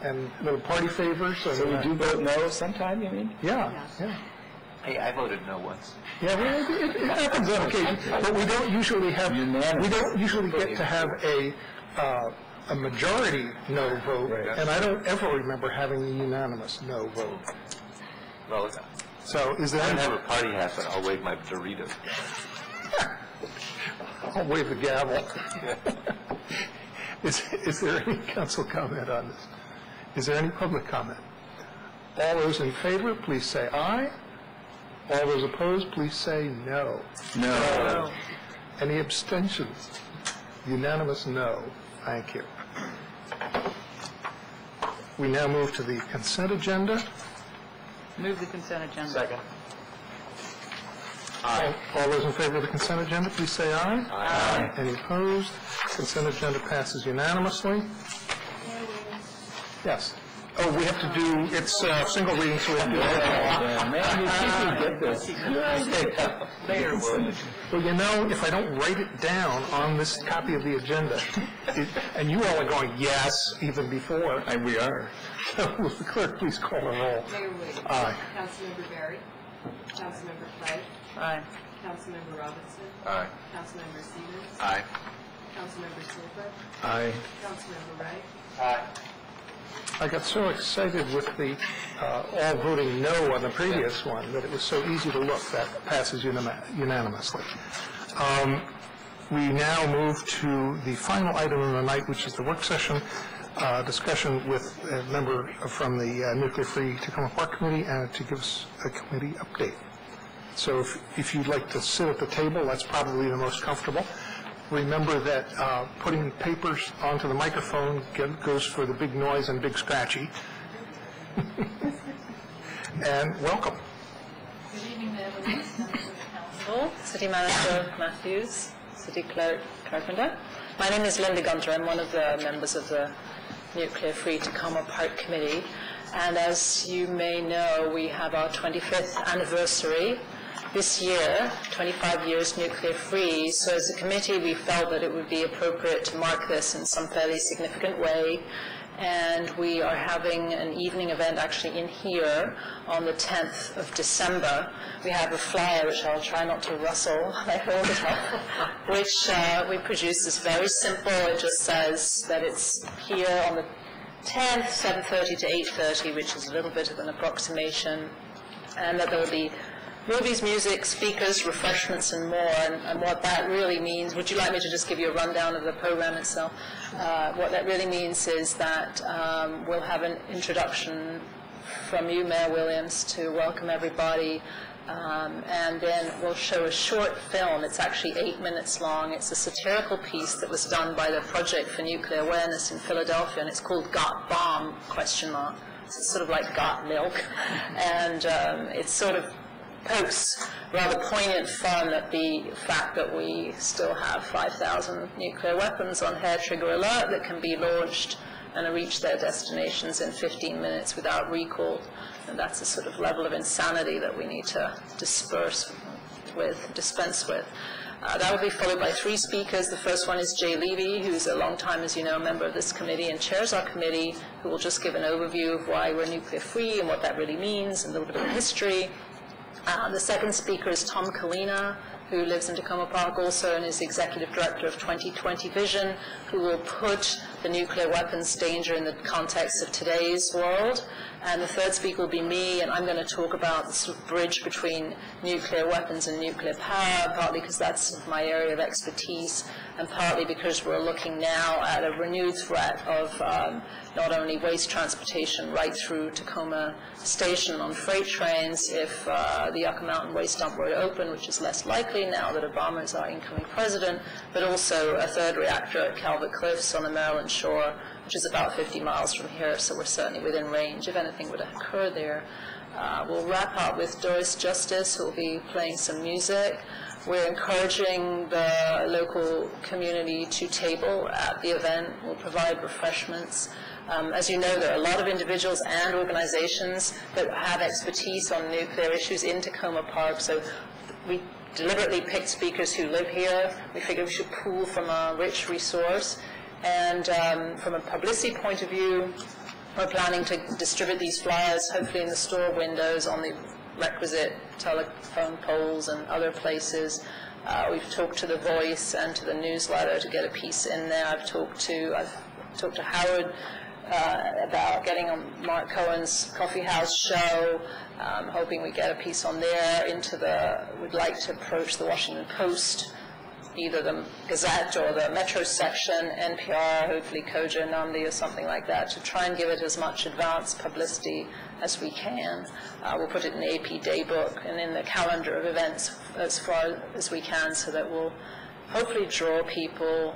Speaker 2: and little party favors.
Speaker 15: So we do vote no sometime, you mean?
Speaker 2: Yeah.
Speaker 4: Hey, I voted no once.
Speaker 2: Yeah, well, it happens on occasion, but we don't usually have.
Speaker 15: Unanimous.
Speaker 2: We don't usually get to have a majority no vote, and I don't ever remember having a unanimous no vote.
Speaker 4: Well,
Speaker 2: so is there?
Speaker 4: I don't have a party hat, but I'll wave my Dorito.
Speaker 2: I'll wave the gavel. Is there any council comment on this? Is there any public comment? All those in favor, please say aye. All those opposed, please say no.
Speaker 15: No.
Speaker 2: Any abstentions? Unanimous no. Thank you. We now move to the consent agenda.
Speaker 5: Move the consent agenda.
Speaker 6: Second.
Speaker 2: Aye. All those in favor of the consent agenda, please say aye.
Speaker 6: Aye.
Speaker 2: Any opposed? Consent agenda passes unanimously. Yes. Oh, we have to do, it's single reading, so we have to do
Speaker 15: Yeah, man, you get this.
Speaker 2: Well, if I don't write it down on this copy of the agenda, and you all are going, yes, even before.
Speaker 15: And we are.
Speaker 2: Will the clerk please call the roll?
Speaker 3: Mayor Williams.
Speaker 2: Aye.
Speaker 3: Councilmember Barry. Councilmember Clay.
Speaker 5: Aye.
Speaker 3: Councilmember Robinson.
Speaker 4: Aye.
Speaker 3: Councilmember Stevens.
Speaker 4: Aye.
Speaker 3: Councilmember Snipper.
Speaker 15: Aye.
Speaker 3: Councilmember Wright.
Speaker 6: Aye.
Speaker 2: I got so excited with the all voting no on the previous one that it was so easy to look. That passes unanimously. We now move to the final item of the night, which is the work session discussion with a member from the Nuclear Free Tacoma Park Committee and to give us a committee update. So if you'd like to sit at the table, that's probably the most comfortable. Remember that putting papers onto the microphone goes for the big noise and big scratchy. And welcome.
Speaker 19: Good evening, members of the council, City Manager Matthews, City Clerk Carpenter. My name is Linda Gunter. I'm one of the members of the Nuclear Free Tacoma Park Committee. And as you may know, we have our 25th anniversary this year, 25 years nuclear free. So as a committee, we felt that it would be appropriate to mark this in some fairly significant way. And we are having an evening event actually in here on the 10th of December. We have a flyer, which I'll try not to rustle, I hold it up, which we produced is very simple. It just says that it's here on the 10th, 7:30 to 8:30, which is a little bit of an approximation, and that there will be movies, music, speakers, refreshments, and more. And what that really means, would you like me to just give you a rundown of the program itself? What that really means is that we'll have an introduction from you, Mayor Williams, to welcome everybody. And then we'll show a short film. It's actually 8 minutes long. It's a satirical piece that was done by the Project for Nuclear Awareness in Philadelphia, and it's called Got Bomb, ? So it's sort of like Got Milk. And it sort of pokes rather poignant fun at the fact that we still have 5,000 nuclear weapons on hair trigger alert that can be launched and reach their destinations in 15 minutes without recall. And that's a sort of level of insanity that we need to dispense with. That will be followed by 3 speakers. The first one is Jay Levy, who's a long time, as you know, member of this committee and chairs our committee, who will just give an overview of why we're nuclear free and what that really means and a little bit of history. The second speaker is Tom Kalina, who lives in Tacoma Park also and is the executive director of 2020 Vision, who will put the nuclear weapons danger in the context of today's world. And the third speaker will be me, and I'm going to talk about the sort of bridge between nuclear weapons and nuclear power, partly because that's my area of expertise, and partly because we're looking now at a renewed threat of not only waste transportation right through Tacoma Station on freight trains if the Yucca Mountain waste dump were to open, which is less likely now that Obama is our incoming president, but also a third reactor at Calvert Cliffs on the Maryland shore, which is about 50 miles from here, so we're certainly within range if anything were to occur there. We'll wrap up with Doris Justice, who will be playing some music. We're encouraging the local community to table at the event. We'll provide refreshments. As you know, there are a lot of individuals and organizations that have expertise on nuclear issues in Tacoma Park, so we deliberately picked speakers who live here. We figured we should pool from a rich resource. And from a publicity point of view, we're planning to distribute these flyers, hopefully in the store windows, on the requisite telephone poles and other places. We've talked to The Voice and to the newsletter to get a piece in there. I've talked to Howard about getting on Mark Cohen's Coffee House show, hoping we get a piece on there. We'd like to approach the Washington Post, either the Gazette or the Metro section, NPR, hopefully Koja, Nandi, or something like that, to try and give it as much advance publicity as we can. We'll put it in the AP Daybook and in the calendar of events as far as we can, so that we'll hopefully draw people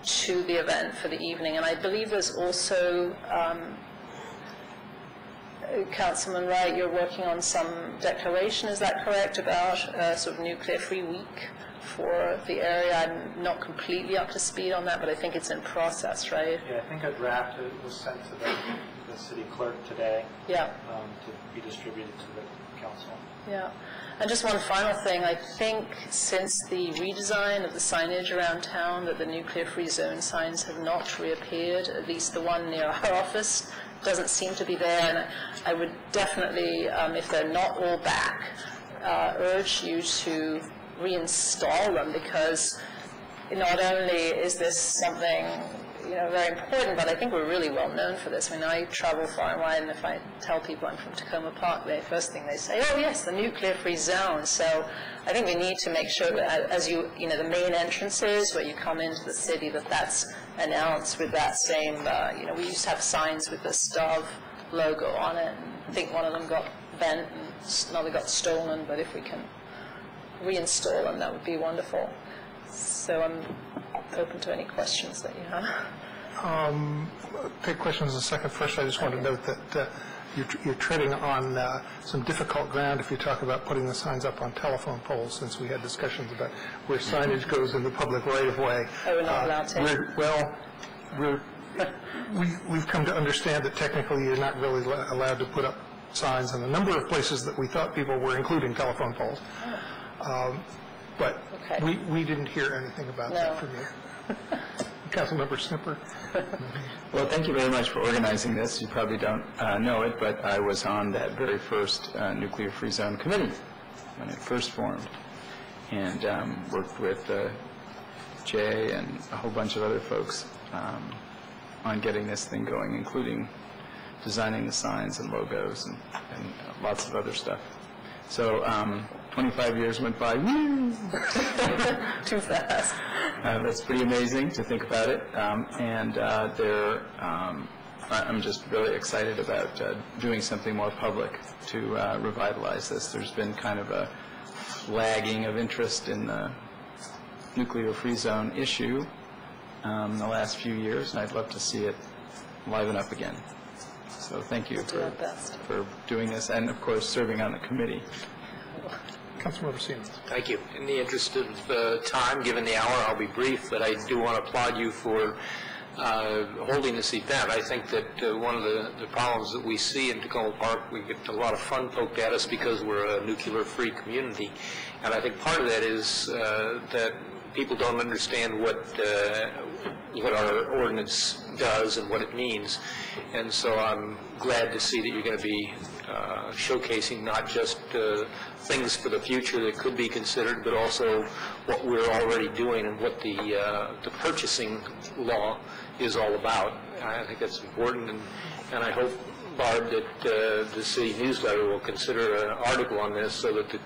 Speaker 19: to the event for the evening. And I believe there's also, Councilman Wright, you're working on some declaration, is that correct, about sort of nuclear-free week for the area? I'm not completely up to speed on that, but I think it's in process, right?
Speaker 14: Yeah, I think a draft was sent to the city clerk today.
Speaker 19: Yeah.
Speaker 14: To be distributed to the council.
Speaker 19: Yeah. And just one final thing, I think since the redesign of the signage around town that the nuclear-free zone signs have not reappeared, at least the one near our office doesn't seem to be there. And I would definitely, if they're not all back, urge you to reinstall them, because not only is this something very important, but I think we're really well known for this. I mean, I travel far and wide, and if I tell people I'm from Tacoma Park, the first thing they say, oh yes, the nuclear-free zone. So I think we need to make sure that as the main entrances where you come into the city, that's announced with that same, we used to have signs with the STOV logo on it, and I think one of them got bent and another got stolen, but if we can reinstall them, that would be wonderful. So I'm open to any questions that you have.
Speaker 2: Take questions in a second. First, I just want to note that you're treading on some difficult ground if you talk about putting the signs up on telephone poles, since we had discussions about where signage goes in the public right-of-way.
Speaker 19: Oh, we're not allowed to?
Speaker 2: We've come to understand that technically you're not really allowed to put up signs in a number of places that we thought people were, including telephone poles. But we didn't hear anything about that from you. Councilmember Snipper.
Speaker 15: Well, thank you very much for organizing this. You probably don't know it, but I was on that very first Nuclear Free Zone Committee when it first formed, and worked with Jay and a whole bunch of other folks on getting this thing going, including designing the signs and logos and lots of other stuff. So 25 years went by. Woo!
Speaker 19: Too fast.
Speaker 15: That's pretty amazing to think about it. I'm just really excited about doing something more public to revitalize this. There's been kind of a lagging of interest in the nuclear-free zone issue in the last few years, and I'd love to see it liven up again. So thank you for doing this, and of course serving on the committee.
Speaker 2: Councilmember Siemens.
Speaker 8: Thank you. In the interest of time, given the hour, I'll be brief, but I do want to applaud you for holding this event. I think that one of the problems that we see in Tacoma Park, we get a lot of fun poked at us because we're a nuclear-free community. And I think part of that is that people don't understand what our ordinance does and what it means. And so I'm glad to see that you're going to be showcasing not just things for the future that could be considered, but also what we're already doing and what the purchasing law is all about. I think that's important, and I hope, Barb, that the city newsletter will consider an article on this so that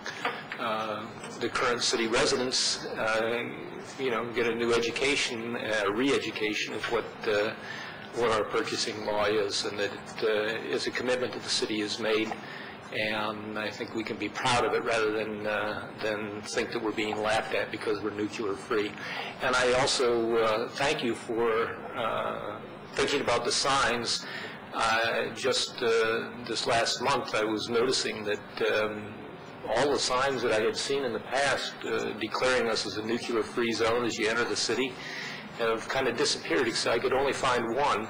Speaker 8: the current city residents, get a new education, re-education of what our purchasing law is, and that it is a commitment that the city has made. And I think we can be proud of it rather than think that we're being laughed at because we're nuclear free. And I also thank you for thinking about the signs. Just this last month, I was noticing that all the signs that I had seen in the past declaring us as a nuclear free zone as you enter the city have kind of disappeared, because I could only find one,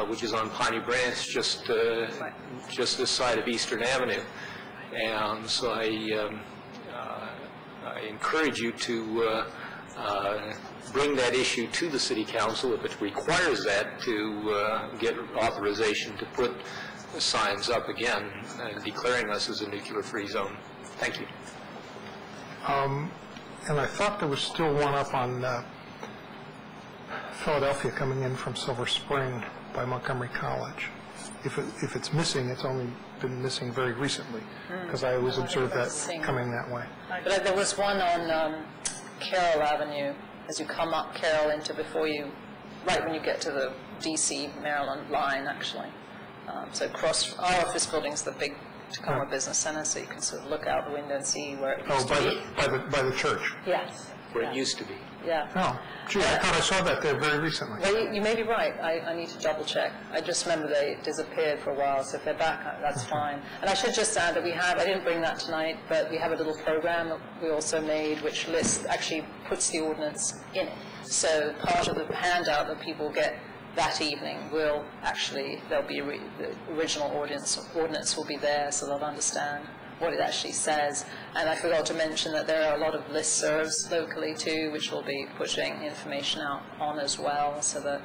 Speaker 8: which is on Piney Branch, just this side of Eastern Avenue. And so I encourage you to bring that issue to the City Council if it requires that, to get authorization to put the signs up again, declaring us as a nuclear-free zone. Thank you.
Speaker 2: And I thought there was still one up on Philadelphia coming in from Silver Spring by Montgomery College. If it's missing, it's only been missing very recently, because I always observed that coming that way.
Speaker 19: But there was one on Carroll Avenue, as you come up Carroll into right when you get to the D.C. Maryland line, actually. So across our office building's the big Tacoma Business Center, so you can sort of look out the window and see where it used to be.
Speaker 2: By the church?
Speaker 19: Yes.
Speaker 8: Where it used to be.
Speaker 19: Yeah.
Speaker 2: Oh, gee, I thought I saw that there very recently.
Speaker 19: Well, you may be right. I need to double check. I just remember they disappeared for a while, so if they're back, that's fine. And I should just add that I didn't bring that tonight, but we have a little program that we also made which actually puts the ordinance in it. So part of the handout that people get that evening there'll be the original ordinance will be there, so they'll understand what it actually says. And I forgot to mention that there are a lot of listservs locally too, which will be pushing information out on as well, so that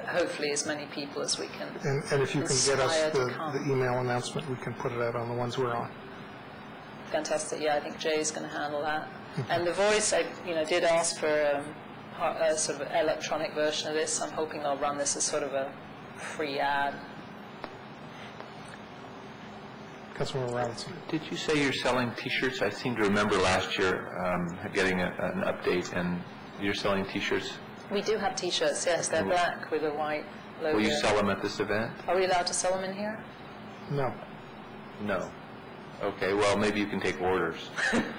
Speaker 19: hopefully as many people as we can.
Speaker 2: And if you can get us the email announcement, we can put it out on the ones we're on.
Speaker 19: Fantastic. Yeah, I think Jay's going to handle that. And the Voice, I did ask for a sort of electronic version of this. I'm hoping they'll run this as sort of a free ad.
Speaker 2: Councilmember Robinson.
Speaker 4: Did you say you're selling T-shirts? I seem to remember last year getting an update, and you're selling T-shirts?
Speaker 19: We do have T-shirts, yes. They're black with a white logo.
Speaker 4: Will you sell them at this event?
Speaker 19: Are we allowed to sell them in here?
Speaker 2: No.
Speaker 4: No. Okay, well, maybe you can take orders.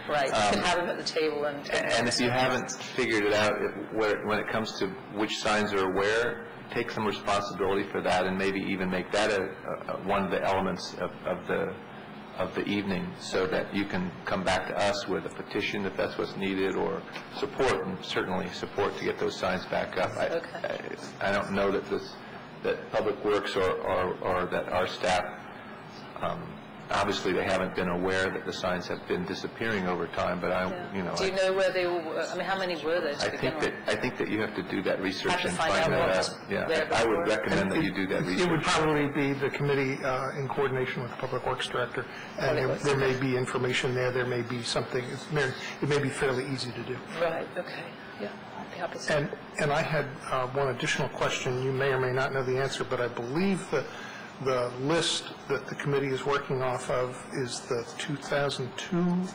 Speaker 19: Right, you can have them at the table.
Speaker 4: And if you haven't figured it out, when it comes to which signs are where, take some responsibility for that, and maybe even make that one of the elements of the evening, so that you can come back to us with a petition if that's what's needed, or support, and certainly support to get those signs back up. I don't know that Public Works or that our staff, obviously they haven't been aware that the signs have been disappearing over time, but
Speaker 19: Do you know where they were? I mean, how many were there?
Speaker 4: I think that you have to do that research and find that out. Yeah, I would recommend that you do that research.
Speaker 2: It would probably be the committee in coordination with the Public Works Director, and there may be information there. There may be something. It may be fairly easy to do.
Speaker 19: Right. Okay. Yeah. I'd be happy to.
Speaker 2: And I had one additional question. You may or may not know the answer, but I believe that the list that the committee is working off of is the 2002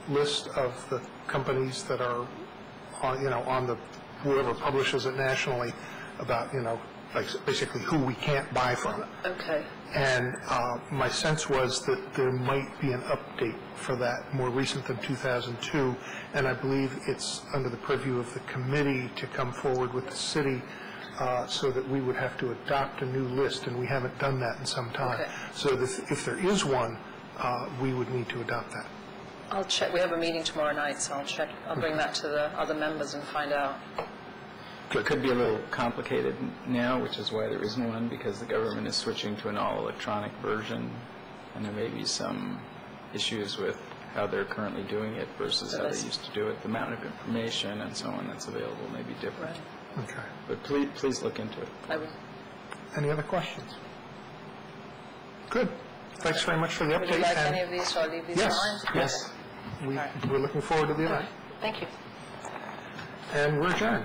Speaker 2: list of the companies that are on, on the, whoever publishes it nationally about, like basically who we can't buy from.
Speaker 19: Okay.
Speaker 2: And my sense was that there might be an update for that more recent than 2002, and I believe it's under the purview of the committee to come forward with the city so that we would have to adopt a new list, and we haven't done that in some time.
Speaker 19: Okay.
Speaker 2: So if there is one, we would need to adopt that.
Speaker 19: I'll check. We have a meeting tomorrow night, so I'll check. I'll bring that to the other members and find out.
Speaker 15: It could be a little complicated now, which is why there isn't one, because the government is switching to an all-electronic version, and there may be some issues with how they're currently doing it versus how they used to do it. The amount of information and so on that's available may be different.
Speaker 19: Right.
Speaker 2: Okay.
Speaker 15: But please look into it.
Speaker 19: I will.
Speaker 2: Any other questions? Good. Thanks very much for the update.
Speaker 19: Would you like any of these, so I'll leave these behind?
Speaker 2: Yes. We're looking forward to the event.
Speaker 19: Thank you.
Speaker 2: And we're adjourned.